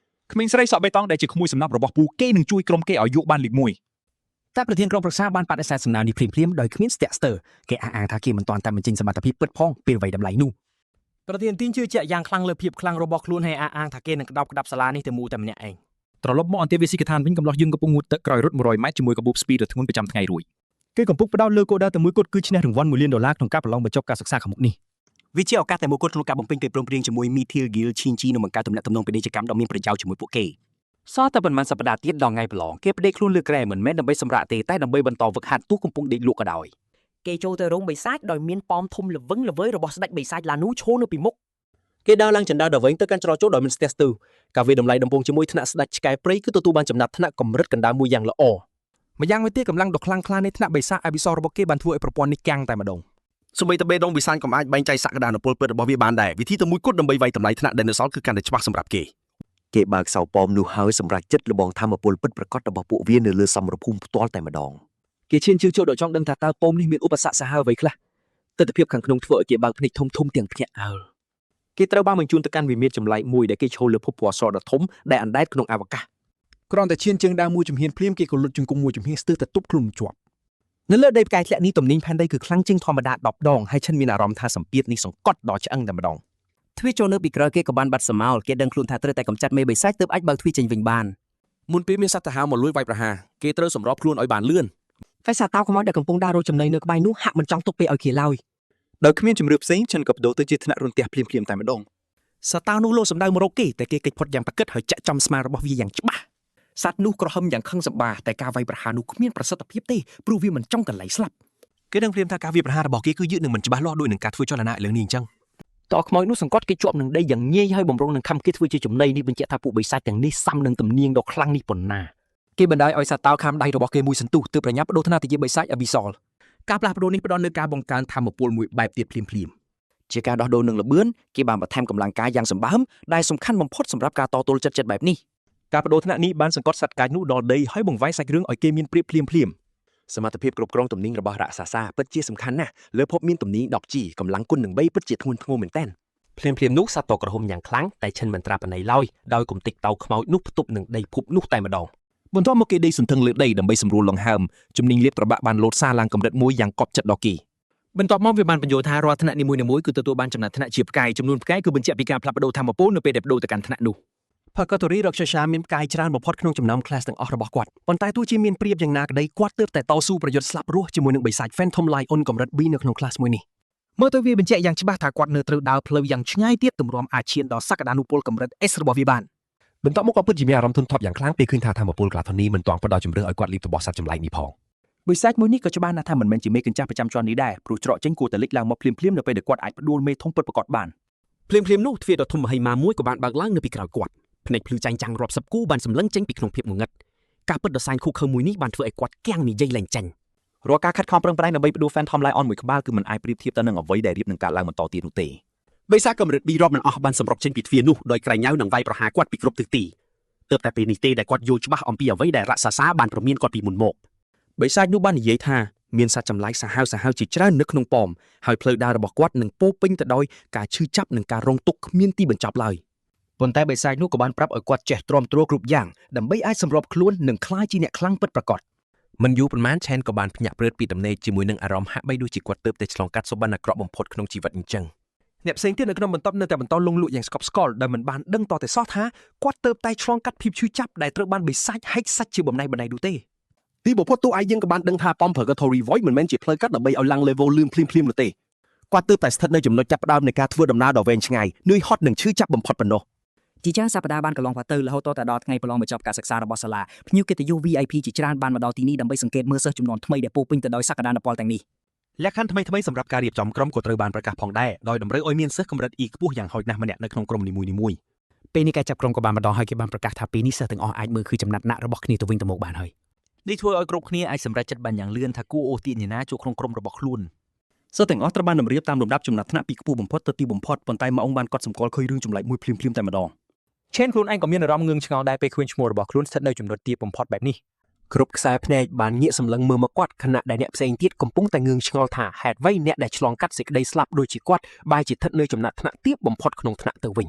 [SPEAKER 7] ក្មេងស្រីសក់បេតងដែលជាក្មួយសំណាប់របស់ពូគេនឹងជួយក្រុមគេឲ្យយកបានលេខ 1
[SPEAKER 3] តែប្រធានក្រុមប្រឹក្សាបានបដិសេធសំណើនេះភ្លាមៗដោយគ្មានស្ទាក់ស្ទើរគេអះអាងថាគេមិនទាន់តែបញ្ចេញសមត្ថភាពពិតផងពេលវាយតម្លៃនោះប្រធានទីនជឿជាក់យ៉ាងខ្លាំងលើភាពខ្លាំងរបស់ខ្លួនហើយអះអាងថាគេនឹងក្តាប់សាលានេះតែមូលតែម្នាក់ឯង
[SPEAKER 7] ត្រឡប់មកអន្តេវាសិកដ្ឋានវិញកំឡោះយើងកំពុងងូតទឹកក្រោយរត់ 100 ម៉ែត្រជាមួយកាបូបស្ពីដដ៏ធ្ងន់ប្រចាំថ្ងៃរួចគេកំពុងផ្ដោតលើគោលដៅតែមួយគត់គឺឈ្នះរង្វាន់$1 លានក្នុងការប្រឡងបញ្ចប់ការសិក្សាខាងមុខនេះ
[SPEAKER 3] វាជាឱកាសតែមួយគត់ក្នុងការបំពេញកិច្ចព្រមព្រៀងជាមួយ Mithil Gil Chinchi និងបង្កើតទំនាក់ទំនងពាណិជ្ជកម្មដ៏មានប្រយោជន៍ជាមួយពួកគេសោះតែប៉ុន្មានសប្តាហ៍ទៀតដល់ថ្ងៃប្រឡងគេប្តេជ្ញាខ្លួនលើក្រែមិនមែនដើម្បីសម្រាប់ទេតែដើម្បីបន្តវឹកហាត់ទោះកំពុងដេកលក់ក៏ដោយគេចូលទៅរោងបិសាចដោយមានប៉មធំល្វឹងល្វើយរបស់ស្ដេចបិសាចឡានូឈរនៅពីមុខគេដើរឡើងចណ្ដាលដល់វិញទៅកាន់ច្រកចូលដោយមិនស្ទះស្ទើរការវាតម្លៃដំបងជាមួយថ្នាក់ស្ដេចឆ្កែព្រៃគឺទទួលបានចំណាត់ថ្នាក់កម្រិតកណ្ដាលមួយយ៉ាងល្អម្យ៉ាងវិញទៀតកម្លាំងដ៏ខ្លាំងក្លានៃថ្នាក់បិសាចអបិសររបស់គេបានធ្វើឲ្យប្រព័ន្ធនេះកាំងតែម្ដង
[SPEAKER 4] សូម្បីតែបេដងវិសាញក៏អាចបែងចែកសក្តានុពលពិតរបស់វាបានដែរវិធីតែមួយគត់ដើម្បីវាយតម្លៃថ្នាក់ដែលនៅសល់គឺកាន់តែច្បាស់សម្រាប់គេ
[SPEAKER 5] គេបើកសោប៉មនោះហើយសម្រាប់ចិត្តលបងធម្មពលពិតប្រកបរបស់ពួកវានៅលើសមរភូមិផ្ទាល់តែម្ដង
[SPEAKER 3] គេឈានជឿចូលដល់ចង់ដឹងថាតើប៉មនេះមានឧបសគ្គសាហាវអ្វីខ្លះទស្សនវិជ្ជាខាងក្នុងធ្វើឲ្យគេបើកភ្នែកធំទាំងភ្នាក់អើលគេត្រូវបានបញ្ជូនទៅកាន់វិមាត្រចម្លែកមួយដែលគេឈរលើភពពណ៌សដ៏ធំដែលអណ្ដែតក្នុងអវកាស
[SPEAKER 7] គ្រាន់តែឈានជើងដើរមួយជំហានភ្លាមគេក៏លុតជង្គង់មួយជំហានស្ទើរតែទប់ខ្លួនជាប់
[SPEAKER 3] នៅលើដីផ្កាយធ្លាក់នេះទំនិញផែនដីគឺខ្លាំងជាងធម្មតា10 ដងហើយឈិនមានអារម្មណ៍ថាសម្ពាធនេះសង្កត់ដល់ឆ្អឹងតែម្ដងទ្វារចូលនៅពីក្រោយគេក៏បានបាត់សមោលគេដឹងខ្លួនថាត្រូវតែកម្ចាត់មេបិសាចទើបអាចបើកទ្វារចេញវិញបាន
[SPEAKER 2] មុនពេលមានសត្វសាហាវមកលួចវាយប្រហារគេត្រូវសម្របខ្លួនឲ្យបានលឿន
[SPEAKER 3] តែសាតាវខ្មោចដែលកំពុងដើររកចំណីនៅក្បែរនោះហាក់មិនចង់ទុកពេលឲ្យគេឡើយ
[SPEAKER 7] ដោយគ្មានជំរឿផ្សេងឈិនក៏បដូរទៅជាថ្នាក់រន្ទះភ្លាមតែម្ដង
[SPEAKER 3] សាតាវនោះលោសម្ដៅមករកគេតែគេកិច្ចផុតយ៉ាងប្រកឹកហើយចាក់ចំស្មារបស់វាយ៉ាងច្បាស់សត្វនោះក្រហមយ៉ាងខឹងសម្បាតែការវាយប្រហារនោះគ្មានប្រសិទ្ធភាពទេព្រោះវាមិនចង់កន្លែងស្លាប់
[SPEAKER 2] គេដឹងព្រាមថាការវាយប្រហាររបស់គេគឺយឺតនឹងមិនច្បាស់លាស់ដូចនឹងការធ្វើចលនាឥឡូវនេះអញ្ចឹង
[SPEAKER 3] តខ្មោចនោះសង្កត់គេជាប់នឹងដីយ៉ាងងាយហើយបំរុងនឹងខំគេធ្វើជាចំណីនេះបញ្ជាក់ថាពួកបិសាចទាំងនេះសាំនឹងទំនៀងដ៏ខ្លាំងនេះប៉ុណ្ណាគេបណ្ដាយឲ្យសាតាវខាំដៃរបស់គេមួយសន្ទុះទើបប្រញាប់បដូរថ្នាក់ទៅជាបិសាចអបិសលការផ្លាស់ប្ដូរនេះផ្ដល់នូវការបង្កើនធម៌ពលមួយបែបទៀតភ្លាមជាការដោះដូរនឹងលបឿនគេបានបន្ថែមកម្លាំងកាយយ៉ាងសម្បើមដែលសំខាន់បំផុតសម្រាប់ការតទល់ចិត្តបែបនេះ
[SPEAKER 7] ការបដូរថ្នាក់នេះបានសង្កត់សត្វកាចនោះដល់ដីហើយបង្វែរសាច់រឿងឲ្យគេមានព្រៀបភ្លាម
[SPEAKER 5] សមត្ថភាពគ្រប់គ្រងទំនិញរបស់រក្សាសាពិតជាសំខាន់ណាស់លើភពមានទំនិញ 10G កម្លាំងគុណនឹង3ពិតជាធ្ងន់ធ្ងរមែនទែន
[SPEAKER 3] ភ្លាមនោះសត្វតក្រហមយ៉ាងខ្លាំងតែឈិនមិនត្រាប់អណីឡើយដោយគំតិចតោខ្មោចនោះផ្ទប់នឹងដីភពនោះតែម្ដង
[SPEAKER 7] បន្ទាប់មកគេដេកសន្ធឹងលើដីដើម្បីសម្រួលលង្ហើមជំនាញលាបត្របាក់បានលោតសារឡើងកម្រិតមួយយ៉ាងកប់ចិត្តដល់គេបន្ទាប់មកវាបានបញ្យល់ថារាល់ថ្នាក់នីមួយៗគឺទទួលបានចំណាត់ថ្នាក់ជាផ្កាយចំនួនផ្កាយគឺបញ្ជាក់ពីការផ្លាស់ប្ដូរធម៌ពលនៅពេលដែលបដូរទៅកាន់ថ្នាក់នោះ
[SPEAKER 2] Purgatory Rakshasa មានផ្កាយច្រើនបំផុតក្នុងចំណោម class ទាំងអស់របស់គាត់ប៉ុន្តែទោះជាមានព្រៀបយ៉ាងណាក្តីគាត់ទើបតែតស៊ូប្រយុទ្ធស្លាប់រស់ជាមួយនឹងបិសាច Phantom Lion កម្រិត B នៅក្នុង class មួយនេះ
[SPEAKER 7] មើលទៅវាបញ្ជាក់យ៉ាងច្បាស់ថាគាត់នៅត្រូវដើរផ្លូវយ៉ាងឆ្ងាយទៀតទម្រាំអាចឈានដល់សក្តានុពលកម្រិត S របស់វាបានបន្ទាប់មកក៏ពិតជាមានអារម្មណ៍ធុនថប់យ៉ាងខ្លាំងពេលឃើញថាធម៌ពលក្លាធនីមិនទាន់ផ្ដល់ជំរឿនឲ្យគាត់លីបរបស់សត្វចម្លែកនេះផងបិសាចមួយនេះក៏ច្បាស់ណាស់ថាមិនមែនជាមេកញ្ចាស់ប្រចាំជាន់នេះដែរព្រោះច្រកចេញគួរតែលេចឡើងមកភ្លាមនៅពេលដែលគាត់អាចផ្ដួលមេធំពិតប្រាកដបាន
[SPEAKER 3] ភ្លាមនោះទ្វារដ៏ធំមហិមាមួយក៏បានបើកឡើងនៅពីក្រោយគាត់ភ្នែកភ្លឺចាញ់ចាំងរាប់សិបគូបានសម្លឹងចេញពីក្នុងភាពងងឹតការពិតដ៏សែនឃុកខើមួយនេះបានធ្វើឲ្យគាត់គាំងនិយាយឡើងចាញ់
[SPEAKER 7] រាល់ការខិតខំប្រឹងប្រែងដើម្បីបដូរ Phantom Lion មួយក្បាលគឺមិនអាចប្រៀបធៀបទៅនឹងអ្វីដែលរៀបនឹងកើតឡើងបន្តទៀតនោះទេ
[SPEAKER 11] បិសាចកម្រិត B រាប់មិនអស់បានសម្រុកចេញពីទ្វារនោះដោយក្រែងញ៉ៅនឹងវាយប្រហារគាត់ពីគ្រប់ទិសទីទើបតែពេលនេះទេដែលគាត់យល់ច្បាស់អំពីអ្វីដែលរក្សាសាបានប្រមានគាត់ពីមុនមក
[SPEAKER 3] បិសាចនោះបាននិយាយថាមានសត្វចម្លែកសាហាវជាច្រើននៅក្នុងប៉មហើយផ្លូវដើររបស់គាត់នឹងពោពេញទៅដោយការឈឺចាប់និងការរងទុក្ខគ្មានទីបញ្ចប់ឡើយប៉ុន្តែបិសាចនោះក៏បានប្រាប់ឲ្យគាត់ចេះទ្រាំទ្រគ្រប់យ៉ាងដើម្បីអាចសម្របខ្លួននិងក្លាយជាអ្នកខ្លាំងពិតប្រាកដ
[SPEAKER 4] មិនយូរប៉ុន្មានឆែនក៏បានភ្ញាក់ព្រឺតពីដំណេកជាមួយនឹងអារម្មណ៍ហាក់បីដូចជាគាត់ទើបតែឆ្លងកាត់សុបិនអាក្រក់បំផុតក្នុងជីវិតអញ្ចឹង
[SPEAKER 2] អ្នកផ្សេងទៀតនៅក្នុងបន្ទប់នៅតែបន្តលងលក់យ៉ាងស្កប់ស្កល់ដោយមិនបានដឹងតតែសោះថាគាត់ទើបតែឆ្លងកាត់ភាពឈឺចាប់ដែលត្រូវបានបិសាចហែកសាច់ជាបំណែកនោះទេ
[SPEAKER 11] ទីបំផុតតួឯងយើងក៏បានដឹងថាប៉ម Purgatory Void មិនមែនជាផ្លូវកាត់ដើម្បីឲ្យឡើង level លឿនភ្លាមនោះទេគាត់ទើបតែស្ថិតនៅចំណុចចាប់ផ្ដើមនៃការធ្វើដំណើរដ៏វែងឆ្ងាយនឿយហត់និងឈឺចាប់បំផុតប៉ុណ្ណោះ
[SPEAKER 8] ជាច្រើនសប្តាហ៍បានកន្លងផុតទៅរហូតដល់ថ្ងៃប្រឡងបញ្ចប់ការសិក្សារបស់សាលាភ្ញៀវកិត្តិយស VIP ជាច្រើនបានមកដល់ទីនេះដើម្បីសង្កេតមើលសិស្សចំនួនថ្មីដែលពោពេញទៅដោយសក្តានុពលទាំងនេះ
[SPEAKER 4] លក្ខខណ្ឌថ្មីៗសម្រាប់ការរៀបចំក្រុមក៏ត្រូវបានប្រកាសផងដែរដោយតម្រូវឲ្យមានសិស្សកម្រិត E ខ្ពស់យ៉ាងហោចណាស់ម្នាក់នៅក្នុងក្រុមនីមួយៗ
[SPEAKER 8] ពេលនេះការចាប់ក្រុមក៏បានម្ដងហើយគេបានប្រកាសថាពេលនេះសិស្សទាំងអស់អាចមើលឃើញចំណាត់ថ្នាក់របស់គ្នាទៅវិញទៅមកបានហើយ
[SPEAKER 3] នេះធ្វើឲ្យគ្រប់គ្នាអាចសម្រេចចិត្តបានយ៉ាងលឿនថាគួរអូសទាញអ្នកណាចូលក្នុងក្រុមរបស់ខ្លួន
[SPEAKER 7] សិស្សទាំងអស់ត្រូវបានតម្រៀបតាមលំដាប់ចំណាត់ថ្នាក់ពីខ្ពស់បំផុតទៅទីបំផុតប៉ុន្តែម៉ោងបានកត់សម្គាល់ឃើញរឿងចម្លែកមួយភ្លាមៗតែម្ដង
[SPEAKER 3] ឆេនខ្លួនឯងក៏មានអារម្មណ៍ងឿងឆ្ងល់ដែរពេលឃើញឈ្មោះរបស់ខ្លួនស្ថិតនៅចំណុចទាបបំផុតបែបនេះ
[SPEAKER 5] គ្រប់ខ្សែភ្នែកបានងាកសម្លឹងមើលមកគាត់ខណៈដែលអ្នកផ្សេងទៀតកំពុងតែងឿងឆ្ងល់ថាហេតុអ្វីអ្នកដែលឆ្លងកាត់សេចក្តីស្លាប់ដូចជាគាត់បែរជាស្ថិតនៅចំណាត់ថ្នាក់ទាបបំផុតក្នុងថ្នាក់ទៅវិញ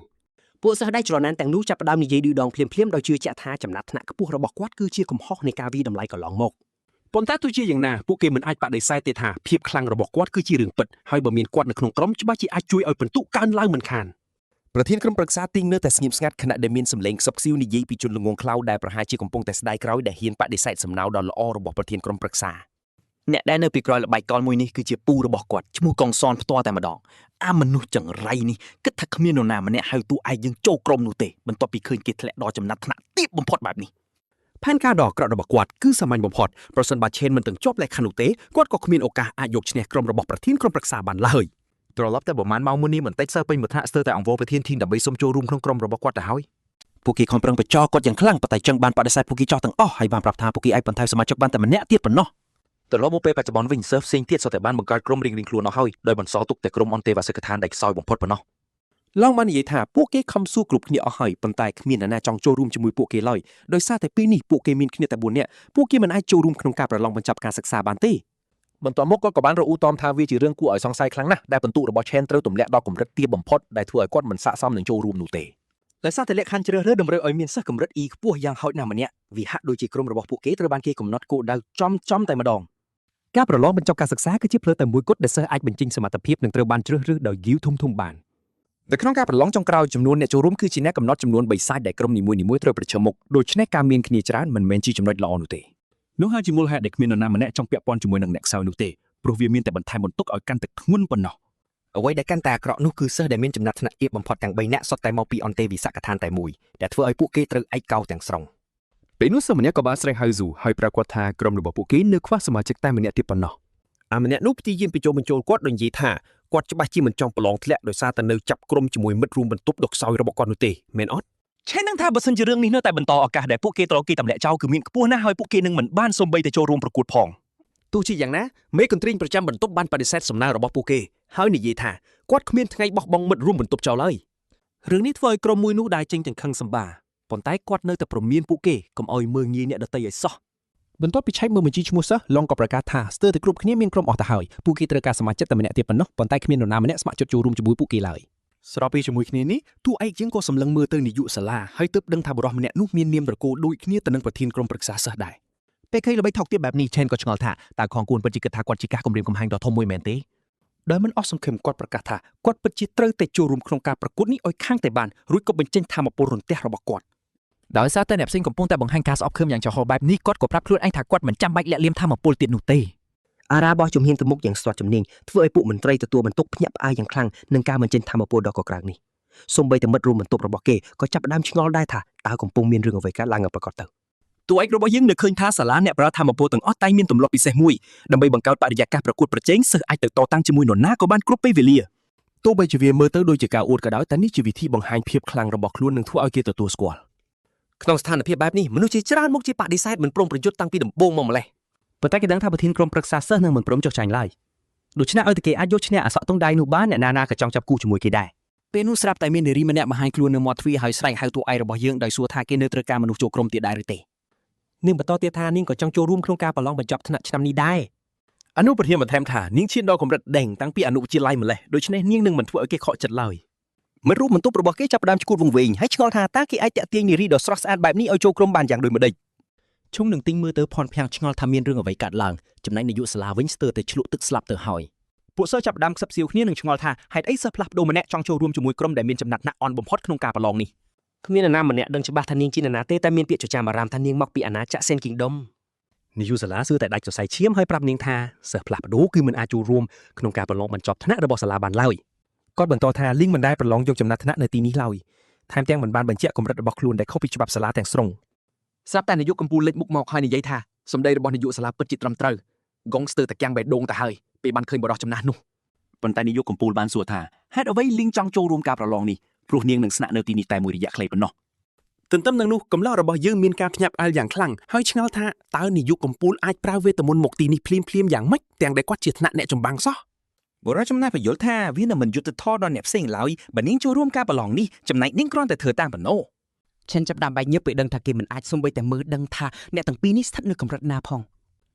[SPEAKER 3] ពួកសិស្សដែលច្រណែនទាំងនោះចាប់ផ្ដើមនិយាយឌឺដងភ្លាមៗដោយជឿជាក់ថាចំណាត់ថ្នាក់ខ្ពស់របស់គាត់គឺជាកំហុសនៃការវិតម្លៃកន្លងមក
[SPEAKER 11] ប៉ុន្តែទោះជាយ៉ាងណាពួកគេមិនអាចបដិសេធទេថាភាពខ្លាំងរបស់គាត់គឺជារឿងពិតហើយបើមានគាត់នៅក្នុងក្រុមច្បាស់ជាអាចជួយឲ្យពិន្ទុកើនឡើងមិនខាន
[SPEAKER 4] ប្រធានក្រុមប្រឹក្សាទីងនៅតែស្ងៀមស្ងាត់ខណៈដែលមានសម្លេងខ្សឹបខ្សៀវនិយាយពីជនល្ងងខ្លៅដែលប្រហែលជាកំពុងតែស្ដាយក្រោយដែលហ៊ានបដិសេធសំណើដ៏ល្អរបស់ប្រធានក្រុមប្រឹក្សា
[SPEAKER 3] អ្នកដែលនៅពីក្រោយល្បែកកលមួយនេះគឺជាពូរបស់គាត់ឈ្មោះកងសនផ្ទាល់តែម្ដងអាមនុស្សចង្រៃនេះគិតថាគ្មាននរណាម្នាក់ហៅតួឯងយើងចូលក្រុមនោះទេបន្ទាប់ពីឃើញគេធ្លាក់ដល់ចំណាត់ថ្នាក់ទាបបំផុតបែបនេះ
[SPEAKER 11] ផែនការដ៏អាក្រក់របស់គាត់គឺសាមញ្ញបំផុតប្រសិនបើឆេនមិនទាំងជាប់លក្ខខណ្ឌនោះទេគាត់ក៏គ្មានឱកាសអាចយកឈ្នះក្រុមរបស់ប្រធានក្រុមប្រឹក្សាបានឡើយ
[SPEAKER 7] ត្រឡប់តែប្រហែលម៉ោងមុននេះបន្តិចសិស្សពេញមួយថ្នាក់ស្ទើរតែអង្វរប្រធានធីមដើម្បីសុំចូលរួមក្នុងក្រុមរបស់គាត់ទៅហើយ
[SPEAKER 3] ពួកគេខំប្រឹងបញ្ចោគាត់យ៉ាងខ្លាំងប៉ុន្តែចឹងបានបដិសេធពួកគេចោះទាំងអស់ហើយបានប្រាប់ថាពួកគេអាចបន្ថែមសមាជិកបានតែម្នាក់ទៀតប៉ុណ្ណោះ
[SPEAKER 7] ត្រឡប់មកពេលបច្ចុប្បន្នវិញសិស្សផ្សេងទៀតសុទ្ធតែបានបង្កើតក្រុមរៀងៗខ្លួនអស់ហើយដោយបន្សល់ទុកតែក្រុមអន្តេវាសិកដ្ឋានដែលខ្សោយបំផុតប៉ុណ្ណោះ
[SPEAKER 4] ឡងបាននិយាយថាពួកគេខំសួរគ្រប់គ្នាអស់ហើយប៉ុន្តែគ្មាននរណាចង់ចូលរួមជាមួយពួកគេឡើយដោយសារតែពេលនេះពួកគេមានគ្នាតែ4នាក់ពួកគេមិនអាចចូលរួមក្នុងការប្រឡងបញ្ចប់ការសិក្សាបានទេ
[SPEAKER 7] បន្ទាប់មកគាត់ក៏បានរអ៊ូតមថាវាជារឿងគួរឲ្យសង្ស័យខ្លាំងណាស់ដែលពិន្ទុរបស់ឆេនត្រូវទម្លាក់ដល់កម្រិតទាបបំផុតដែលធ្វើឲ្យគាត់មិនស័ក្តិសមនឹងចូលរួមនោះទេ
[SPEAKER 2] ដោយសារតែលក្ខខណ្ឌជ្រើសរើសតម្រូវឲ្យមានសិស្សកម្រិត E ខ្ពស់យ៉ាងហោចណាស់ម្នាក់វាហាក់ដូចជាក្រុមរបស់ពួកគេត្រូវបានគេកំណត់គោលដៅចំតែម្ដង
[SPEAKER 4] ការប្រឡងបញ្ចប់ការសិក្សាគឺជាផ្លូវតែមួយគត់ដែលសិស្សអាចបញ្ចេញសមត្ថភាពនិងត្រូវបានជ្រើសរើសដោយហ្គីវធំៗបាន
[SPEAKER 7] នៅក្នុងការប្រឡងចុងក្រោយចំនួនអ្នកចូលរួមគឺជាអ្នកកំណត់ចំនួន3សាច់ដែលក្រុមនីមួយៗត្រូវប្រឈមមុខដូច្នេះការមានគ្នាច្រើនមិនមែនជាចំណុចល្អនោះទេ នោះហើយជាមូលហេតុដែលគ្មាននរណាម្នាក់ចង់ពាក់ព័ន្ធជាមួយនឹងអ្នកខ្សោយនោះទេព្រោះវាមានតែបន្ថែមបន្ទុកឲ្យកាន់តែធ្ងន់ប៉ុណ្ណោះ
[SPEAKER 5] អ្វីដែលកាន់តែអាក្រក់នោះគឺសិស្សដែលមានចំណាត់ថ្នាក់ទាបបំផុតទាំង3នាក់សុទ្ធតែមកពីអន្តេវិសកដ្ឋានតែមួយដែលធ្វើឲ្យពួកគេត្រូវឯកោទាំងស្រុង
[SPEAKER 11] ពេលនោះសិស្សម្នាក់ក៏បានស្រែកហៅស៊ូហើយប្រាប់គាត់ថាក្រុមរបស់ពួកគេនៅខ្វះសមាជិកតែម្នាក់ទៀតប៉ុណ្ណោះ
[SPEAKER 5] អាម្នាក់នោះព្យាយាមបញ្ចូលគាត់ដោយនិយាយថាគាត់ច្បាស់ជាមិនចង់ប្រឡងធ្លាក់ដោយសារតែនៅចាប់ក្រុមជាមួយមិត្តរួមបន្ទប់ដ៏ខ្សោយរបស់គាត់នោះទេមែនអត់
[SPEAKER 7] ឆេននឹងថាបើសិនជារឿងនេះនៅតែបន្តឱកាសដែលពួកគេត្រូវគេទម្លាក់ចោលគឺមានខ្ពស់ណាស់ហើយពួកគេនឹងមិនបានសូម្បីតែចូលរួមប្រកួតផង
[SPEAKER 5] ទោះជាយ៉ាងណាមេកន្ទ្រីងប្រចាំបន្ទប់បានបដិសេធសំណើរបស់ពួកគេហើយនិយាយថាគាត់គ្មានថ្ងៃបោះបង់មិត្តរួមបន្ទប់ចោលឡើយ
[SPEAKER 2] រឿងនេះធ្វើឲ្យក្រុមមួយនោះដែរចេញទាំងខឹងសម្បាប៉ុន្តែគាត់នៅតែព្រមានពួកគេកុំឲ្យមើលងាយអ្នកដទៃឲ្យសោះ
[SPEAKER 4] បន្ទាប់ពីឆែកមើលបញ្ជីឈ្មោះសិស្សឡងក៏ប្រកាសថាស្ទើរតែគ្រប់គ្នាមានក្រុមអស់ទៅហើយពួកគេត្រូវការសមាជិកតែម្នាក់ទៀតប៉ុណ្ណោះប៉ុន្តែគ្មាននរណាម្នាក់ស្ម័គ្រចិត្តចូលរួមជាមួយពួកគេឡើយ
[SPEAKER 7] ស្របពីជាមួយគ្នានេះតួឯកយើងក៏សម្លឹងមើលទៅនាយកសាលាហើយទើបដឹងថាបុរសម្នាក់នោះមាននាមត្រកូលដូចគ្នាទៅនឹងប្រធានក្រុមប្រឹក្សាសិស្សដែរ
[SPEAKER 3] ពេលឃើញល្បីថោកទាបបែបនេះឆេនក៏ឆ្ងល់ថាតើខងគួនពិតជាគិតថាគាត់ជាការគំរាមកំហែងដ៏ធំមួយមែនទេ
[SPEAKER 4] ដោយមិនអស់សង្ឃឹមគាត់ប្រកាសថាគាត់ពិតជាត្រូវតែចូលរួមក្នុងការប្រកួតនេះឲ្យខាងតែបានរួចក៏បញ្ចេញធម៌ពលរន្ទះរបស់គាត់
[SPEAKER 3] ដោយសារតែអ្នកផ្សេងកំពុងតែបង្ហាញការស្អប់ខ្ពើមយ៉ាងចំហបែបនេះគាត់ក៏ប្រាប់ខ្លួនឯងថាគាត់មិនចាំបាច់លាក់លៀមធម៌ពលទៀតនោះទេ
[SPEAKER 2] អារ៉ាបោះជំហានទៅមុខយ៉ាងស្ទាត់ជំនាញធ្វើឲ្យពួកមន្ត្រីទទួលបន្ទុកភ្ញាក់ផ្អើលយ៉ាងខ្លាំងនឹងការបញ្ចេញធម៌ពលដ៏កក្រើកនេះសូម្បីតែមិត្តរួមបន្ទប់របស់គេក៏ចាប់ផ្ដើមឆ្ងល់ដែរថាតើកំពុងមានរឿងអ្វីកើតឡើងប្រកបទៅ
[SPEAKER 7] តួឯករបស់យើងនៅឃើញថាសាលាអ្នកប្រើធម៌ពលទាំងអស់តែមានទម្លាប់ពិសេសមួយដើម្បីបង្កើតបរិយាកាសប្រកួតប្រជែងសិស្សអាចទៅតតាំងជាមួយនរណាក៏បានគ្រប់ពេលវេលា
[SPEAKER 4] ទោះបីជាវាមើលទៅដូចជាការអួតក៏ដោយតែនេះជាវិធីបង្ហាញភាពខ្លាំងរបស់ខ្លួននិងធ្វើឲ្យគេទទួលស្គាល់
[SPEAKER 5] ក្នុងស្ថានភាពបែបនេះមនុស្សជាច្រើនមុខជាបដិសេធមិនព្រមប្រយុទ្ធតាំងពីដំបូងមកម្លេះ
[SPEAKER 8] ប៉ុន្តែគេដឹងថាប្រធានក្រុមប្រឹក្សាសិស្សនឹងមិនព្រមចុះចាញ់ឡើយដូច្នេះឲ្យតែគេអាចយកឈ្នះអសក់តុងដៃនោះបានអ្នកណាក៏ចង់ចាប់គូជាមួយគេដែរ
[SPEAKER 3] ពេលនោះស្រាប់តែមាននារីម្នាក់បង្ហាញខ្លួននៅមាត់ទ្វារហើយស្រែកហៅតួឯករបស់យើងដោយសួរថាគេនៅត្រូវការមនុស្សចូលក្រុមទៀតដែរឬទេ
[SPEAKER 2] នាងបន្តទៀតថានាងក៏ចង់ចូលរួមក្នុងការប្រឡងបញ្ចប់ថ្នាក់ឆ្នាំនេះដែរ
[SPEAKER 7] អនុប្រធានបន្ថែមថានាងឈានដល់កម្រិតដេញតាំងពីអនុវិទ្យាល័យម្លេះដូច្នេះនាងនឹងមិនធ្វើឲ្យគេខកចិត្តឡើយ
[SPEAKER 2] មិត្តរួមបន្ទប់របស់គេចាប់ផ្ដើមឈួតវង្វេងហើយឆ្ងល់ថាតើគេអាចតាក់ទាញនារីដ៏ស្រស់ស្អាតបែបនេះឲ្យចូលក្រុមបានយ៉ាងដូចម្ដេច
[SPEAKER 3] ឈុងនឹងទិញមើលទៅផនភាំងឆ្ងល់ថាមានរឿងអ្វីកើតឡើងចំណែកនាយកសាលាវិញស្ទើរតែឆ្លក់ទឹកស្លាប់ទៅហើយ
[SPEAKER 7] ពួកសិស្សចាប់ផ្ដើមខ្សឹបខ្សៀវគ្នានឹងឆ្ងល់ថាហេតុអីសិស្សផ្លាស់ប្ដូរម្នាក់ចង់ចូលរួមជាមួយក្រុមដែលមានចំណាត់ថ្នាក់អន់បំផុតក្នុងការប្រឡងនេះ
[SPEAKER 2] គ្មាននរណាម្នាក់ដឹងច្បាស់ថានាងជានរណាទេតែមានពាក្យចចាមអារ៉ាមថានាងមកពីអាណាចក្រ Sen Kingdom
[SPEAKER 4] នាយកសាលាសួរតែដាច់សរសៃឈាមហើយប្រាប់នាងថាសិស្សផ្លាស់ប្ដូរគឺមិនអាចចូលរួមក្នុងការប្រឡងបញ្ចប់ថ្នាក់របស់សាលាបានឡើយគាត់បន្តថាលីងមិនដែលប្រឡងយកចំណាត់ថ្នាក់នៅទីនេះឡើយ ថែមទាំងមិនបានបញ្ជាក់កម្រិតរបស់ខ្លួនដែលខុសពីច្បាប់សាលាទាំងស្រុងស្រាប់តែនាយកកម្ពុជាលេចមុខមកហើយនិយាយថាសម្ដីរបស់នាយកសាលាពិតជាត្រឹមត្រូវកងស្ទើរតែកាំងបេះដូងទៅហើយពេលបានឃើញបរិសុទ្ធចំណាស់នោះ
[SPEAKER 3] ប៉ុន្តែនាយកកម្ពុជាបានសួរថាហេតុអ្វីលីងចង់ចូលរួមការប្រឡងនេះព្រោះនាងនឹងស្នាក់នៅទីនេះតែមួយរយៈខ្លីប៉ុណ្ណោះ
[SPEAKER 4] ទន្ទឹមនឹងនោះកម្លាំងរបស់យើងមានការភ្ញាក់ផ្អើលយ៉ាងខ្លាំងហើយឆ្ងល់ថាតើនាយកកម្ពុជាអាចប្រើវេទមន្តមកទីនេះភ្លាមយ៉ាងម៉េចទាំងដែលគាត់ជាថ្នាក់អ្នកចម្បាំងសោះ
[SPEAKER 7] បុរសចំណាស់បញ្យល់ថាវានឹងមិនយុត្តិធម៌ដល់អ្នកផ្សេងឡើយបើនាងចូលរួមការប្រឡងនេះចំណែកនាងគ្រាន់តែធ្វើតាមបំណង
[SPEAKER 8] ឈិនចាប់ដើមបែកញើសពេលដឹងថាគេមិនអាចសុំបីតែមើលដឹងថាអ្នកទាំងពីរនេះស្ថិតនៅកម្រិតណាផង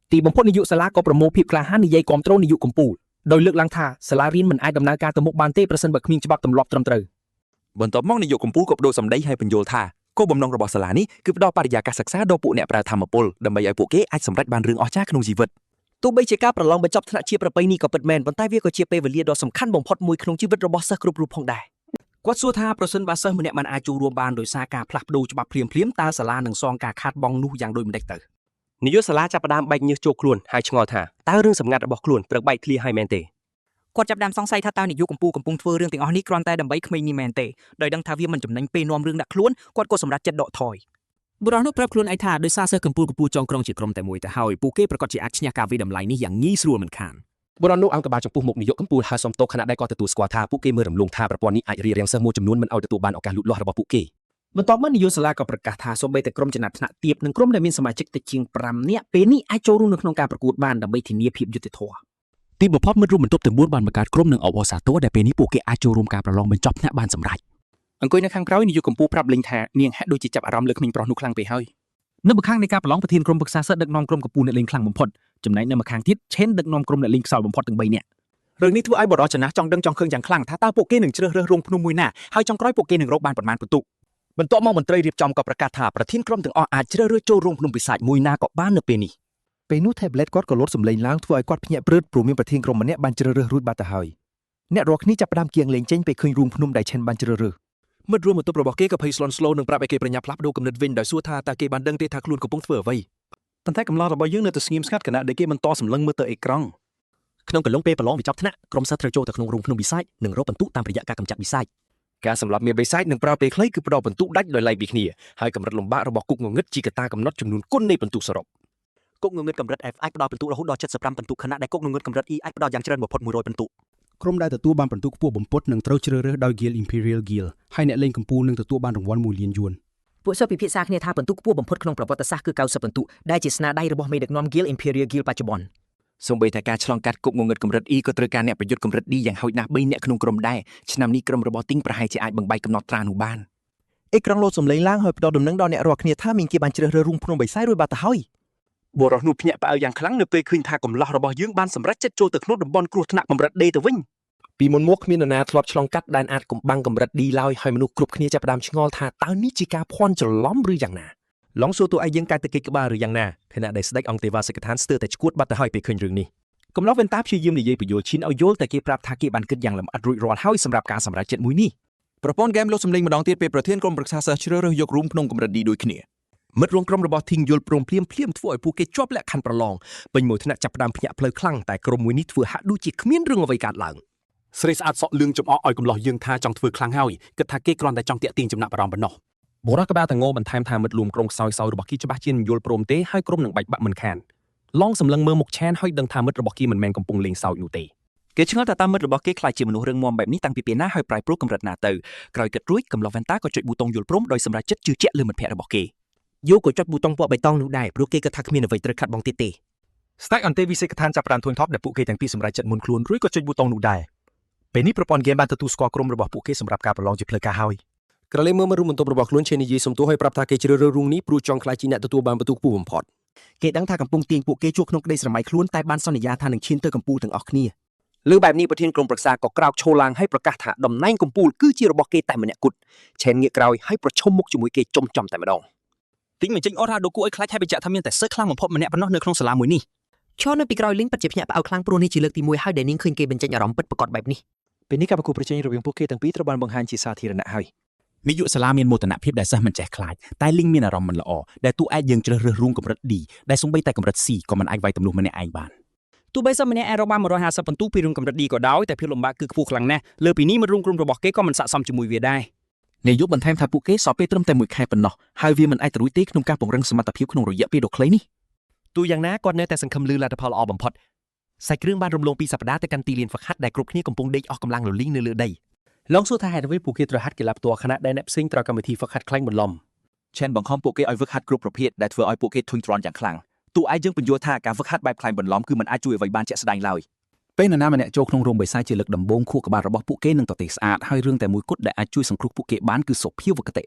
[SPEAKER 4] ទីបំផុតនាយកសាលាក៏ប្រមូលភាពក្លាហាននិយាយគាំទ្រនាយកកម្ពុជាដោយលើកឡើងថាសាលារៀនមិនអាចដំណើរការទៅមុខបានទេប្រសិនបើគ្មានច្បាប់ទម្លាប់ត្រឹមត្រូវបន្ទាប់មកនាយកកម្ពុជាក៏បដូរសម្ដីឲ្យបញ្យល់ថាគោលបំណងរបស់សាលានេះគឺផ្ដល់បរិយាកាសសិក្សាដល់ពួកអ្នកប្រើធម្មពលដើម្បីឲ្យពួកគេអាចសម្រេចបានរឿងអស្ចារ្យក្នុងជីវិត
[SPEAKER 3] ទោះបីជាការប្រឡងបញ្ចប់ថ្នាក់ជាប្រពៃណីក៏ពិតមែនប៉ុន្តែវាក៏ជាពេលវេលាដ៏សំខាន់បំផុតមួយក្នុងជីវិតរបស់សិស្សគ្រប់រូបផងដែរគាត់សួរថាប្រសិនបើសិស្សម្នាក់មិនអាចចូលរួមបានដោយសារការផ្លាស់ប្ដូរច្បាប់ភ្លាមៗតើសាលានឹងសងការខាតបង់នោះយ៉ាងដូចម្តេចទៅ
[SPEAKER 4] នាយកសាលាចាប់ផ្ដើមបែកញើសចូលខ្លួនហើយឆ្ងល់ថាតើរឿងសម្ងាត់របស់ខ្លួនប្រឹកបែកធ្លាយហើយមែនទេ
[SPEAKER 8] គាត់ចាប់ដើមសង្ស័យថាតើនាយកកម្ពុជាកំពុងធ្វើរឿងទាំងអស់នេះគ្រាន់តែដើម្បីក្មេងនេះមែនទេដោយដឹងថាវាមិនចំណេញពេលនាំរឿងដាក់ខ្លួនគាត់ក៏សម្រេចចិត្តដកថយបុរសនោះប្រាប់ខ្លួនឯងថាដោយសារសិស្សកម្ពុជាចងក្រងជាក្រុមតែមួយទៅហើយពួកគេប្រកាសជាអាចឈ្នះការវិតម្លៃនេះយ៉ាងងាយស្រួលមិនខាន
[SPEAKER 4] បុរសនោះអង្គការចំពោះមុខនាយកកម្ពុជាហើយសុំទោសខណៈដែលគាត់ទទួលស្គាល់ថាពួកគេមើលរំលងថាប្រព័ន្ធនេះអាចរារាំងសិស្សមួយចំនួនមិនឲ្យទទួលបានឱកាសលូតលាស់របស់ពួកគេ
[SPEAKER 8] បន្ទាប់មកនាយកសាលាក៏ប្រកាសថាសូម្បីតែក្រុមចំណាត់ថ្នាក់ទាបនិងក្រុមដែលមានសមាជិកតិចជាង5នាក់ពេលនេះអាចចូលរួមនៅក្នុងការប្រកួតបានដើម្បីធានាភាពយុត្តិធម៌
[SPEAKER 3] ទីបំផុតមិត្តរួមបន្ទប់ទាំង4បានបង្កើតក្រុមនិងអបអរសាទរដែលពេលនេះពួកគេអាចចូលរួមការប្រឡងបញ្ចប់ថ្នាក់បានសម្រេច
[SPEAKER 7] អង្គុយនៅខាងក្រោយនាយកកម្ពុជាប្រាប់លេងថានាងហាក់ដូចជាចាប់អារម្មណ៍លើក្មេងប្រុសនោះខ្លាំងពេកហើយ
[SPEAKER 8] នៅម្ខាងនៃការប្រឡងប្រធានក្រុមប្រឹក្សាសិស្សដឹកនាំក្រុមកម្ពុជាអ្នកលេងខ្លាំងបំផុតចំណែកនៅម្ខាងទៀតឆេនដឹកនាំក្រុមអ្នកលេងខ្សោយបំផុតទាំង3នាក់
[SPEAKER 7] រឿងនេះធ្វើឲ្យបរិសុទ្ធចំណាស់ចង់ដឹងចង់ឃើញយ៉ាងខ្លាំងថាតើពួកគេនឹងជ្រើសរើសរោងភ្នំមួយណាហើយចុងក្រោយពួកគេនឹងរកបានប៉ុន្មានពិន្ទុ
[SPEAKER 3] បន្ទាប់មកមន្ត្រីរៀបចំក៏ប្រកាសថាប្រធានក្រុមទាំងអស់អាចជ្រើសរើសចូលរួមក្នុងពិសាចមួយណាក៏បាននៅពេលនេះ
[SPEAKER 2] ពេលនោះ tablet គាត់ក៏លោតសម្លេងឡើងធ្វើឲ្យគាត់ភ្ញាក់ព្រឺតព្រោះមានប្រធានក្រុមម្នាក់បានជ្រើសរើសរួចបាត់ទៅហើយអ្នករាល់គ្នាចាប់ផ្ដើមគៀងលេងចេញពេលឃើញរូងភ្នំដែលឆេនបានជ្រើសរើស
[SPEAKER 4] មិត្តរួមបន្ទប់របស់គេក៏ភ័យស្លន់ស្លោនឹងប្រាប់ឲ្យគេប្រញាប់ផ្លាស់ប្ដូរគំនិតវិញដោយសួរថាតើគេបានដឹងទេថាខ្លួនកំពុងធ្វើអ្វី
[SPEAKER 7] ប៉ុន្តែកម្លាំងរបស់យើងនៅតែស្ងៀមស្ងាត់ខណៈដែលគេបន្តសម្លឹងមើលទៅអេក្រង់
[SPEAKER 3] ក្នុងកំឡុងពេលប្រឡងបញ្ចប់ថ្នាក់ក្រុមសិស្សត្រូវចូលទៅក្នុងរូងភ្នំវិសាចនិងរកបន្ទុកតាមរយៈការកម្ចាត់វិសាច
[SPEAKER 4] ការសម្លាប់មានបិសាចនឹងប្រើពេលខ្លីគឺផ្ដល់បន្ទុកដាច់ដោយឡែកពីគ្នាហើយកម្រិតលំបាករបស់គុកងងឹតជាកត្តាកំណត់ចំនួនគុណនៃបន្ទុកសរុប
[SPEAKER 3] គុកងងឹតកម្រិត F អាចផ្ដល់បន្ទុករហូតដល់75បន្ទុកខណៈដែលគុកងងឹតកម្រិត E អាចផ្ដល់យ៉ាងច្រើនបំផុត100បន្ទុក
[SPEAKER 12] ក្រុមដែលទទួលបានបន្ទុកខ្ពស់បំផុតនឹងត្រូវជ្រើសរើសដោយ Guild Imperial Guild ហើយអ្នកលេងកម្ពុជានឹងទទួលបានរង្វាន់1លានយួន
[SPEAKER 3] ពួកសិស្សពិភាក្សាគ្នាថាបន្ទុកខ្ពស់បំផុតក្នុងប្រវត្តិសាស្ត្រគឺ90បន្ទុកដែលជាស្នាដៃរបស់មេដឹកនាំ Guild Imperial Guild បច្ចុប្បន្ន
[SPEAKER 7] សូម្បីតែការឆ្លងកាត់គុកងងឹតកម្រិត E ក៏ត្រូវការអ្នកប្រយុទ្ធកម្រិត D យ៉ាងហោចណាស់3នាក់ក្នុងក្រុមដែរឆ្នាំនេះក្រុមរបស់ទីងប្រហែលជាអាចបង្បែកកំណត់ត្រានោះបាន
[SPEAKER 2] អេក្រង់លោតសម្លេងឡើងហើយផ្ដល់ដំណឹងដល់អ្នករាល់គ្នាថាមានគេបានជ្រើសរើសរូងភ្នំបិសាចរួចបាត់ទៅហើយ
[SPEAKER 7] បុរសនោះភ្ញាក់ផ្អើលយ៉ាងខ្លាំងនៅពេលឃើញថាកម្លាំងរបស់យើងបានសម្រេចចិត្តចូលទៅក្នុងតំបន់គ្រោះថ្នាក់កម្រិត D ទៅវិញ
[SPEAKER 4] ពីមុនមកគ្មាននរណាធ្លាប់ឆ្លងកាត់ដែនអាចកំបាំងកម្រិត D ឡើយហើយមនុស្សគ្រប់គ្នាចាប់ផ្ដើមឆ្ងល់ថាតើនេះជាការភ័ន្តច្រឡំឬយ៉ាងណាឡងសួរតួឯងយើងកាច់ទៅកិច្ចក្បាលឬយ៉ាងណាខណៈដែលស្ដេចអង្គទេវ៉ាសិកឋានស្ទើរតែឈួតបាត់ទៅហើយពេលឃើញរឿងនេះ
[SPEAKER 7] កំឡុងវេនតាព្យាយាមនិយាយបញ្យល់ឈីនឲ្យយល់តែគេប្រាប់ថាគេបានគិតយ៉ាងលម្អិតរួចរាល់ហើយសម្រាប់ការសម្រេចចិត្តមួយនេះប្រព័ន្ធហ្គេមលោតសម្លេងម្ដងទៀតពេលប្រធានក្រុមប្រឹក្សាសិស្សជ្រើសរើសយករូងភ្នំកម្រិត D ដូចគ្នាមិត្តរួមក្រុមរបស់ធីងយល់ព្រមភ្លាមធ្វើឲ្យពួកគេជាប់លក្ខខណ្ឌប្រឡងពេញមួយថ្នាក់ចាប់ផ្ដើមភ្ញាក់ផ្លូវខ្លាំងតែក្រុមមួយនេះធ្វើហាក់ដូចជាគ្មានរឿងអ្វីកើតឡើង
[SPEAKER 10] ស្រីស្អាតសក់លឿងចំអកឲ្យកំឡោះយើងថាចង់ធ្វើខ្លាំងហើយគិតថាគេគ្រាន់តែចង់តាក់ទាញចំណាប់អារម្មណ៍ប៉ុណ្ណោះ
[SPEAKER 4] បុរសក្បាលតងោបន្ថែមថាមិត្តរួមក្រុមខ្សោយរបស់គេច្បាស់ជាមិនយល់ព្រមទេហើយក្រុមនឹងបែកបាក់មិនខានឡងសម្លឹងមើលមុខឆានហើយដឹងថាមិត្តរបស់គេមិនមែនកំពុងលេងសើចនោះទេ
[SPEAKER 7] គេឆ្ងល់ថាតាមមិត្តរបស់គេខ្លាចជាមនុស្សរឹងមាំបែបនេះតាំងពីពេលណាហើយប្រែប្រួលកម្រិតណាទៅក្រោយគិតរួចកំឡុងវ៉ែនតាក៏ចុចប៊ូតុងយល់ព្រមដោយសម្រេចចិត្តជឿជាក់លើមិត្តភក្តិរបស់គេ
[SPEAKER 3] យូក៏ចុចប៊ូតុងពណ៌បៃតងនោះដែរព្រោះគេគិតថាគ្មានអ្វីត្រូវខាត់បងទៀតទេ
[SPEAKER 4] ស្ដេចអន្តេវិសេកឋានចាប់ផ្ដើមធុញថប់ដែលពួកគេទាំងពីរសម្រេចចិត្តមុនខ្លួនរួចក៏ចុចប៊ូតុងនោះដែរពេលនេះប្រព័ន្ធហ្គេមបានទទួលស្គាល់ក្រុមរបស់ពួកគេសម្រាប់ការប្រឡងជាផ្លូវការហើយក្រឡេមើលរូងបន្ទប់របស់ខ្លួនឆេននិយាយសំទោសឲ្យប្រាប់ថាគេជ្រើសរើសរូងនេះព្រោះចង់ខ្លាចជាអ្នកទទួលបានបន្ទុកខ្ពស់បំផុត
[SPEAKER 3] គេដឹងថាកំពុងទាញពួកគេជួបក្នុងក្តីស្រមៃខ្លួនតែបានសន្យាថានឹងឈានទៅកម្ពុជាទាំងអស់គ្នា
[SPEAKER 4] លើបែបនេះប្រធានក្រុមប្រឹក្សាក៏ក្រោកឈរឡើងហើយប្រកាសថាតំណែងកម្ពុជាគឺជារបស់គេតែម្នាក់គត់ឆេនងាកក្រោយហើយប្រឈមមុខជាមួយគេចំចំតែម្ដង
[SPEAKER 8] ទីងមិនចេញអរ៉ាដូគូឲ្យខ្លាចហើយបញ្ជាក់ថាមានតែសិស្សខ្លាំងបំផុតម្នាក់ប៉ុណ្ណោះនៅក្នុងសាលាមួយនេះឈរនៅពីក្រោយលីងពិតជាភ្ញាក់ផ្អើលខ្លាំងព្រោះនេះជាលើកទី1ហើយដែលនាងឃើញគេបញ្ចេញអារម្មណ៍ពិតប្រាកដបែបនេះ
[SPEAKER 2] ពេលនេះការប្រកួតប្រជែងរវាងពួកគេទាំងពីរត្រូវបានបង្ហាញជាសាធារណៈហើយ
[SPEAKER 8] នាយកសាលាមានមោទនភាពដែលសិស្សមិនចេះខ្លាចតែលីងមានអារម្មណ៍មិនល្អដែលតួឯកយើងជ្រើសរើសរូងកម្រិត D ដែលសំបីតែកម្រិត C ក៏មិនអាចវាយទម្លុះម្នាក់ឯងបានទោះបីសិស្សម្នាក់អាចរកបាន150បន្ទុកពីរូងកម្រិត D ក៏ដោយតែភាពលំបាកគឺខ្ពស់ខ្លាំងណាស់លើពីនេះមិត្តរួមក្រុមរបស់គេក៏មិនស័ក្តិសមជាមួយវាដែរ
[SPEAKER 3] នាយកបន្ថែមថាពួកគេសល់ពេលត្រឹមតែ1ខែប៉ុណ្ណោះហើយវាមិនអាចទៅរួចទេក្នុងការពង្រឹងសមត្ថភាពក្នុងរយៈពេលដ៏ខ្លីនេះ
[SPEAKER 4] ទូយ៉ាងណាគាត់នៅតែសង្ឃឹមលឺលទ្ធផលល្អបំផុតសាច់គ្រឿងបានរំលងពីសប្តាហ៍ទៅកាន់ទីលានហ្វឹកហាត់ដែលគ្រប់គ្នាកំពុងដេកអស់កម្លាំងលលីងនៅលើដី
[SPEAKER 3] ឡងសួរថាហេតុអ្វីពួកគេត្រូវហាត់កីឡាផ្ទាល់ខណៈដែលអ្នកផ្សេងត្រូវកម្មវិធីហ្វឹកហាត់ខ្លាំងបន្លំ
[SPEAKER 6] ឆេនបង្ខំពួកគេឲ្យហ្វឹកហាត់គ្រប់ប្រភេទដែលធ្វើឲ្យពួកគេធុញទ្រាន់យ៉ាងខ្លាំងតួឯងយើងបញ្យល់ថាការហ្វឹកហាត់បែបខ្លាំងបន្លំគឺមិនអាចជួយអ្វីបានជាក់ស្ដែងឡើយ
[SPEAKER 12] ពេលនរណាម្នាក់ចូលក្នុងរោងបិសាចជាលើកដំបូងខួរក្បាលរបស់ពួកគេនឹងទទេស្អាតហើយរឿងតែមួយគត់ដែលអាចជួយសង្គ្រោះពួកគេបានគឺសុភាវគតិ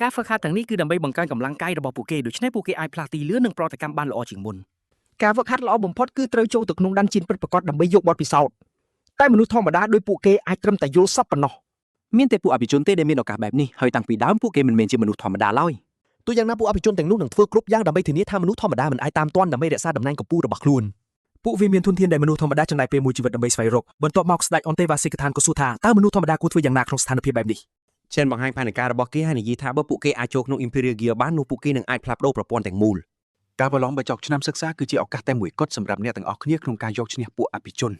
[SPEAKER 3] ការហ្វឹកហាត់ទាំងនេះគឺដើម្បីបង្កើនកម្លាំងកាយរបស់ពួកគេដូច្នេះពួកគេអាចផ្លាស់ទីលឿននិងប្រតិកម្មបានល្អជាងមុន
[SPEAKER 2] ការហ្វឹកហាត់ល្អបំផុតគឺត្រូវចូលទៅក្នុងដានជៀនពិតប្រាកដដើម្បីយកបទពិសោធន៍តែមនុស្សធម្មតាដោយពួកគេអាចត្រឹមតែយល់សពប៉ុណ្ណោះ
[SPEAKER 3] មានតែពួកអភិជនទេដែលមានឱកាសបែបនេះហើយតាំងពីដើមពួកគេមិនមែនជាមនុស្សធម្មតាឡើយ
[SPEAKER 4] ទូយ៉ាងណាពួកអភិជនទាំងនោះនឹងធ្វើគ្រប់យ៉ាងដើម្បីធានាថាមនុស្សធម្មតាមិនអាចតាមទាន់ដើម្បីរក្សាតំណែងកម្ពុជារបស់ខ្លួន
[SPEAKER 7] ពួកវាមានធនធានដែលមនុស្សធម្មតាចំណាយពេលមួយជីវិតដើម្បីស្វែងរកបន្ទាប់មកស្ដេចអន្តេវាសិកដ្ឋានក៏សួរថាតើមនុស្សធម្មតាគួរធ្វើយ៉ាងណាក្នុងស្ថានភាពបែបនេះ
[SPEAKER 5] ឆេនបង្ហាញផែនការរបស់គេហើយនិយាយថាបើពួកគេអាចចូលក្នុង Imperial Gear បាននោះពួកគេនឹងអាចផ្លាស់ប្ដូរប្រព័ន្ធទាំងមូល
[SPEAKER 11] ការប្រឡងបញ្ចប់ឆ្នាំសិក្សាគឺជាឱកាសតែមួយគត់សម្រាប់អ្នកទាំងអស់គ្នាក្នុងការយកឈ្នះពួកអភិជ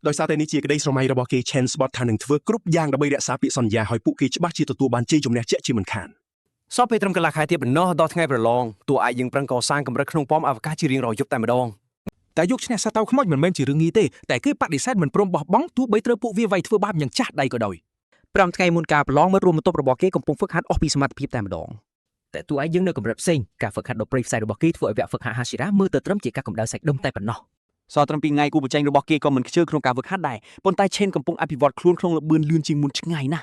[SPEAKER 11] នដោយសារតែនេះជាក្តីស្រមៃរបស់គេ Chen Spot ថានឹងធ្វើគ្រប់យ៉ាងដើម្បីរក្សាពាក្យសន្យាឲ្យពួកគេច្បាស់ជាទទួលបានជ័យជំនះជាក់ជាមិនខាន
[SPEAKER 4] សពពេលត្រឹមកន្លះខែទៀតប៉ុណ្ណោះដល់ថ្ងៃប្រឡងតួឯងយើងប្រឹងកសាងកម្រិតក្នុងប៉មអវកាសជារៀងរាល់យប់តែម្ដង
[SPEAKER 7] តែយកឈ្នះសាតៅខ្មោចមិនមែនជារឿងងាយទេតែគេបដិសេធមិនព្រមបោះបង់ទោះបីត្រូវពួកវាវាយធ្វើបាបយ៉ាងចាស់ដៃក៏ដោយ
[SPEAKER 3] 5 ថ្ងៃមុនការប្រឡងមិត្តរួមបន្ទប់របស់គេកំពុងហ្វឹកហាត់អស់ពីសមត្ថភាពតែម្ដងតែតួឯងយើងនៅកម្រិតផ្សេងការហ្វឹកហាត់ដ៏ព្រៃផ្សៃរបស់គេធ្វើឲ្យវគ្គហ្វឹកហាត់ Hashira មើលទៅត្រឹមជាការកម្ដៅសាច់ដុំតែប៉ុណ្ណោះ
[SPEAKER 6] សល់ត្រឹមពីថ្ងៃគូប្រជែងរបស់គេក៏មិនខ្ជិលក្នុងការហ្វឹកហាត់ដែរប៉ុន្តែ Chen កំពុងអភិវឌ្ឍខ្លួនក្នុងល្បឿនលឿនជាងមុនឆ្ងាយណាស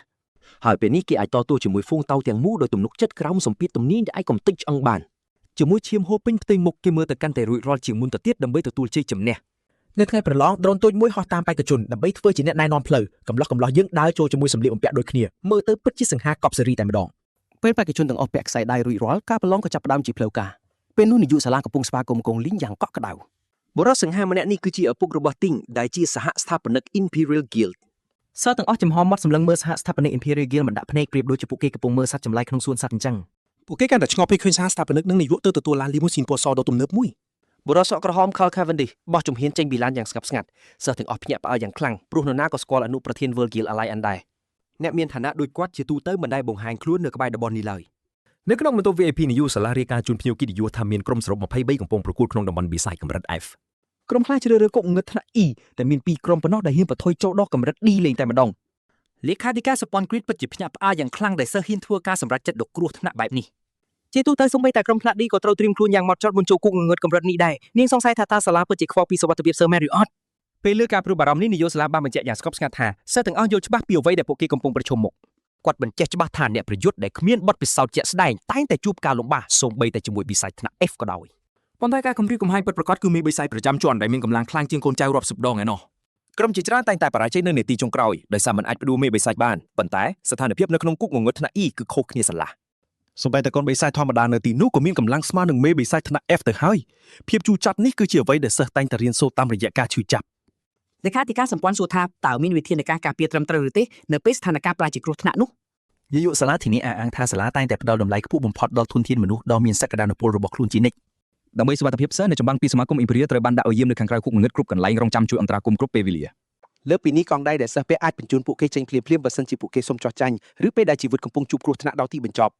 [SPEAKER 6] ់ហើយពេលនេះគេអាចតទោជាមួយហ្វូងតៅទាំងមូលដោយទំនុកចិត្តក្រោមសម្ពាធទំនាញដែលអាចកំទេចឆ្អឹងបាន
[SPEAKER 3] ជាមួយឈាមហូរពេញផ្ទៃមុខគេមើលទៅកាន់តែរួចរាល់ជាងមុនទៅទៀតដើម្បីទទួលជ័យជំនះ
[SPEAKER 2] នៅថ្ងៃប្រឡងដ្រូនតូចមួយហោះតាមបេក្ខជនដើម្បីធ្វើជាអ្នកណែនាំផ្លូវកំឡោះយើងដើរចូលជាមួយសម្លៀកបំពាក់ដូចគ្នាមើលទៅពិតជាសង្ហាកប់សេរីតែម្ដង
[SPEAKER 3] ពេលបេក្ខជនទាំងអស់ពាក់ខ្សែដៃរួចរាល់ការប្រឡងក៏ចាប់ផ្ដើមជាផ្លូវការពេលនោះនាយកសាលាកំពុងស្វាគមន៍កងលីងយ៉ាងកក់ក្ដៅ
[SPEAKER 6] បុរសសង្ហាម្នាក់នេះគឺជាឪពុករបស់ទីងដែលជាសហស្ថាបនិក Imperial Guild
[SPEAKER 3] សិស្សទាំងអស់ចំហមាត់សម្លឹងមើលសហស្ថាបនិក Imperial Guild មិនដាក់ភ្នែកប្រៀបដូចជាពួកគេកំពុងមើលសត្វចម្លែកក្នុងសួនសត្វអញ្ចឹង
[SPEAKER 7] ពួកគេកាន់តែឆ្ងល់ពេលឃើញសហស្ថាបនិកនឹងនាយកទៅទទួលឡានលីម៉ូស៊ីនពណ៌សដ៏ទំនើបមួយ
[SPEAKER 4] បុរសសក់ក្រហម Carl Cavendish បោះជំហានចេញពីឡានយ៉ាងស្ងប់ស្ងាត់សិស្សទាំងអស់ភ្ញាក់ផ្អើលយ៉ាងខ្លាំងព្រោះនរណាក៏ស្គាល់អនុប្រធាន World Guild Alliance ដែរអ្នកមានឋានៈដូចគាត់ជាទូទៅមិនដែលបង្ហាញខ្លួននៅក្បែរតំបន់នេះឡើយ
[SPEAKER 5] នៅក្នុងបន្ទប់ VIP នាយកសាលារាយការណ៍ជូនភ្ញៀវកិត្តិយសថាមានក្រុមសរុប23កំពុងប្រកួតក្នុងតំបន់ B side កម្រិត F
[SPEAKER 2] ក្រុមខ្លះជ្រើសរើសគុកងឹតថ្នាក់ E តែមាន2ក្រុមប៉ុណ្ណោះដែលហ៊ានបន្ថយចូលដល់កម្រិត D លេងតែម្ដង
[SPEAKER 3] លេខាធិការសពនគ្រីតពិតជាភ្ញាក់ផ្អើលយ៉ាងខ្លាំងដែលសិស្សហ៊ានធ្វើការសម្រេចចិត្តដ៏គ្រោះថ្នាក់បែបនេះ ជាទូទៅសូម្បីតែក្រុមថ្នាក់ D ក៏ត្រូវត្រៀមខ្លួនយ៉ាងម៉ត់ចត់មុនចូលគុកងងឹតកម្រិតនេះដែរនាងសង្ស័យថាតើសាលាពិតជាខ្វល់ពីសុវត្ថិភាពសិស្សមែនឬអត់
[SPEAKER 4] ពេលលើការព្រួយបារម្ភនេះនាយកសាលាបានបញ្ជាក់យ៉ាងស្កប់ស្ងាត់ថាសិស្សទាំងអស់យល់ច្បាស់ពីអ្វីដែលពួកគេកំពុងប្រឈមមុខគាត់បញ្ជាក់ច្បាស់ថាអ្នកប្រយុទ្ធដែលគ្មានបទពិសោធន៍ជាក់ស្ដែងតែងតែជួបការលំបាកសូម្បីតែជាមួយបិសាចថ្នាក់ F ក៏ដោយ
[SPEAKER 7] ប៉ុន្តែការគំរាមកំហែងពិតប្រាកដគឺមេបិសាចប្រចាំជាន់ដែលមានកម្លាំងខ្លាំងជាងកូនចៅរាប់សិបដងឯណោះ
[SPEAKER 4] ក្រុមជាច្រើនតែងតែបរាជ័យនៅនាទីចុងក្រោយដោយសារមិនអាចផ្ដួលមេបិសាចបានប៉ុន្តែស្ថានភាពនៅក្នុងគុកងងឹតថ្នាក់ E គឺខុសគ្នាស្រឡះ
[SPEAKER 7] សូម្បីតែកូនបិសាចធម្មតានៅទីនោះក៏មានកម្លាំងស្មើនឹងមេបិសាចថ្នាក់ F ទៅហើយភាពជូរចត់នេះគឺជាអ្វីដែលសិស្សតែងតែរៀនសូត្រតាមរយៈការឈឺចាប់
[SPEAKER 8] លេខាធិការសម្ព័ន្ធសួរថាតើមានវិធានការការពារត្រឹមត្រូវឬទេនៅពេលស្ថានភាពប្រែជាគ្រោះថ្នាក់នោះ
[SPEAKER 3] នាយកសាលាធានាអះអាងថាសាលាតែងតែផ្ដល់តម្លៃខ្ពស់បំផុតដល់ធនធានមនុស្សដ៏មានសក្តានុពលរបស់ខ្លួនជានិច្ច
[SPEAKER 7] ដើម្បីសុវត្ថិភាពសិស្សនៅចម្បាំងពីសមាគម Imperial ត្រូវបានដាក់ឲ្យយាមនៅខាងក្រៅគុកងងឹតគ្រប់កន្លែងរងចាំជួយអន្តរាគមន៍គ្រប់ពេលវេលា
[SPEAKER 6] លើពីនេះកងដៃដែលសិស្សពេលអាចបញ្ជូនពួកគេចេញភ្លាមៗបើសិនជាពួកគេសុំចោះចាញ់ឬពេលដែលជីវិតកំពុងជួបគ្រោះថ្នាក់ដល់ទីបញ្ចប់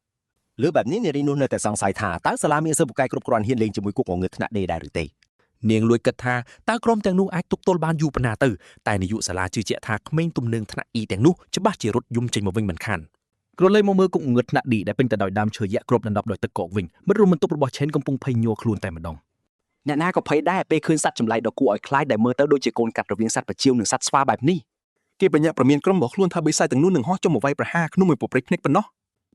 [SPEAKER 4] លើបែបនេះនារីនោះនៅតែសង្ស័យថាតើសាលាមានសិស្សពូកែគ្រប់គ្រាន់ហ៊ានលេងជាមួយគុកងងឹតថ្នាក់ D ដែរឬទេនាងលួចគិតថាតើក្រុមទាំងនោះអាចទប់ទល់បានយូរប៉ុណ្ណាទៅតែនាយកសាលាជឿជាក់ថាក្មេងទំនើងថ្នាក់ E ទាំងនោះច្បាស់ជារត់យំចេញមកវិញមិនខាន
[SPEAKER 3] ក្រឡេកមកមើលគុកងងឹតថ្នាក់ D ដែលពេញទៅដោយដើមឈើយក្សគ្របដណ្ដប់ដោយទឹកកកវិញមិត្តរួមបន្ទប់របស់ Chen កំពុងភ័យញ័រខ្លួនតែម្ដង
[SPEAKER 6] អ្នកណាក៏ភ័យដែរពេលឃើញសត្វចម្លែកដ៏គួរឲ្យខ្លាចដែលមើលទៅដូចជាកូនកាត់រវាងសត្វប្រជៀវនិងសត្វស្វាបែបនេះ
[SPEAKER 7] គេបញ្ញាក់ប្រមានក្រុមរបស់ខ្លួនថាបិសាចទាំងនោះនឹងហោះចុះមកវាយប្រហារក្នុងមួយពព្រិចភ្នែកប៉ុណ្ណោះ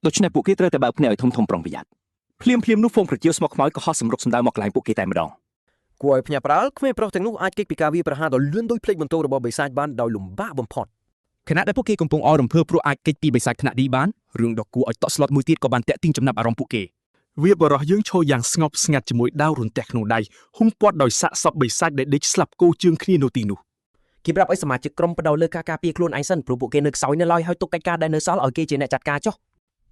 [SPEAKER 7] ដូច្នេះពួកគេត្រូវតែបើកភ្នែកឲ្យធំៗប្រុងប្រយ័ត្នភ្លាមៗនោះហ្វូងប្រជៀវស្មុកខ្មោចក៏ហោះសម្រុកសម្ដៅមកកន្លែងពួកគេតែម្ដង
[SPEAKER 4] គួរឲ្យភ្ញាក់ផ្អើលក្មេងប្រុសទាំងនោះអាចគេចពីការវាយប្រហារដ៏លឿនដោយភ្លេចបន្ទោរបស់បិសាចបានដោយលំបាកបំផុត
[SPEAKER 7] ខណៈដែលពួកគេកំពុងអររំភើបព្រោះអាចគេចពីបិសាចថ្នាក់ D បានរឿងដ៏គួរឲ្យតក់ស្លុតមួយទៀតក៏បានតាក់ទាញចំណាប់អារម្មណ៍ពួកគេវាបរោះយើងឈរយ៉ាងស្ងប់ស្ងាត់ជាមួយដាវរន្ទះក្នុងដៃហ៊ុំព័ទ្ធដោយសាកសពបិសាចដែលដេកស្លាប់គោជើងគ្នានៅទីនោះ
[SPEAKER 4] គេប្រាប់ឲ្យសមាជិកក្រុមបដោលើការការពារខ្លួនឯងសិនព្រោះពួកគេនៅខ្សោយនៅឡើយហើយទុកកិច្ចការដែលនៅសល់ឲ្យគេជាអ្នកចាត់ការចុះ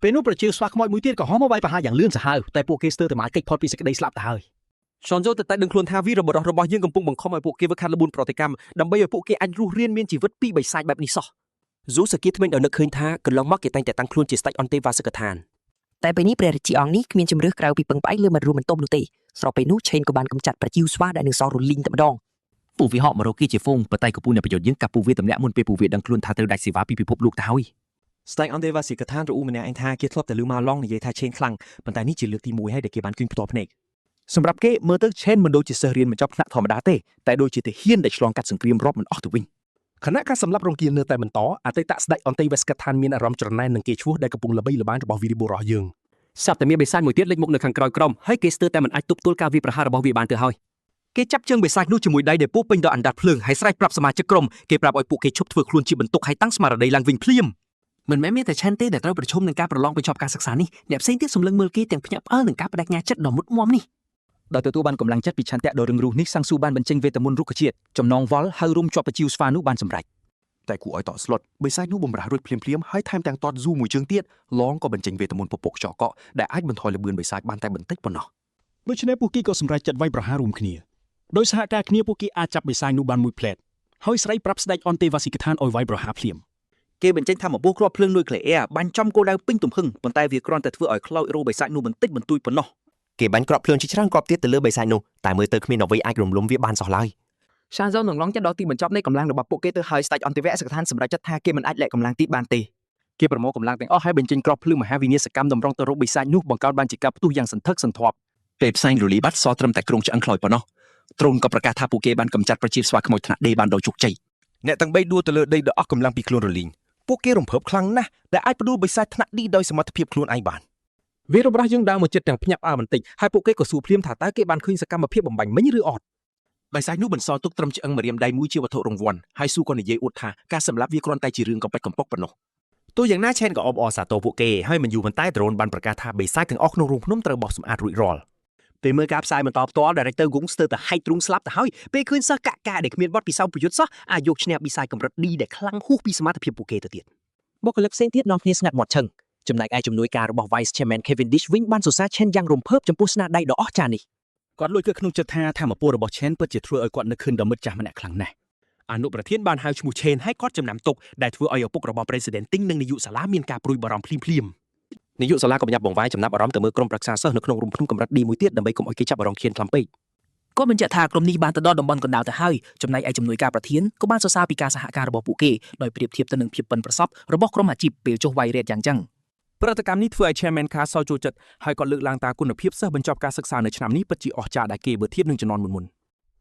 [SPEAKER 3] ពេលនោះប្រជាស្វាខ្មោចមួយទៀតក៏ហោះមកវាយប្រហារយ៉ាងលឿនសាហាវតែពួកគេស្ទើរតែមកកិច្ចផុតពីសេចក្តីស្លាប់ទៅហើយ
[SPEAKER 4] Sonjo ទៅតែដឹងខ្លួនថាវីរបរោះរបស់យើងកំពុងបង្ខំឲ្យពួកគេវឹកហាត់ល្បឿនប្រតិកម្មដើម្បីឲ្យពួកគេអាចរស់រានមានជីវិតពីបិសាចបែបនេះសោះ
[SPEAKER 3] Dù sự kia mình ở nước khơi tha cần lòng mắc cái tayแต่ตั้งខ្លួនជាស្ដេចអន្តេវាសិកដ្ឋាន
[SPEAKER 13] តែពេលនេះព្រះរាជាអង្គនេះគ្មានជំរឿក្រៅពីពឹងផ្អែកលើមរុំបន្ទប់នោះទេស្របពេលនោះឆេនក៏បានកំចាត់ប្រជាស្វាដែលនឹងសរលីងតែម្ដង
[SPEAKER 3] ពួកវាហក់មករកគេជាហ្វូងប៉ុន្តែក៏ពូអ្នកប្រយុទ្ធយើងកាប់ពួកវាទម្លាក់មុនពេលពួកវាដឹងខ្លួនថាត្រូវដាច់សេវាពីពិភពលោកទៅហើយ
[SPEAKER 6] ស្ដេចអន្តេវាសិកដ្ឋានរអ៊ូម្នាក់ឯងថាគេធ្លាប់តែឮមកឡងនិយាយថាឆេនខ្លាំងប៉ុន្តែនេះជាលើកទី1ហើយដែលគេបានឃើញផ្ទាល់ភ្នែកសម្រាប់គេមើលទៅឆេនមិនដូចជាសិស្សរៀនបញ្ចប់ថ្នាក់ធម្មតាទេតែដូចជាទាហានដែលឆ្លងកាត់សង្គ្រាមរាប់មិនអស់ទៅវិញ
[SPEAKER 2] ខណៈការសម្លាប់រង្គាលនៅតែបន្តអតីតស្ដេចអន្តេវាសិកដ្ឋានមានអារម្មណ៍ច្រណែននឹងគេឈ្មោះដែលកំពុងល្បីល្បាញរបស់វីរីបុរសយើង
[SPEAKER 3] ស្រាប់តែមានបិសាចមួយទៀតលេចមុខនៅខាងក្រោយក្រុមហើយគេស្ទើរតែមិនអាចទប់ទល់ការវាយប្រហាររបស់វាបានទៅហើយគេចាប់ជើងបិសាចនោះជាមួយដៃដែលពោពេញដោយអណ្ដាតភ្លើងហើយស្រែកប្រាប់សមាជិកក្រុមគេប្រាប់ឲ្យពួកគេឈប់ធ្វើខ្លួនជាបន្ទុកហើយតាំងស្មារតីឡើងវិញភ្លាមមិនមែនមានតែឆែនទេដែលត្រូវប្រឈមនឹងការប្រឡងបញ្ចប់ការសិក្សានេះអ្នកផ្សេងទៀតសម្លឹងមើលគេទាំងភ្ញាក់ផ្អើលនឹងការបដិញ្ញាចិត្តដ៏មុតមាំនេះ
[SPEAKER 7] ដោយទទួលបានកម្លាំងចិត្តពីឆន្ទៈដ៏រឹងរូសនេះសាំងស៊ូបានបញ្ចេញវេទមន្តរុក្ខជាតិចំណងវល់ហើយរួមជាប់ប្រជាស្វានោះបានសម្រេច
[SPEAKER 5] តែគួរឲ្យតក់ស្លុតបិសាចនោះបំរះរួចភ្លាមៗហើយថែមទាំងតតស៊ូមួយជើងទៀតឡងក៏បញ្ចេញវេទមន្តពពកចកកដែលអាចបន្ថយល្បឿនបិសាចបានតែបន្តិចប៉ុណ្ណោះ
[SPEAKER 12] ដូច្នេះពួកគេក៏សម្រេចចិត្តវាយប្រហាររួមគ្នាដោយសហការគ្នាពួកគេអាចចាប់បិសាចនោះបានមួយផ្លែតហើយស្រីប្រាប់ស្ដេចអន្តេវាសិកដ្ឋានឲ្យវាយប្រហារភ្លាម
[SPEAKER 7] គេបញ្ចេញថាមបុគ្គលភ្លើងនុយក្លេអ៊ែរបាញ់ចំគោលដៅពេញទំហឹងប៉ុន្តែវាគ្រាន់តែធ្វើឲ្យខ្លោចរោបិសាចនោះបន្តិចបន្តួចប៉ុណ្ណោះ
[SPEAKER 5] គេបាញ់គ្រាប់ភ្លើងជាច្រើនគ្រាប់ទៀតទៅលើបិសាចនោះតែមើលទៅគ្មានអ្វីអាចរំលំវាបានសោះឡើយ
[SPEAKER 7] សាហ្សោនឹងឡងចិត្តដល់ទីបញ្ចប់នៃកម្លាំងរបស់ពួកគេទៅហើយស្ដេចអន្តេវាសិកដ្ឋានសម្រេចចិត្តថាគេមិនអាចលាក់កម្លាំងទីបានទេគេប្រមូលកម្លាំងទាំងអស់ហើយបញ្ចេញគ្រាប់ភ្លើងមហាវិនាសកម្មតម្រង់ទៅរកបិសាចនោះបង្កើតបានជាការផ្ទុះយ៉ាងសន្ធឹកសន្ធាប់ពេលផ្សែងរលីបាត់សល់ត្រឹមតែគ្រោងឆ្អឹងខ្លោចប៉ុណ្ណោះទ្រូនក៏ប្រកាសថាពួកគេបានកម្ចាត់ប្រជាស្វាខ្មោចថ្នាក់ដេបានដោយជោគជ័យ
[SPEAKER 6] អ្នកទាំង3ដួលទៅលើដីដោយអស់កម្លាំងពីខ្លួនរលីងពួកគេរំភើបខ្លាំងណាស់ដែលអាចផ្ដួលបិសាចថ្នាក់ឌីដោយសមត្ថភាពខ្លួនឯងបាន
[SPEAKER 2] វារំរាស់យើងដើរមកចិត្តទាំងភ្ញាក់ផ្អើលបន្តិចហើយពួកគេក៏សួរភ្លាមថាតើគេបានឃើញសកម្មភាពបំបញ្ញមិញឬអត់
[SPEAKER 5] បិសាចនោះបន្សល់ទុកត្រឹមឆ្អឹងម្រាមដៃមួយជាវត្ថុរង្វាន់ហើយស៊ូក៏និយាយអួតថាការសម្លាប់វាគ្រាន់តែជារឿងកំប៉ិតកំប៉ុកប៉ុណ្ណោះ
[SPEAKER 6] ទោះយ៉ាងណាឆេនក៏អបអរសាទរពួកគេហើយមិនយូរប៉ុន្តែដ្រូនបានប្រកាសថាបិសាចទាំងអស់ក្នុងរោងភ្នំត្រូវបោះសម្អាតរួចរាល់
[SPEAKER 3] ពេលមើលការផ្សាយបន្តផ្ទាល់ Director Gung ស្ទើរតែហែកទ្រូងស្លាប់ទៅហើយពេលឃើញសិស្សកាក់កាដែលគ្មានបទពិសោធន៍ប្រយុទ្ធសោះអាចយកឈ្នះបិសាចកម្រិត D ដែលខ្លាំងហួសពីសមត្ថភាពពួកគេទៅទៀត
[SPEAKER 13] បុគ្គលិកផ្សេងទៀតនាំគ្នាស្ងាត់មាត់ឈឹងចំណែកឯជំនួយការរបស់ Vice Chairman Kevin Dish វិញបានសរសើរឆេនយ៉ាងរំភើបចំពោះស្នាដៃដ៏អស្ចារ្យនេះ
[SPEAKER 12] គាត់លួចគឺក្នុងចិត្តថាធម្មពលរបស់ឆេនពិតជាធ្វើឲ្យគាត់នឹកឃើញដល់មិត្តចាស់ម្នាក់ខ្លាំងណាស់
[SPEAKER 2] អនុប្រធានបានហៅឈ្មោះឆេនហើយគាត់ចំណាំទុកដែលធ្វើឲ្យឪពុករបស់ Presidenting និងនាយកសាលាមានការព្រួយបារម្ភភ្លាមៗ
[SPEAKER 3] នាយកសាលាក៏បញ្ញាប់បង្វែរចំណាប់អារម្មណ៍ទៅមើលក្រុមប្រឹក្សាសិស្សនៅក្នុងរោងភ្នំកម្រិត D មួយទៀតដើម្បីកុំឲ្យគេចាប់អារម្មណ៍ឃានខ្លាំងពេក
[SPEAKER 8] គាត់បញ្ជាក់ថាក្រុមនេះបានទៅដល់តំបន់កណ្ដាលទៅហើយចំណែកឯជំនួយការប្រធានក៏បានសរសើរពីការសហការរបស់ពួកគេដោយប្រៀបធៀបទៅនឹងភាពប៉ិនប្រសប់របស់ក្រុមអាជីពពេលចុះវាយរ៉េតយ៉ាងចឹង
[SPEAKER 7] ព្រឹត្តិកម្មនេះធ្វើឲ្យ Chairman Carr សោកចូលចិត្តហើយក៏លើកឡើងថាគុណភាពសិស្សបញ្ចប់ការសិក្សានៅឆ្នាំនេះពិតជាអស្ចារ្យដែលគេបើធៀបនឹងជំនាន់មុន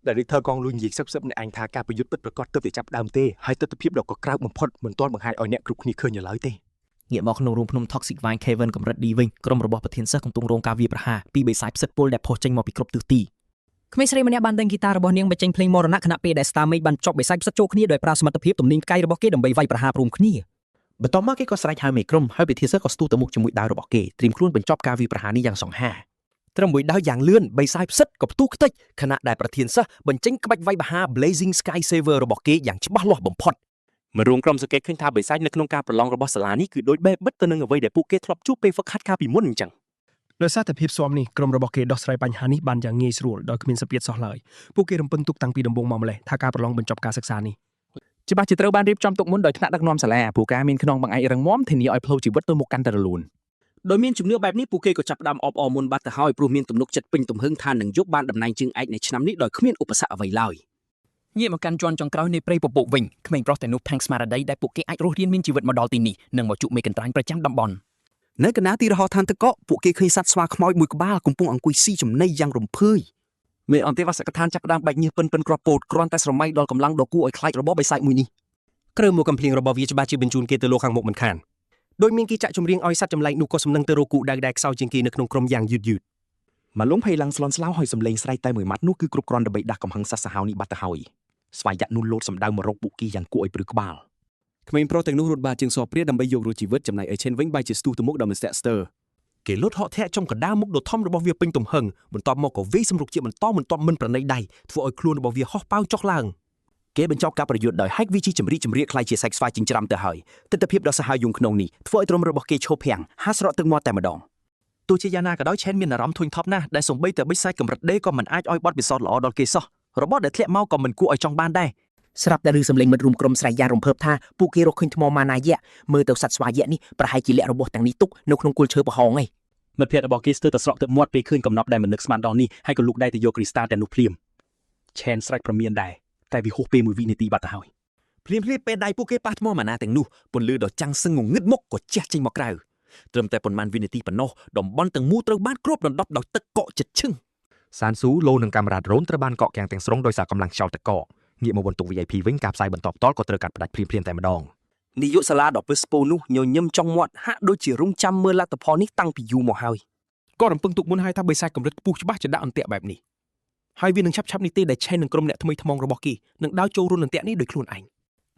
[SPEAKER 6] Director កងលួយនិយាយសឹកៗម្នាក់ឯងថាការប្រយុទ្ធពិតប្រាកដទើបតែចាប់ដើមទេហើយទស្សនវិជ្ជាដ៏កក្រើកបំផុតមិនទាន់បង្ហាញឲ្យអ្នកគ្រប់គ្នាឃើញនៅឡើយទេ
[SPEAKER 3] ងាកមកក្នុងរោងភ្នំ Toxic Vine Kevin កម្រិត D វិញក្រុមរបស់ប្រធានសិស្សកំពុងរងការវាយប្រហារពីបិសាចផ្សិតពុលដែលផុសចេញមកពីគ្រប់ទិសទី
[SPEAKER 8] ក្មេងស្រីម្នាក់បានដេញហ្គីតារបស់នាងបញ្ចេញភ្លេងមរណៈខណៈពេលដែល Star Mage បានចុកបិសាចផ្សិតចូលគ្នាដោយប្រើសមត្ថភាពទំនាញផ្កាយរបស់គេដើម្បីវាយប្រហារព្រមគ្នា
[SPEAKER 3] បន្ទាប់មកគេក៏ស្រែកហៅមេក្រុមហើយវិធានសិស្សក៏ស្ទុះទៅមុខជាមួយដាវរបស់គេត្រៀមខ្លួនបញ្ចប់ការវាយប្រហារនេះយ៉ាងសង្ហាត្រឹមមួយដាវយ៉ាងលឿនបិសាចផ្សិតក៏ផ្ទុះខ្ទេចខណៈដែលប្រធានសិស្សបញ្ចេញក្បាច់វាយប្រហារ Blazing Sky Saver របស់គេយ៉ាងច្បាស់លាស់បំផុត
[SPEAKER 7] មរួមក្រុមសង្កេតឃើញថាបិសាចនៅក្នុងការប្រឡងរបស់សាលានេះគឺដូចបែបបិទទៅនឹងអ្វីដែលពួកគេធ្លាប់ជួបពេលហ្វឹកហាត់កាលពីមុនអញ្ចឹង
[SPEAKER 2] ដោយសារតែភាពស៊ាំនេះក្រុមរបស់គេដោះស្រាយបញ្ហានេះបានយ៉ាងងាយស្រួលដោយគ្មានសម្ពាធសោះឡើយពួកគេរំពឹងទុកតាំងពីដំបូងមកម្លេះថាការប្រឡងបញ្ចប់ការសិក្សានេះ
[SPEAKER 7] ច្បាស់ជាត្រូវបានរៀបចំទុកមុនដោយថ្នាក់ដឹកនាំសាលាពួកការមានក្នុងបង្អែករឹងមាំធានាឲ្យផ្លូវជីវិតទៅមុខកាន់តែរលូន
[SPEAKER 3] ដោយមានជំនឿបែបនេះពួកគេក៏ចាប់ផ្ដើមអបអរមុនបាត់ទៅហើយព្រោះមានទំនុកចិត្តពេញទំហឹងថានឹងយកបានតំណែងជើងឯកនៃឆ្នាំនេះដោយគ្មានឧបសគ្គអ្វីឡើយ
[SPEAKER 8] ងាកមកកាន់ជាន់ចុងក្រោយនៃព្រៃពពកវិញក្មេងប្រុសទាំងនោះផាំងស្មារតីដែលពួកគេអាចរស់រានមានជីវិតមកដល់ទីនេះនិងមកជួបមេកន្ត្រាញប្រចាំតំបន់
[SPEAKER 3] នៅកណ្ដាលទីរហោឋានទឹកកកពួកគេឃើញសត្វស្វាខ្មោចមួយក្បាលកំពុងអង្គុយស៊ីចំណីយ៉ាងរំភើយ
[SPEAKER 7] មេអន្តេវាសិកដ្ឋានចាប់ផ្ដើមបែកញើសពិនគ្រាប់ពោតគ្រាន់តែស្រមៃដល់កម្លាំងដ៏គួរឲ្យខ្លាចរបស់បិសាចមួយនេះ
[SPEAKER 2] គ្រឿងមកកំភ្លៀងរបស់វាច្បាស់ជាបញ្ជូនគេទៅលោកខាងមុខមិនខានដោយមានគេចាក់ចម្រៀងឲ្យសត្វចម្លែកនោះក៏សំណឹងទៅរកគូដៅដែលខ្សោយជាងគេនៅក្នុងក្រុមយ៉ាងយឺតៗ
[SPEAKER 5] ម៉ាឡុងភ័យឡើងស្លន់ស្លោហើយសម្លេងស្រែកតែមួយម៉ាត់នោះគឺគ្រប់គ្រាន់ដើម្បីដាស់កំហឹងសត្វសាហាវនេះបាត់ទៅហើយស្វាយយ៉ាក់នោះលោតសម្ដៅមករកពួកគេយ៉ាងគួរឲ្យព្រឺក្បាល
[SPEAKER 10] ក្មេងប្រុសទាំងនោះរត់បាតជាងសព្រាដើម្បីយករស់ជីវិតចំណែកឯឆេនវិញបែរជាស្ទុះទៅមុខដល់ Mr. Stern
[SPEAKER 2] គេលុតហក់ធាក់ចំកណ្ដាលមុខដ៏ធំរបស់វាពេញទំហឹងបន្ទាប់មកក៏វាយសម្រុកជាបន្តមិនទាន់មិនប្រណីដៃធ្វើឲ្យខ្លួនរបស់វាហោះប៉ៅចុះឡើង
[SPEAKER 3] គេបញ្ចប់ការប្រយុទ្ធដោយហែកវាជាចម្រៀកខ្លាយជាសាច់ស្វាយចិញ្ច្រាំទៅហើយទស្សនវិជ្ជាដ៏សាហាវយងក្នុងនេះធ្វើឲ្យក្រុមរបស់គេឈប់ភាំងហាស្រកទឹកមាត់តែម្ដង
[SPEAKER 7] ទោះជាយ៉ាងណាក៏ដោយឆេនមានអារម្មណ៍ធុញថប់ណាស់ដែលសំបីតែបិសាចកម្រិតដេក៏មិនអាចឲ្យបត់ពិសោធន៍ល្អដល់គេសោះរបស់ដែលធ្លាក់មកក៏មិនគួរឲ្យចង់បានដែរ
[SPEAKER 3] ស្រាប់តែឬសំឡេងមិត្តរួមក្រុមស្រែកយ៉ាងរំភើបថាពួកគេរកឃើញថ្មម៉ាណាយៈមើលទៅសត្វស្វាយៈនេះប្រហែលជាលក្ខរបស់ទាំងនេះទុកនៅក្នុងគល់ឈើប្រហោងឯង
[SPEAKER 12] មិត្តភ័ក្តិរបស់គេស្ទើរតែស្រក់ទឹកមាត់ពេលឃើញកំណប់ដែលមិននឹកស្មានដល់នេះហើយក៏លូកដៃទៅយកគ្រីស្តាល់តែនោះភ្លាមឆេនស្រែកប្រមានដែរតែវាហួសពេល1វិនាទីបាត់ទៅហើយ
[SPEAKER 5] ភ្លាមពេលដៃពួកគេប៉ះថ្មម៉ាណាទាំងនោះពន្លឺដ៏ចាំងសឹងងងឹតមុខក៏ជះចេញមកក្រៅត្រឹមតែប៉ុន្មានវិនាទីប៉ុណ្ណោះតំបន់ទាំងមូលត្រូវបានគ្របដណ្ដប់ដោយទឹកកកជិតឈឹងសានស៊ូឡូនិងកាមេរ៉ាដ្រូនត្រូវបានកកកាំងទាំងស្រុងដោយសារកម្លាំងខ្យល់ទឹកកកងាកមកបន្ទប់ VIP វិញការផ្សាយបន្តផ្ទាល់ក៏ត្រូវកាត់ផ្ដាច់ភ្លាមតែម្ដង
[SPEAKER 3] នាយកសាលាដ៏ពិស្ពូនោះញញឹមចង់មាត់ហាក់ដូចជារងចាំមើលលទ្ធផលនេះតាំងពីយូរមកហើយ
[SPEAKER 4] ក៏រំពឹងទុកមុនហើយថាបិសាចកម្រិតខ្ពស់ច្បាស់จะដាក់អន្ទាក់បែបនេះហើយវានឹងឆាប់នេះទេដែលឆេននឹងក្រុមអ្នកថ្មីថ្មងរបស់គេនឹងដើរចូលរួមអន្ទាក់នេះដោយខ្លួនឯង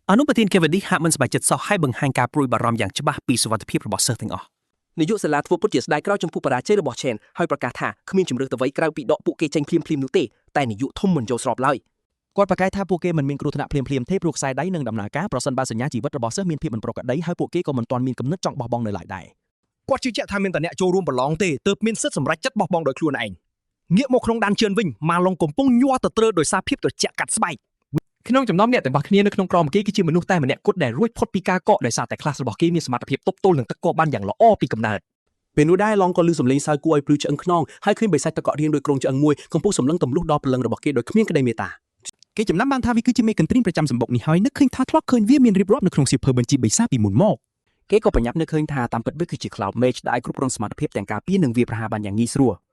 [SPEAKER 3] អនុប្រធាន Cavendish ហាក់មិនសប្បាយចិត្តសោះហើយបង្ហាញការព្រួយបារម្ភយ៉ាងច្បាស់ពីសុវត្ថិភាពរបស់សិស្សទាំងអស់នាយកសាលាធ្វើពុតជាស្ដាយក្រោយចំពោះបរាជ័យរបស់ Chen ហើយប្រកាសថាគ្មានជំរឿនទៅអ្វីក្រៅពីដកពួកគេចេញភ្លាមនោះទេតែនាយកធំមិនចូលស្របឡើយ
[SPEAKER 7] គាត់ប្រកែកថាពួកគេមិនមានគ្រោះថ្នាក់ភ្លាមទេព្រោះខ្សែដៃនឹងដំណើរការប្រសិនបើសញ្ញាជីវិតរបស់សិស្សមានភាពមិនប្រក្រតីហើយពួកគេក៏មិនទាន់មានគំនិតចង់បោះបង់នៅឡើយដែរ
[SPEAKER 4] គាត់ជឿជាក់ថាមានតែអ្នកចូលរួមប្រឡងទេទើបមានសិទ្ធិសម្រេចចិត្តបោះបង់ដោយខ្លួនឯងងាកមកក្នុងដានជឿនវិញម៉ាឡុងកំពុងញ័រទៅត្រូវដោយសារភាពត្រជាក់កាត់ស្បែក
[SPEAKER 7] ក្នុងចំណោមអ្នកទាំងអស់គ្នានៅក្នុងក្រុមគេគឺជាមនុស្សតែម្នាក់គត់ដែលរួចផុតពីការកកដោយសារតែខ្លះរបស់គេមានសមត្ថភាពទប់ទល់នឹងទឹកកកបានយ៉ាងល្អពីកំណើត
[SPEAKER 1] ពេលនោះដែរឡងក៏លឺសំឡេងសើគួរឲ្យព្រឺឆ្អឹងខ្នងហើយឃើញបិសាចទឹកកករៀងដោយក្រុងឆ្អឹងមួយកំពុងសម្លឹងទម្លុះដល់ព្រលឹងរបស់គេដោយគ្មានក្តីមេត្តា
[SPEAKER 7] គេចំណាំបានថាវាគឺជាមេកន្ទ្រីនប្រចាំសម្បុកនេះហើយនឹកឃើញថាធ្លាប់ឃើញវាមានរៀបរាប់នៅក្នុងសៀវភៅបញ្ជីបិសាចពីមុនមក
[SPEAKER 3] គេក៏ប្រញាប់នឹកឃើញថាតាមពិតវាគឺជា Cloud Mage ដែលគ្រប់គ្រងសមត្ថភាពទាំងការពារនិងវាប្រហារបានយ៉ាងងាយស្រួល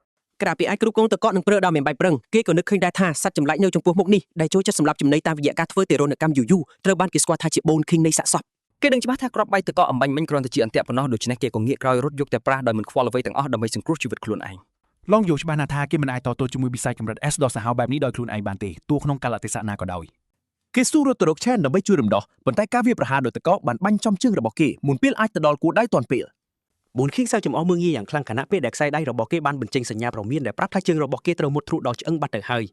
[SPEAKER 3] ក្រៅពីអាចគ្រប់គ្រងទឹកកកនិងព្រើដល់មានបែបប្រឹងគេក៏នឹកឃើញដែរថាសត្វចម្លែកនៅចំពោះមុខនេះដែលចូលចិត្តសម្លាប់ចំណីតាមរយៈការធ្វើទារុណកម្មយូរត្រូវបានគេស្គាល់ថាជា Bone King នៃសាកសពគេដឹងច្បាស់ថាក្របបែកទឹកកកអំបញ្ញមិញគ្រាន់តែជាអន្ទាក់ប៉ុណ្ណោះដូច្នេះគេក៏ងាកក្រោយរត់យកតែប្រាស់ដោយមិនខ្វល់អ្វីទាំងអស់ដើម្បីសង្គ្រោះជីវិតខ្លួនឯង
[SPEAKER 12] ឡងយល់ច្បាស់ណាស់ថាគេមិនអាចតទល់ជាមួយបិសាចកម្រិត S ដ៏សាហាវបែបនេះដោយខ្លួនឯងបានទេទោះក្នុងកាលៈទេសៈណាក៏ដោយ
[SPEAKER 4] គេស៊ូរត់ទៅរកឆេនដើម្បីជួយរំដោះប៉ុន្តែការវាប្រហារដោយទឹកកកបានបាញ់ចំជើងរបស់គេមុនពេលអាចទៅដល់គូដៃទាន់ពេល
[SPEAKER 3] Bone King សើចចំអស់មើងងាយយ៉ាងខ្លាំងខណៈពេលដែលខ្សែដៃរបស់គេបានបញ្ចេញសញ្ញាប្រមានដែលប្រាប់ថាជើងរបស់គេត្រូវមុតទ្រូដល់ឆ្អឹងបាត់ទៅហើយ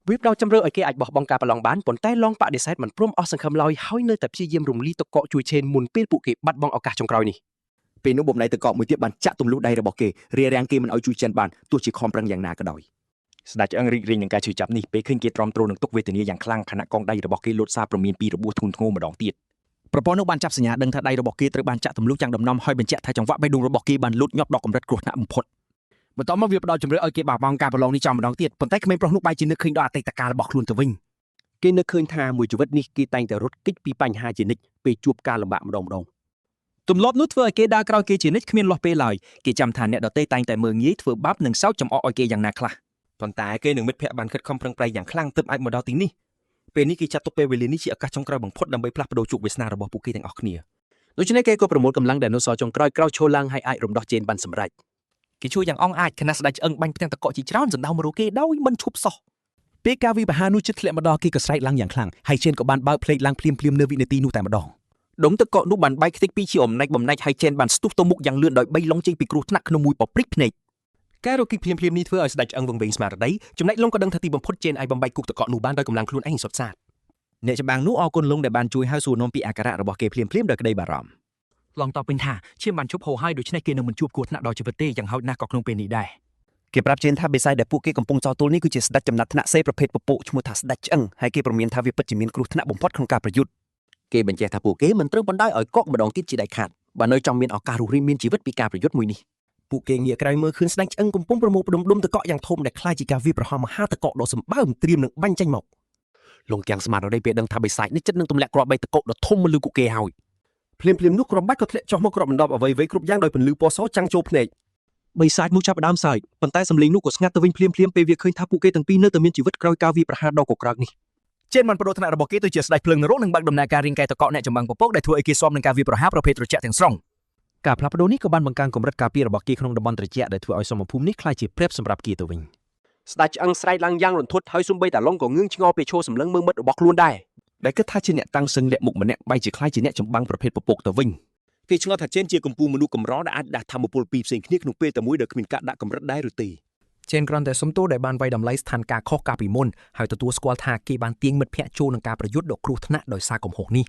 [SPEAKER 3] វាផ្ដោតជំរឿឲ្យគេអាចបោះបង់ការប្រឡងបានប៉ុន្តែឡងបដិសេធមិនព្រមអស់សង្ឃឹមឡើយហើយនៅតែព្យាយាមរំលីទឹកកកជួយឆេនមុនពេលពួកគេបាត់បង់ឱកាសចុងក្រោយនេះពេលនោះបំណៃទឹកកកមួយទៀតបានចាក់ទម្លុះដៃរបស់គេរារាំងគេមិនឲ្យជួយចិនបានទោះជាខំប្រឹងយ៉ាងណាក៏ដោយ
[SPEAKER 5] ស្ដេចឆ្អឹងរីករាយនឹងការឈឺចាប់នេះពេលឃើញគេទ្រាំទ្រនឹងទុកវេទនាយ៉ាងខ្លាំងខណៈកងដៃរបស់គេលោតសារប្រមានពីរបួសធ្ងន់ធ្ងរម្ដងទៀត
[SPEAKER 7] ប្រព័ន្ធនោះបានចាប់សញ្ញាដឹងថាដៃរបស់គេត្រូវបានចាក់ទម្លុះយ៉ាងដំណំហើយបញ្ជាក់ថាចង្វាក់បេះដូងរបស់គេបានលូតញាប់ដល់កម្រិតគ្រោះថ្នាក់បំផុត បន្ទាប់មកវាផ្ដល់ជំរឿឲ្យគេបោះបង់ការប្រឡងនេះចំម្ដងទៀតប៉ុន្តែក្មេងប្រុសនោះបែរជានឹកឃើញដល់អតីតកាលរបស់ខ្លួនទៅវិញ
[SPEAKER 3] គេនឹកឃើញថាមួយជីវិតនេះគេតែងតែរត់គេចពីបញ្ហាជានិច្ចពេលជួបការលំបាកម្ដង
[SPEAKER 7] ទម្លាប់នោះធ្វើឲ្យគេដើរក្រោយគេជានិច្ចគ្មានលាស់ពេលឡើយគេចាំថាអ្នកដទៃតែងតែមើងងាយធ្វើបាបនិងសោកចំអកឲ្យគេយ៉ាងណាខ្លះ
[SPEAKER 4] ប៉ុន្តែគេនឹងមិត្តភ័ក្តិបានខិតខំប្រឹងប្រែងយ៉ាងខ្លាំងទើបអាចមកដល់ទីនេះពេលនេះគេចាត់ទុកពេលវេលានេះជាឱកាសចុងក្រោយបំផុតដើម្បីផ្លាស់ប្ដូរជោគវាសនារបស់ពួកគេទាំងអស់គ្នា
[SPEAKER 3] ដូច្នេះគេក៏ប្រមូលកម្លាំងដែលនៅសល់ចុងក្រោយក្រោយឈរឡើងឲ្យអាចរំដោះជេនបានសម្រេច
[SPEAKER 7] គេជួយយ៉ាងអង់អាចខណៈស្ដេចឆ្អឹងបាញ់ផ្ទាំងតកកជាច្រើនសណ្ដោមរកគេដោយមិនឈប់សោះពេលការវិបហានោះជិតធ្លាក់មកដល់គេក៏ស្រែកឡើងយ៉ាងខ្លាំងហើយជេនក៏បានបើកភ្លេចឡើងភ្លាមនៅវិនាទីនោះតែម្ដង
[SPEAKER 3] ដុំទឹកកកនោះបានបែកខ្ទេចពីជាអំណាចបំណាច់ហើយជេនបានស្ទុះទៅមុខយ៉ាងលឿនដោយបីឡុងចេញពីគ្រោះថ្នាក់ក្នុងមួយប៉ព្រិចភ្នែក
[SPEAKER 4] ការរកគិភ្លាមនេះធ្វើឲ្យស្ដេចឆ្អឹងវង្វេងស្មារតីចំណែកឡុងក៏ដឹងថាទីបំផុតជេនអាចបំបែកគុកទឹកកកនោះបានដោយកម្លាំងខ្លួនឯងសុទ្ធសាធ
[SPEAKER 7] អ្នកច្បាំងនោះអរគុណលងដែលបានជួយហៅសួរនាំពីអាការៈរបស់គេភ្លាមដោយក្តីបារម្ភ ឡងតបវិញថាឈាមបានជប់ហូរហើយដូច្នេះគេនឹងមិនជួបគ្រោះថ្នាក់ដល់ជីវិតទេយ៉ាងហោចណាស់ក៏ក្នុងពេលនេះដែរ
[SPEAKER 5] គេប្រាប់ជេនថាបិសាចដែលពួកគេកំពុងចោទទល់នេះគឺជាស្ដេចចំណាត់ថ្នាក់សេប្រភេទពពកឈ្មោះថាស្ដេចឆ្អឹងហើយគេព្រមានថាវាពិតជាមានគ្រោះថ្នាក់បំផុតក្នុងការប្រយុទ្ធ
[SPEAKER 3] គេបញ្ជាក់ថាពួកគេមិនត្រូវបណ្ដោយឲ្យកកម្ដងទៀតជាដាច់ខាតបើនៅចង់មានឱកាសរស់រានមានជីវិតពីការប្រយុទ្ធមួយនេះ
[SPEAKER 4] ពួកគេងាកក្រោយមើលឃើញស្ដេចឆ្អឹងកំពុងប្រមូលផ្ដុំទឹកកកយ៉ាងធំដែលខ្លាចជាការវាប្រហារមហាទឹកកកដ៏សម្បើមត្រៀមនឹងបាញ់ចេញមក
[SPEAKER 3] លងទាំងស្មារតីពេលដឹងថាបិសាចនេះចិត្តនឹងទម្លាក់គ្រាប់បែកទឹកកកដ៏ធំមកលើពួកគេហើយ
[SPEAKER 4] ភ្លាមនោះគ្រាប់បាច់ក៏ធ្លាក់ចុះមកគ្រាប់ដណ្ដប់អ្វីគ្រប់យ៉ាងដោយពន្លឺពណ៌សចាំងចូលភ្នែក
[SPEAKER 2] បិសាចនោះចាប់ផ្ដើមសើចប៉ុន្តែសំឡេងនោះក៏ស្ងាត់ទៅវិញភ្លាមពេលវាឃើញថាពួកគេទាំងពីរនៅតែមានជីវិតក្រោយការវាប្រហារដ៏កក្រើកនេះ
[SPEAKER 7] ជេនបានបដូរថ្នាក់របស់គេទៅជាស្ដេចភ្លើងនរកនិងបើកដំណើរការរៀងកែតកកអ្នកចម្បាំងពពកដែលធ្វើឲ្យគេស៊ាំនឹងការវាប្រហារប្រភេទត្រជាក់ទាំងស្រុង
[SPEAKER 2] ការផ្លាស់ប្ដូរនេះក៏បានបង្កើនកម្រិតការពាររបស់គេក្នុងតំបន់ត្រជាក់ដែលធ្វើឲ្យសមភូមិនេះក្លាយជាព្រែបសម្រាប់គេទៅវិញ
[SPEAKER 3] ស្ដេចឆ្អឹងស្រែកឡើងយ៉ាងរន្ធត់ហើយសូម្បីតែឡុងក៏ងឿងឆ្ងល់ពេលឈរសម្លឹងមើលមិត្តរបស់ខ្លួនដែរ
[SPEAKER 4] ដែលគិតថាជាអ្នកតាំងសឹងលាក់មុខម្នាក់បែរជាខ្លាចជាអ្នកចម្បាំងប្រភេទពពកទៅវិញ គេឆ្ងល់ថាជេនជាកម្ពុជាមនុស្សកម្រដែលអាចដាក់ធម្មពលពីរផ្សេងគ្នាក្នុងពេលតែមួយដោយគ្មានការដាក់កម្រិតដែរឬទេ
[SPEAKER 3] ជេនគ្រាន់តែសុំទោសដែលបានវាយតម្លៃស្ថានភាពខុសកាលពីមុនហើយទទួលស្គាល់ថាគេបានទាញមិត្តភ័ក្តិចូលនឹងការប្រយុទ្ធដ៏គ្រោះថ្នាក់ដោយសារកំហុសនេះ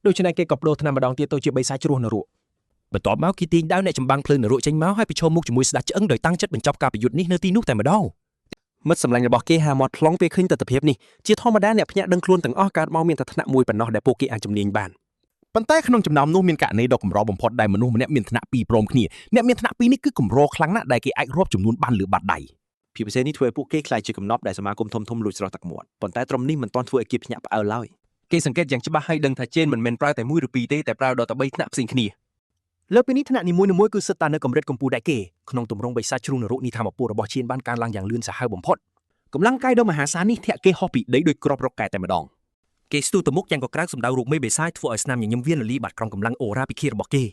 [SPEAKER 7] ដូច្នេះគេក៏បដូរថ្នាក់ម្ដងទៀតទៅជាបិសាចជ្រោះនរកបន្ទាប់មកគេទាញដាវអ្នកចម្បាំងភ្លើងនរកចេញមកហើយប្រឈមមុខជាមួយស្ដេចឆ្អឹងដោយតាំងចិត្តបញ្ចប់ការប្រយុទ្ធនេះនៅទីនោះតែម្ដង
[SPEAKER 4] មិត្តសម្លាញ់របស់គេហាមាត់ខ្លងពេលឃើញទស្សនវិជ្ជានេះជាធម្មតាអ្នកភ្នាក់ដឹងខ្លួនទាំងអស់កើតមកមានតែថ្នាក់មួយប៉ុណ្ណោះដែលពួកគេអាចជំនាញបាន
[SPEAKER 2] ប៉ុន្តែក្នុងចំណោមនោះមានករណីដ៏កម្របំផុតដែលមនុស្សម្នាក់មានឋានៈពីរព្រមគ្នាអ្នកមានឋានៈពីរនេះគឺកម្រខ្លាំងណាស់ដែលគេអាចរាប់ចំនួនបានលើបាតដៃ
[SPEAKER 5] ភាពពិសេសនេះធ្វើឲ្យពួកគេខ្លាចជាកំណប់ដែលសមាគមធំៗលួចស្រស់ទឹកមាត់ប៉ុន្តែត្រឹមនេះមិនទាន់ធ្វើឲ្យគេភ្ញាក់ផ្អើលឡើយ
[SPEAKER 4] គេសង្កេតយ៉ាងច្បាស់ហើយដឹងថាជេនមិនមែនប្រើតែមួយឬពីរទេតែប្រើដល់តែ3ថ្នាក់ផ្សេងគ្នា
[SPEAKER 3] លើពីនេះថ្នាក់នីមួយៗគឺសិតតែនៅកម្រិតកម្ពស់ដែរគេក្នុងទម្រង់បិសាចជ្រុងនរកនេះធម្មពលរបស់ជេនបានកើនឡើងយ៉ាងលឿនសាហាវបំផុតកម្លាំងកាយដ៏មហាសាលនេះធាក់គេហោះពីដីដោយគ្រាប់រកកែតែម្ដងគេស្ទុះទៅមុខយ៉ាងកក្រៅសម្ដៅរូបមេបិសាចធ្វើឲ្យស្នាមញញឹមវាលលីបាត់ក្រុមកម្លាំងអូរ៉ាពិឃារបស់គេ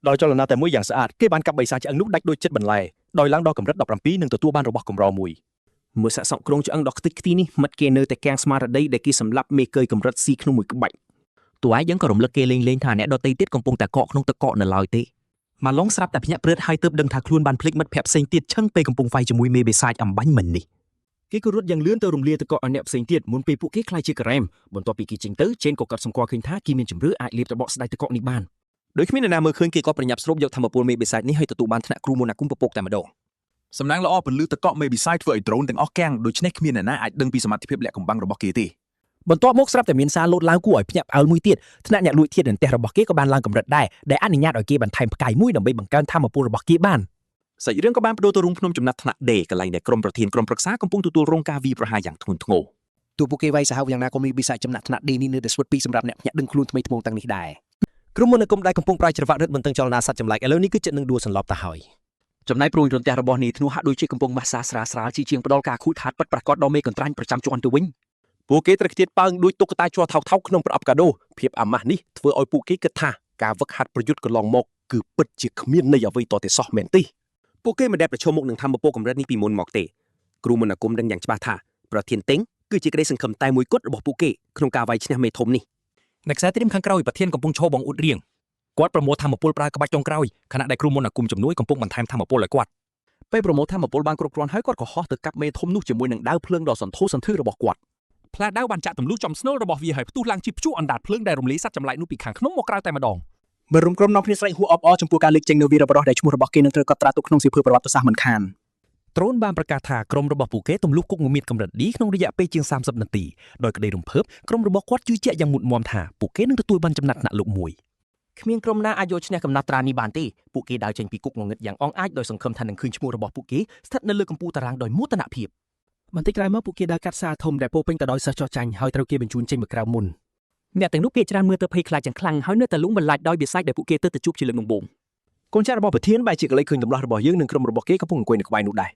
[SPEAKER 3] ដោយចលនាតែមួយយ៉ាងស្អាតគេបានកាប់បិសាចឆ្អឹងនោះដាច់ដូចចិត្តបន្លែដោយឡើងដល់កម្រិត17និងទទួលបានរបស់កម្រមួយមើលសាក់សក់ក្រុងឆ្អឹងដ៏ខ្ទេចខ្ទីនេះមិត្តគេនៅតែកាំងស្មារតីដែលគេសម្លាប់មេកើយកម្រិតស៊ីក្នុងមួយក្បាច់តួឯងយើងក៏រំលឹកគេលេងៗថាអ្នកដតីទៀតកំពុងតែកកក្នុងទឹកកកនៅឡើយទេម៉ាឡុងស្រាប់តែភ្ញាក់ព្រឹត្តហើយទើបដឹងថាខ្លួនបានភ្លេចមិត្តភ័ក្តិផ្សេងទៀតឈឹងពេលកំពុងវាយជាមួយមេបិសាចអំបាញ់មិននេះគេក៏រត់យ៉ាងលឿនទៅរំលាយទឹកកកឲ្យអ្នកផ្សេងទៀតមុនពេលពួកគេខ្លាចជាការ៉េមបន្ទាប់ពីគេចេញទៅជេនក៏កាត់សម្គាល់ឃើញថាគេមានជំរឿអាចលាបទៅបកស្ដាយទឹកកកនេះបានដោយគ្មានអ្នកណាមើលឃើញគេក៏ប្រញាប់ស្រូបយកធម្មពលមេបិសាចនេះឲ្យទទួលបានថ្នាក់គ្រូមន្តអាគមពពកតែម្ដង
[SPEAKER 7] សំណាងល្អពលឺទឹកកកមេបិសាចធ្វើឲ្យដ្រូនទាំងអស់កាំងដូច្នេះគ្មានអ្នកណាអាចដឹងពីសមត្ថភាពលាក់កំបាំងរបស់គេទេ
[SPEAKER 3] បន្ទាប់មកស្រាប់តែមានសារលោតឡើងគួរឲ្យភ្ញាក់ផ្អើលមួយទៀតថ្នាក់អ្នកលួចធាតុរន្ទះរបស់គេក៏បានឡើងកម្រិតដែរដែលអនុញ្ញាតឲ្យគេបន្ថែមផ្កាយមួយដើម្បីបង្កើនធម្មពលរបស់គេបានសាច់រឿងក៏បានបដូរទៅរូងភ្នំចំណាត់ថ្នាក់ដេកន្លែងដែលក្រុមប្រធានក្រុមប្រឹក្សាកំពុងទទួលរងការវាយប្រហារយ៉ាងធ្ងន់ធ្ងរទោះពួកគេវាយសាហាវយ៉ាងណាក៏មានបិសាចចំណាត់ថ្នាក់ដេនេះនៅតែស្វិតពីសម្រាប់អ្នកភ្ញាក់ដឹងខ្លួនថ្មីថ្មោងទាំងនេះដែរក្រុមមន្តអាគមដែលកំពុងប្រាជ្ញច្រវាក់រឹតមិនទាំងចលនាសត្វចម្លែកឥឡូវនេះគឺចិត្តនឹងដួលសន្លប់ទៅហើយចំណែកព្រួយរន្ទះរបស់នេះធ្នោះហាក់ដូចជាកំពុងម៉ាស្សាស្រាលជាងផ្ដល់ការខូចខាតពិតប្រាកដដល់មេកន្ត្រាញប្រចាំជាន់ទៅវិញ
[SPEAKER 4] ពួកគេត្រូវខ្ទាតប៉ើងដូចតុក្កតាជ័រថោកក្នុងប្រអប់កាដូភាពអាម៉ាស់នេះធ្វើឲ្យពួកគេគិតថាការវឹកហាត់ប្រយុទ្ធកន្លងមកគឺពិតជាគ្មានន័យអ្វីតតែសោះមែនទេពួកគេមិនដែលប្រឈមមុខនឹងធម្មពលកម្រិតនេះពីមុនមកទេគ្រូមន្តអាគមដឹងយ៉ាងច្បាស់ថាប្រធានតេងគឺជាក្តីសង្ឃឹមតែមួយគត់របស់ពួកគេក្នុងការវាយឈ្នះមេធំនេះនៅខ្សែត្រៀមខាងក្រោយប្រធានកំពុងឈរបងអ៊ុតរៀងគាត់ប្រមូលធម្មពលប្រើក្បាច់ចុងក្រោយខណៈដែលគ្រូមន្តអាគមជំនួយកំពុងបន្ថែមធម្មពលឲ្យគាត់ពេលប្រមូលធម្មពលបានគ្រប់គ្រាន់ហើយគាត់ក៏ហោះទៅកាប់មេធំនោះជាមួយនឹងដាវភ្លើងដ៏សន្ធោសន្ធឺរបស់គាត់ ផ្លែដាវបានចាក់ទម្លុះចំស្នូលរបស់វាឲ្យផ្ទុះឡើងជាព្យុះអណ្ដាតភ្លើងដែលរំលាយសត្វចម្លែកនោះពីខាងក្នុងមកក្រៅតែម្ដង
[SPEAKER 7] មើលរំក្រុមនាំគ្នាស្រែកហួអបអរចំពោះការលេចចេញនៅវីរបុរសដែលឈ្មោះរបស់គេនឹងត្រូវកត់ត្រាទុកក្នុងសៀវភៅប្រវត្តិសាស្ត្រមិនខាន
[SPEAKER 3] ដ្រូនបានប្រកាសថាក្រុមរបស់ពួកគេទម្លុះគុកងមៀតកម្រិត D ក្នុងរយៈពេលជាង30នាទីដោយក្តីរំភើបក្រុមរបស់គាត់ជឿជាក់យ៉ាងមុតមមថាពួកគេនឹងទទួលបានចំណាត់ថ្នាក់លោកមួយគ្មានក្រុមណាអាចយកឈ្នះកំណាត់ត្រានេះបានទេពួកគេដើរចេញពីគុកងងឹតយ៉ាងអង់អាចដោយសង្ឃឹមថានឹងឃើញឈ្មោះរបស់ពួកគេស្ថិតនៅលើកំពូលតារាងដោយមោទនភាពបន្តិចក្រោយមកពួកគេដើរកាត់សារធំដែលពោពេញទៅដោយសិស្សចោះចាញ់ហើយត្រូវគេបញ្ជូនចេញមកក្រៅមុនអ្នកទាំងនោះភាគច្រើនមើលទៅភ័យខ្លាចយ៉ាងខ្លាំងហើយនៅតែលងបន្លាចដោយបិសាចដែលពួកគេទៅជួបជាលើកដំបូងកូនចៅរបស់ប្រធានបែរជាកលេចឃើញដំណោះរបស់យើងនិងក្រុមរបស់គេកំពុងអង្គុយនៅក្បែរនោះដែរ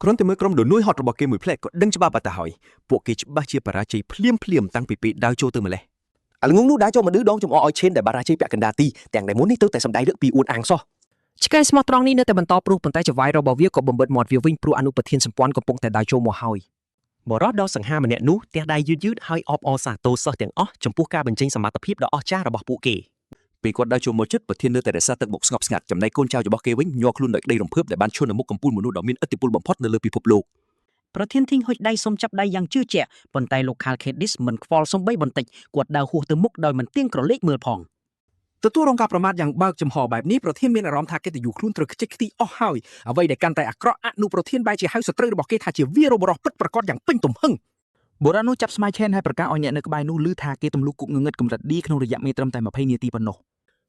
[SPEAKER 3] គ្រាន់តែមើលក្រុមដនួយហត់របស់គេមួយផ្លែក៏ដឹងច្បាស់បាត់ទៅហើយពួកគេច្បាស់ជាបរាជ័យភ្លាមតាំងពីពេលដើរចូលទៅម្លេះអាល្ងងនោះដើរចូលមកឌឺដងចំអកឲ្យឈេនដែលបរាជ័យពាក់កណ្ដាលទីទាំងដែលមុននេះទៅតែសម្ដែងលើកពីអួនអាងសោះឆ្កែស្មោះត្រង់នេះនៅតែបន្តព្រុសប៉ុន្តែចវាយរបស់វាក៏បំបិតមាត់វាវិញព្រោះអនុប្រធានសម្ព័ន្ធកំពុងតែដើរចូលមកហើយបរិសុទ្ធដ៏សង្ហាម្នាក់នោះទះដៃយឺតហើយអបអរសាទរសិស្សទាំងអស់ចំពោះការបញ្ចេញសមត្ថភាពដ៏អស្ចារ្យរបស់ពួកគេពេលគាត់ដើរចូលមកជិតប្រធាននៅតែរក្សាទឹកមុខស្ងប់ស្ងាត់ចំណែកកូនចៅរបស់គេវិញញ័រខ្លួនដោយក្តីរំភើបដែលបានឈរនៅមុខកំពូលមនុស្សដ៏មានឥទ្ធិពលបំផុតនៅលើពិភពលោកប្រធានធីងហុចដៃសុំចាប់ដៃយ៉ាងជឿជាក់ប៉ុន្តែលោកខាលខេឌីសមិនខ្វល់សំបីបន្តិចគាត់ដើរហួសទៅមុខដោយមិនទៀងក្រឡេកមើលផងទទួលរងការប្រមាថយ៉ាងបើកចំហបែបនេះប្រធានមានអារម្មណ៍ថាកិត្តិយសខ្លួនត្រូវខ្ជិចខ្ទីអស់ហើយអ្វីដែលកាន់តែអាក្រក់អនុប្រធានបែរជាហៅសត្រូវរបស់គេថាជាវីរបុរសពិតប្រាកដយ៉ាងពេញទំហឹងបុរាណនោះចាប់ស្មៃឆេនហើយប្រកាសឲ្យអ្នកនៅក្បែរនោះឮថាគេទម្លុះគុកងងឹតកម្រិត D ក្នុងរយៈពេលត្រឹមតែ20នាទីប៉ុណ្ណោះ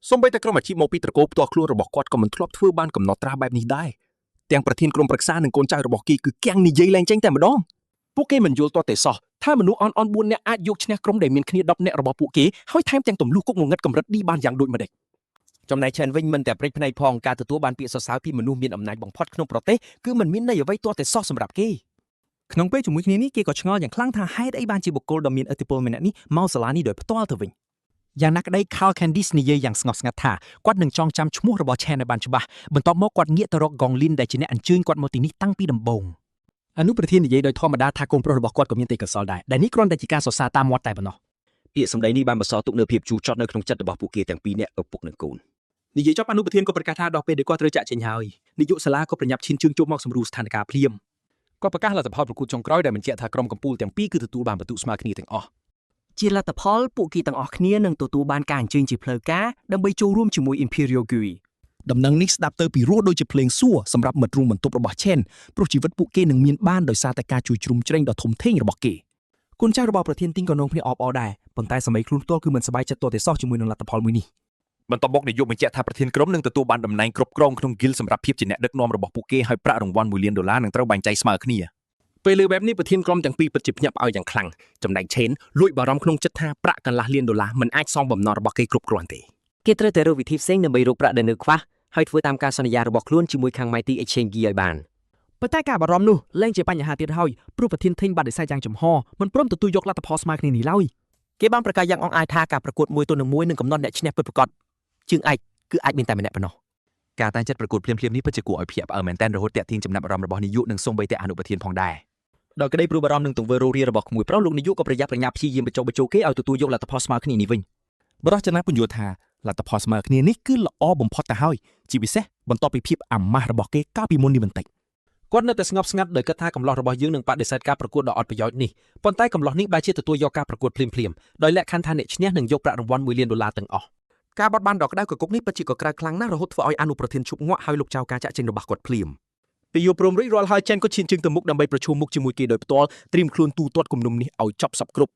[SPEAKER 3] សូម្បីតែក្រុមអាជីពមកពីត្រកូលផ្ទាល់ខ្លួនរបស់គាត់ក៏មិនធ្លាប់ធ្វើបានកំណត់ត្រាបែបនេះដែរទាំងប្រធានក្រុមប្រឹក្សានិងកូនចៅរបស់គេគឺគាំងនិយាយឡើងចេញតែម្ដងពួកគេមិនយល់ទាល់តែសោះថាមនុស្សអន់4នាក់អាចយកឈ្នះក្រុមដែលមានគ្នា10នាក់របស់ពួកគេហើយថែមទាំងទម្លុះគុកងងឹតកម្រិត D បានយ៉ាងដូចម្ដេចចំណែកឆេនវិញមិនតែព្រិចភ្នែកផងការទទួលបានពាក្យសរសើរពីមនុស្សមានអំណាចបំផុតក្នុងប្រទេសគឺមិនមានន័យអ្វីទាល់តែសោះសម្រាប់គេក្នុងពេលជាមួយគ្នានេះគេក៏ឆ្ងល់យ៉ាងខ្លាំងថាហេតុអីបានជាបុគ្គលដ៏មានឥទ្ធិពលម្នាក់នេះមកសាលានេះដោយផ្ទាល់ទៅវិញយ៉ាងណាក្តី Carl Candice និយាយយ៉ាងស្ងប់ស្ងាត់ថាគាត់នឹងចងចាំឈ្មោះរបស់ Chen ឲ្យបានច្បាស់បន្ទាប់មកគាត់ងាកទៅរក Gong Lin ដែលជាអ្នកអញ្ជើញគាត់មកទីនេះតាំងពីដំបូងអនុប្រធាននិយាយដោយធម្មតាថាកូនប្រុសរបស់គាត់ក៏មានទេពកោសល្យដែរដែលនេះគ្រាន់តែជាការសរសើរតាមមាត់តែប៉ុណ្ណោះពាក្យសម្ដីនេះបានបន្សល់ទុកនូវភាពជូរចត់នៅក្នុងចិត្តរបស់ពួកគេទាំងពីរនាក់ឪពុកនិងកូននិយាយចប់អនុប្រធានក៏ប្រកាសថាដល់ពេលដែលគាត់ត្រូវចាក់ចេញហើយនាយកសាលាក៏ប្រញាប់ឈានជើងចូលមកសម្រួលស្ថានភាពភ្លាមគាត់ប្រកាសលទ្ធផលប្រកួតចុងក្រោយដែលបញ្ជាក់ថាក្រុមកំពូលទាំងពីរគឺទទួលបានពិន្ទុស្មើគ្នាទាំងអស់ជាលទ្ធផលពួកគេទាំងអស់គ្នានឹងទទួលបានការអញ្ជើញជាផ្លូវការដើម្បីចូលរួមជាមួយ Imperial Gui
[SPEAKER 7] ដំណឹងនេះស្ដាប់ទៅពីរោះដូចជាភ្លេងសួរសម្រាប់មិត្តរួមបន្ទប់របស់ Chen ព្រោះជីវិតពួកគេនឹងមានបានដោយសារតែការជួយជ្រុំជ្រែងដ៏ធំធេងរបស់គេគុណចៅរបស់ប្រធានទីងក៏នងគ្នាអបអរដែរប៉ុន្តែសម័យខ្លួនផ្ទាល់គឺមិនសប្បាយចិត្តទាល់តែសោះជាមួយនឹងលទ្ធផលមួយនេះ
[SPEAKER 4] បន្ទាប់មកនាយកបញ្ជាក់ថាប្រធានក្រុមនឹងទទួលបានតំណែងគ្រប់គ្រងក្នុង Guild សម្រាប់ភាពជាអ្នកដឹកនាំរបស់ពួកគេហើយប្រាក់រង្វាន់$1 លាននឹងត្រូវបែងចែកស្មើគ្នា
[SPEAKER 2] ពេលលើបែបនេះប្រធានក្រុមទាំងពីរពិតជាភ្ញាក់ផ្អើលយ៉ាងខ្លាំងចំណែក Chen លួចបារម្ភក្នុងចិត្តថាប្រាក់កន្លះ$1 លានមិនអាចសងបំណុលរបស់គេគ្រប់គ្រាន់ទេ
[SPEAKER 3] គេត្រូវតែរកវិធីផ្សេងដើម្បីរកប្រាក់ដែលនៅខ្វះហើយធ្វើតាមការសន្យារបស់ខ្លួនជាមួយខាង Mighty Exchange ឲ្យបាន
[SPEAKER 8] ប៉ុន្តែការបារម្ភនោះលែងជាបញ្ហាទៀតហើយព្រោះប្រធានធីងបានបដិសេធយ៉ាងចំហមិនព្រមទទួលយកលទ្ធផលស្មើគ្នានេះឡើយ
[SPEAKER 13] គេបានប្រកាសយ៉ាងអង្អែលថាការប្រកួតមួយទល់នឹងមួយនឹងកំណត់អ្នកឈ្នះពិតប្រាកដជើងឯកគឺអាចមានតែម្នាក់ប៉ុណ្ណោះ
[SPEAKER 5] ការតែងចិត្តប្រកួតភ្លាមៗនេះពិតជាគួរឲ្យភ្ញាក់ផ្អើលមែនទែនរហូតទាក់ទាញចំណាប់អារម្មណ៍របស់នាយកនិងសូម្បីតែអនុប្រធានផងដែរ
[SPEAKER 8] ដោយក្តីព្រួយបារម្ភនឹងទង្វើរោរារបស់ក្មួយប្រុសលោកនាយកក៏ប្រយ័ត្នប្រញាប់ព្យាយាមបញ្ចុះបញ្ចូលគេឲ្យទទួលយកលទ្ធផលស្មើគ្នានេះវិញ
[SPEAKER 7] បរិះចំណាស់ពន្យល់ថាលទ្ធផលស្មើគ្នានេះគឺល្អបំផុតទៅហើយជាពិសេសបន្ទាប់ពីភាពអាម៉ាស់របស់គេកាលពីមុននេះបន្តិច គាត់នៅតែស្ងប់ស្ងាត់ដោយគិតថាកំឡោះរបស់យើងនឹងបដិសេធការប្រកួតដ៏អត់ប្រយោជន៍នេះប៉ុន្តែកំឡោះនេះបែរជាទទួលយកការប្រកួតភ្លាមៗដោយលក្ខខណ្ឌថាអ្នកឈ្នះនឹងយកប្រាក់រង្វាន់$1 លានទាំងអស់
[SPEAKER 13] ការបត់បានដ៏ក្តៅកគុកនេះពិតជាកក្តៅខ្លាំងណាស់រហូតធ្វើឲ្យអនុប្រធានឈប់ងាក់ហើយលោកចៅការចាក់ចេញរបស់គាត់ភ្លាម
[SPEAKER 2] ពីយប់ព្រមរួចរាល់ហើយ Chen ក៏ឈានជើងទៅមុខដើម្បីប្រជុំមុខជាមួយគេដោយផ្ទាល់ត្រៀមខ្លួនទូទាត់គំនុំនេះឲ្យចប់សពគ្រប់